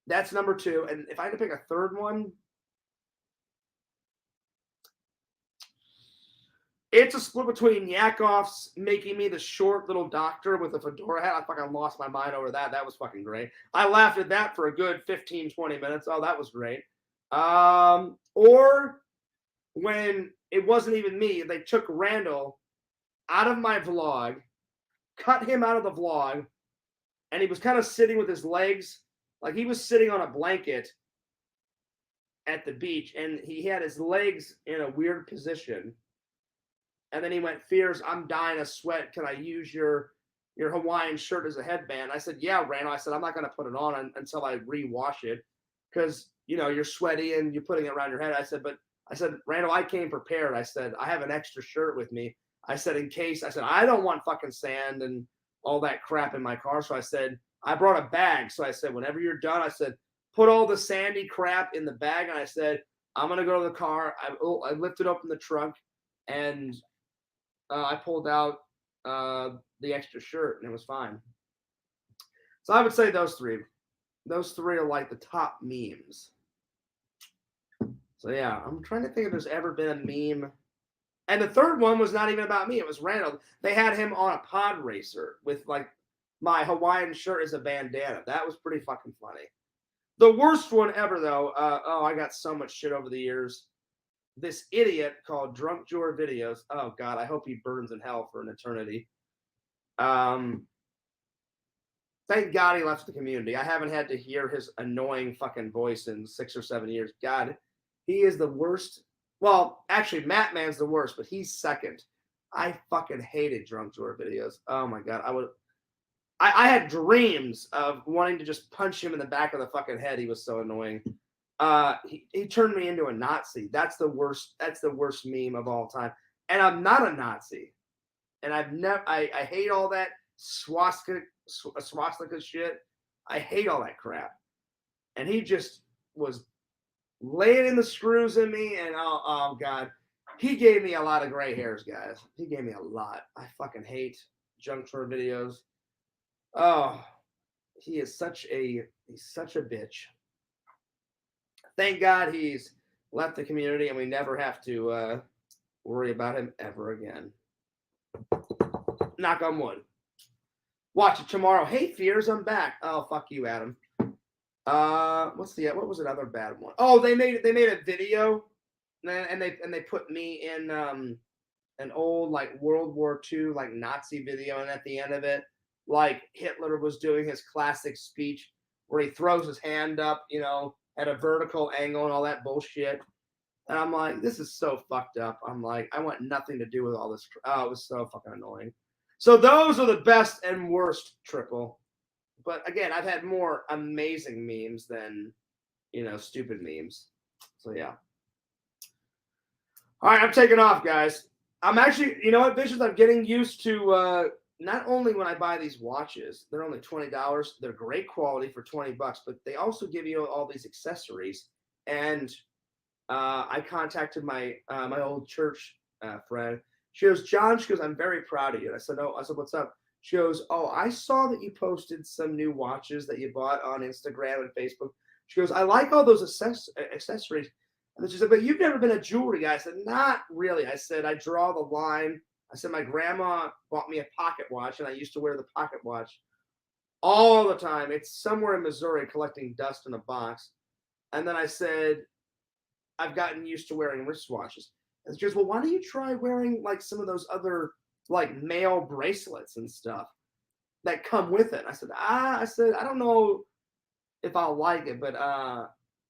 That's number 2. And if I had to pick a third one, it's a split between Yakov's making me the short little doctor with a fedora hat. I fucking lost my mind over that. That was fucking great. I laughed at that for a good 15, 20 minutes. Oh, that was great. Or when it wasn't even me, they took Randall out of my vlog, cut him out of the vlog, and he was kind of sitting with his legs, like he was sitting on a blanket at the beach, and he had his legs in a weird position. And then he went, Fears, I'm dying of sweat. Can I use your Hawaiian shirt as a headband? I said, yeah, Randall. I said, I'm not going to put it on until I rewash it because, you're sweaty and you're putting it around your head. I said, Randall, I came prepared. I said, I have an extra shirt with me. I said, in case, I don't want fucking sand and all that crap in my car. So I said, I brought a bag. So I said, whenever you're done, I said, put all the sandy crap in the bag. And I said, I'm going to go to the car. I lifted open the trunk and I pulled out the extra shirt, and it was fine. So I would say those 3. Those 3 are like the top memes. So yeah, I'm trying to think if there's ever been a meme. And the third one was not even about me. It was Randall. They had him on a pod racer with like my Hawaiian shirt as a bandana. That was pretty fucking funny. The worst one ever, though. I got so much shit over the years. This idiot called Drunk Jor Videos. Oh God, I hope he burns in hell for an eternity. Thank God he left the community. I haven't had to hear his annoying fucking voice in 6 or 7 years. God, he is the worst. Well, actually, Matt Man's the worst, but he's second. I fucking hated drunk tour videos. Oh my God. I had dreams of wanting to just punch him in the back of the fucking head. He was so annoying. He turned me into a Nazi. That's the worst meme of all time. And I'm not a Nazi. And I hate all that swastika shit. I hate all that crap. And he just was laying in the screws in me, and oh God. He gave me a lot of gray hairs, guys. He gave me a lot. I fucking hate junk tour videos. Oh, he's such a bitch. Thank God he's left the community and we never have to worry about him ever again. Knock on wood. Watch it tomorrow. Hey, Fears, I'm back. Oh, fuck you, Adam. What was another bad one? Oh, they made a video and they put me in an old like World War II like Nazi video, and at the end of it, like Hitler was doing his classic speech where he throws his hand up, you know, at a vertical angle and all that bullshit. And I'm like, this is so fucked up. I'm like, I want nothing to do with all this. Oh, it was so fucking annoying. So those are the best and worst, Triple. But again, I've had more amazing memes than, you know, stupid memes. So yeah. All right, I'm taking off, guys. I'm actually, you know what, Visions, I'm getting used to not only when I buy these watches, they're only $20. They're great quality for $20, but they also give you all these accessories. And I contacted my my old church friend. She goes, John, she goes, I'm very proud of you. And I said, no. I said, what's up? She goes, oh, I saw that you posted some new watches that you bought on Instagram and Facebook. She goes, I like all those accessories. And then she said, but you've never been a jewelry guy. I said, not really. I said, I draw the line. I said, my grandma bought me a pocket watch, and I used to wear the pocket watch all the time. It's somewhere in Missouri collecting dust in a box. And then I said, I've gotten used to wearing wristwatches. And she goes, well, why don't you try wearing like some of those other like male bracelets and stuff that come with it? I said, I don't know if I'll like it, but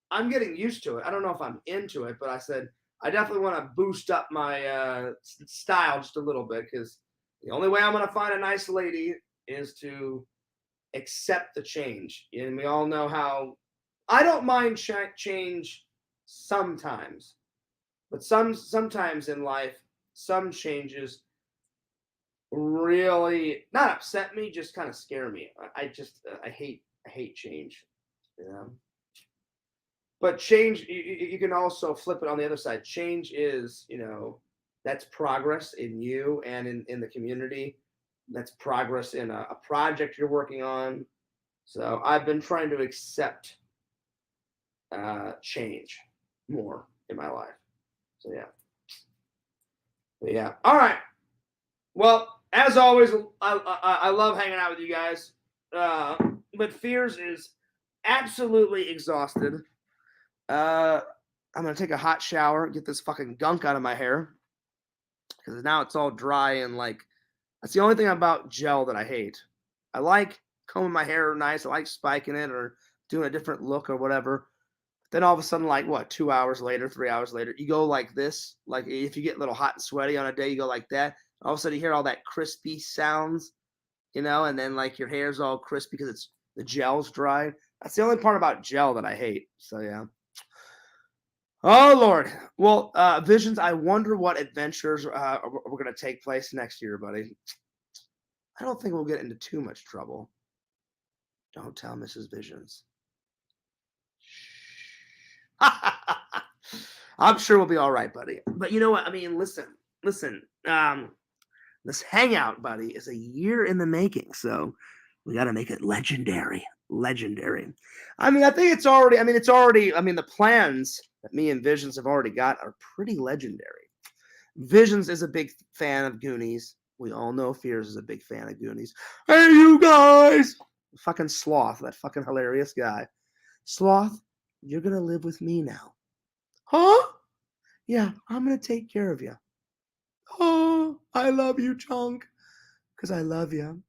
I'm getting used to it. I don't know if I'm into it, but I said, I definitely want to boost up my style just a little bit, because the only way I'm going to find a nice lady is to accept the change. And we all know how I don't mind change sometimes, but sometimes in life, some changes really not upset me, just kind of scare me. I hate change, you know. But change, you can also flip it on the other side. Change is, you know, that's progress in you and in the community. That's progress in a project you're working on. So I've been trying to accept change more in my life. So yeah. But yeah. All right. Well, as always, I love hanging out with you guys. But Fears is absolutely exhausted. I'm gonna take a hot shower, get this fucking gunk out of my hair, because now it's all dry and like, that's the only thing about gel that I hate. I like combing my hair nice. I like spiking it or doing a different look or whatever. Then all of a sudden, like what, 2 hours later, 3 hours later, you go like this. Like if you get a little hot and sweaty on a day, you go like that. All of a sudden, you hear all that crispy sounds, you know, and then like your hair's all crispy because the gel's dry. That's the only part about gel that I hate. So yeah. Oh Lord. Well, Visions, I wonder what adventures are going to take place next year, buddy. I don't think we'll get into too much trouble. Don't tell Mrs. Visions. I'm sure we'll be all right, buddy. But you know what? I mean, listen. This hangout, buddy, is a year in the making, so we got to make it legendary. I mean, I think it's already. The plans that me and Visions have already got are pretty legendary. Visions is a big fan of Goonies. We all know Fears is a big fan of Goonies. Hey, you guys! Fucking Sloth, that fucking hilarious guy. Sloth, you're gonna live with me now. Huh? Yeah, I'm gonna take care of you. Oh, I love you, Chunk, because I love you.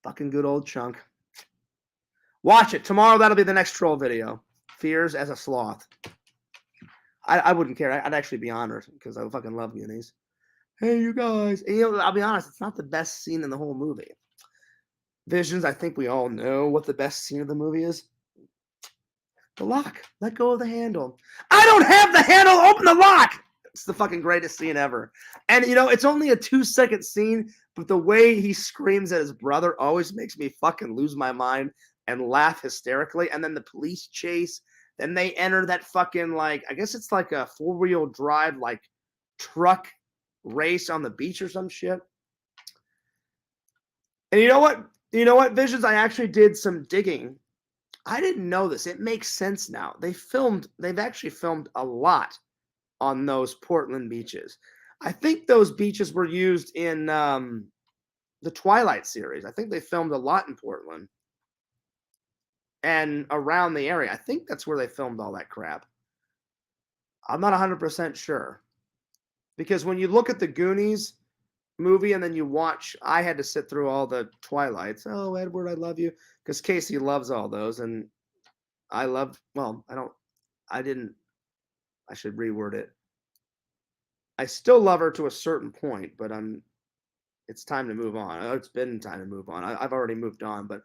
Fucking good old Chunk. Watch it. Tomorrow, that'll be the next troll video. Fears as a sloth. I wouldn't care. I'd actually be honored because I fucking love Goonies. Hey, you guys. And, I'll be honest, it's not the best scene in the whole movie. Visions, I think we all know what the best scene of the movie is. The lock. Let go of the handle. I don't have the handle. Open the lock. It's the fucking greatest scene ever. And, it's only a 2-second scene, but the way he screams at his brother always makes me fucking lose my mind and laugh hysterically. And then the police chase. Then they enter that fucking, I guess it's like a 4-wheel drive, truck race on the beach or some shit. And you know what, Visions? I actually did some digging. I didn't know this. It makes sense now. They've actually filmed a lot on those Portland beaches. I think those beaches were used in the Twilight series. I think they filmed a lot in Portland and around the area. I think that's where they filmed all that crap. I'm not 100% sure. Because when you look at the Goonies movie and then you watch, I had to sit through all the Twilights. Oh, Edward, I love you. Because Casey loves all those. And I should reword it. I still love her to a certain point, but it's time to move on. It's been time to move on. I've already moved on, but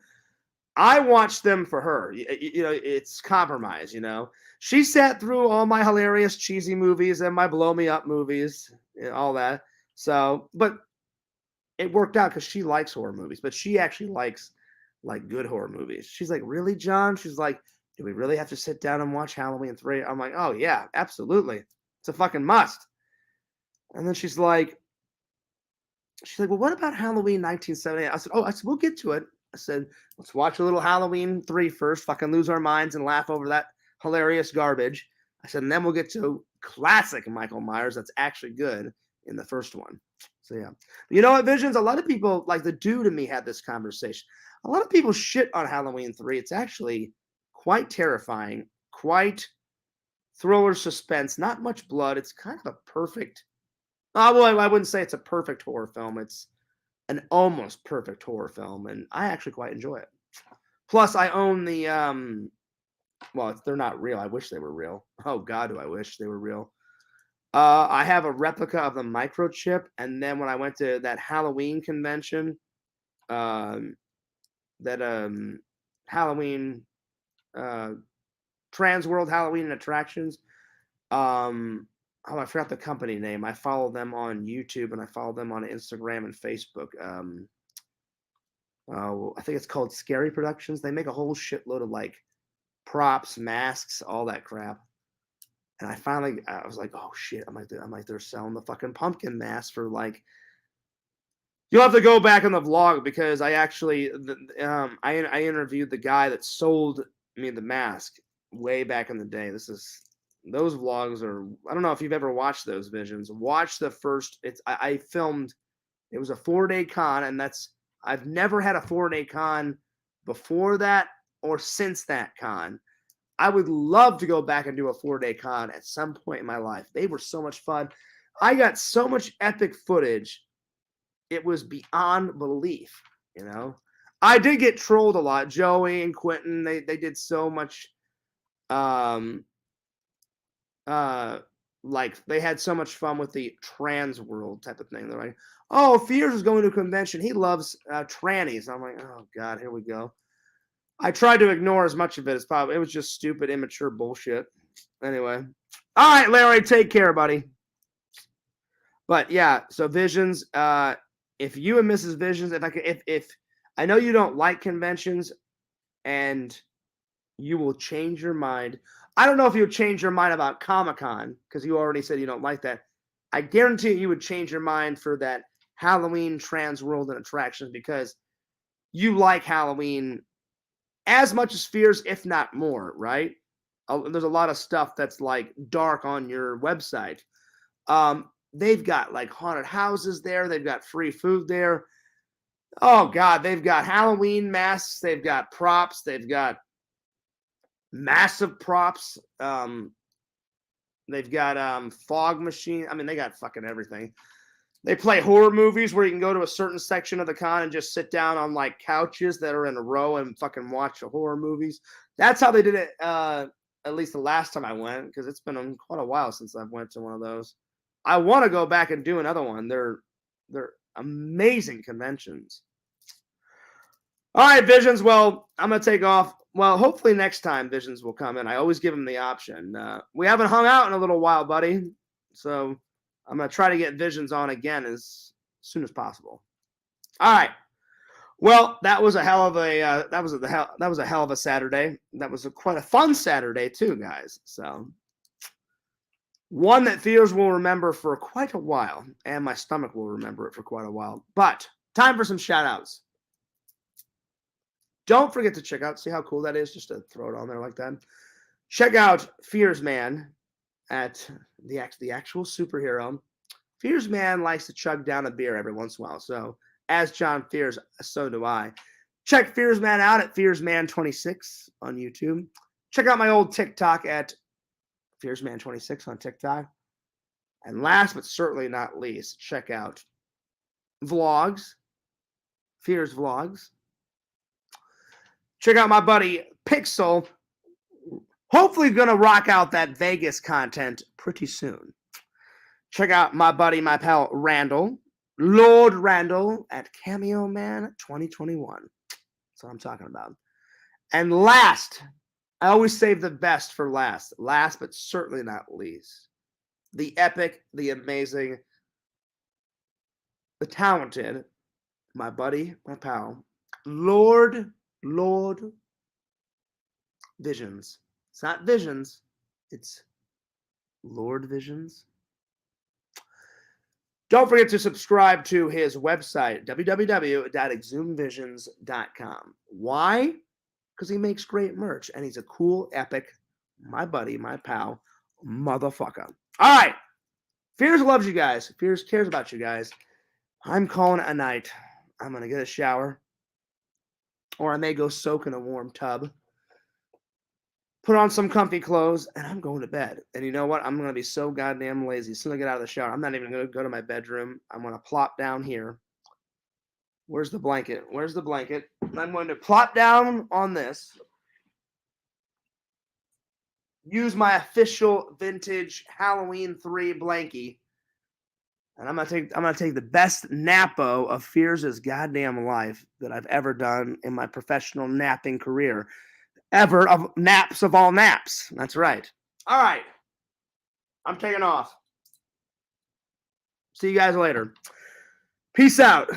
I watched them for her. It's compromise, She sat through all my hilarious, cheesy movies and my blow me up movies, all that. So, but it worked out because she likes horror movies, but she actually likes good horror movies. She's like, really, John? She's like, do we really have to sit down and watch Halloween 3? I'm like, oh yeah, absolutely. It's a fucking must. And then she's like, well, what about Halloween 1978? I said, we'll get to it. I said, let's watch a little Halloween 3 first, fucking lose our minds and laugh over that hilarious garbage. I said, and then we'll get to classic Michael Myers that's actually good in the first one. So, yeah. You know what, Visions? A lot of people, like the dude and me had this conversation. A lot of people shit on Halloween 3. It's actually quite terrifying, quite thriller suspense, not much blood. It's kind of a perfect... well, I wouldn't say it's a perfect horror film. It's an almost perfect horror film, and I actually quite enjoy it. Plus, I own the well, they're not real. I wish they were real. Oh God, do I wish they were real. I have a replica of the microchip, and then when I went to that Halloween convention, Halloween Trans World Halloween and Attractions, I forgot the company name. I follow them on YouTube and I follow them on Instagram and Facebook. I think it's called Scary Productions. They make a whole shitload of props, masks, all that crap. And I was like, oh shit! I'm like they're selling the fucking pumpkin mask for You'll have to go back on the vlog because I actually I interviewed the guy that sold me the mask way back in the day. Those vlogs are, I don't know if you've ever watched those, Visions. Watch the first, I filmed, it was a 4-day con, and I've never had a 4-day con before that or since that con. I would love to go back and do a 4-day con at some point in my life. They were so much fun. I got so much epic footage. It was beyond belief, I did get trolled a lot. Joey and Quentin, they did so much, they had so much fun with the trans world type of thing. They're like, oh, Fears is going to a convention. He loves trannies. I'm like, oh God, here we go. I tried to ignore as much of it as possible. It was just stupid, immature bullshit. Anyway. All right, Larry, take care, buddy. But yeah, so Visions, if you and Mrs. Visions, if I know you don't like conventions and you will change your mind. I don't know if you would change your mind about Comic-Con because you already said you don't like that. I guarantee you would change your mind for that Halloween Trans World and Attractions because you like Halloween as much as Fears, if not more, right? There's a lot of stuff that's dark on your website. They've got haunted houses there. They've got free food there. Oh God, they've got Halloween masks. They've got props. They've got massive props. They've got fog machine. I mean, they got fucking everything. They play horror movies where you can go to a certain section of the con and just sit down on like couches that are in a row and fucking watch the horror movies. That's how they did it. At least the last time I went, because it's been quite a while since I've went to one of those. I want to go back and do another one. They're amazing conventions. All right, Visions. Well, I'm gonna take off. Well, hopefully next time Visions will come in. I always give him the option. We haven't hung out in a little while, buddy. So I'm gonna try to get Visions on again as soon as possible. All right. Well, that was a hell of a that was a hell of a Saturday. That was quite a fun Saturday too, guys. So one that Fears will remember for quite a while, and my stomach will remember it for quite a while. But time for some shout outs. Don't forget to check out, see how cool that is, just to throw it on there like that. Check out Fears Man at the actual superhero. Fears Man likes to chug down a beer every once in a while. So, as John Fears, so do I. Check Fears Man out at FearsMan26 on YouTube. Check out my old TikTok at FearsMan26 on TikTok. And last but certainly not least, check out vlogs, Fears Vlogs. Check out my buddy Pixel. Hopefully going to rock out that Vegas content pretty soon. Check out my buddy, my pal Randall, Lord Randall at Cameo Man 2021. That's what I'm talking about. And last, I always save the best for last. Last but certainly not least, the epic, the amazing, the talented, my buddy, my pal, Lord Visions. It's not Visions, it's Lord Visions. Don't forget to subscribe to his website, www.exhumvisions.com. Why? Because he makes great merch, and he's a cool, epic, my buddy, my pal, motherfucker. All right. Fears loves you guys. Fears cares about you guys. I'm calling it a night. I'm going to get a shower, or I may go soak in a warm tub, put on some comfy clothes, and I'm going to bed. And you know what? I'm going to be so goddamn lazy. As soon as I get out of the shower, I'm not even going to go to my bedroom. I'm going to plop down here. Where's the blanket? Where's the blanket? I'm going to plop down on this. Use my official vintage Halloween 3 blankie. And I'm gonna take the best napo of Fears' goddamn life that I've ever done in my professional napping career. Ever of naps of all naps. That's right. All right. I'm taking off. See you guys later. Peace out.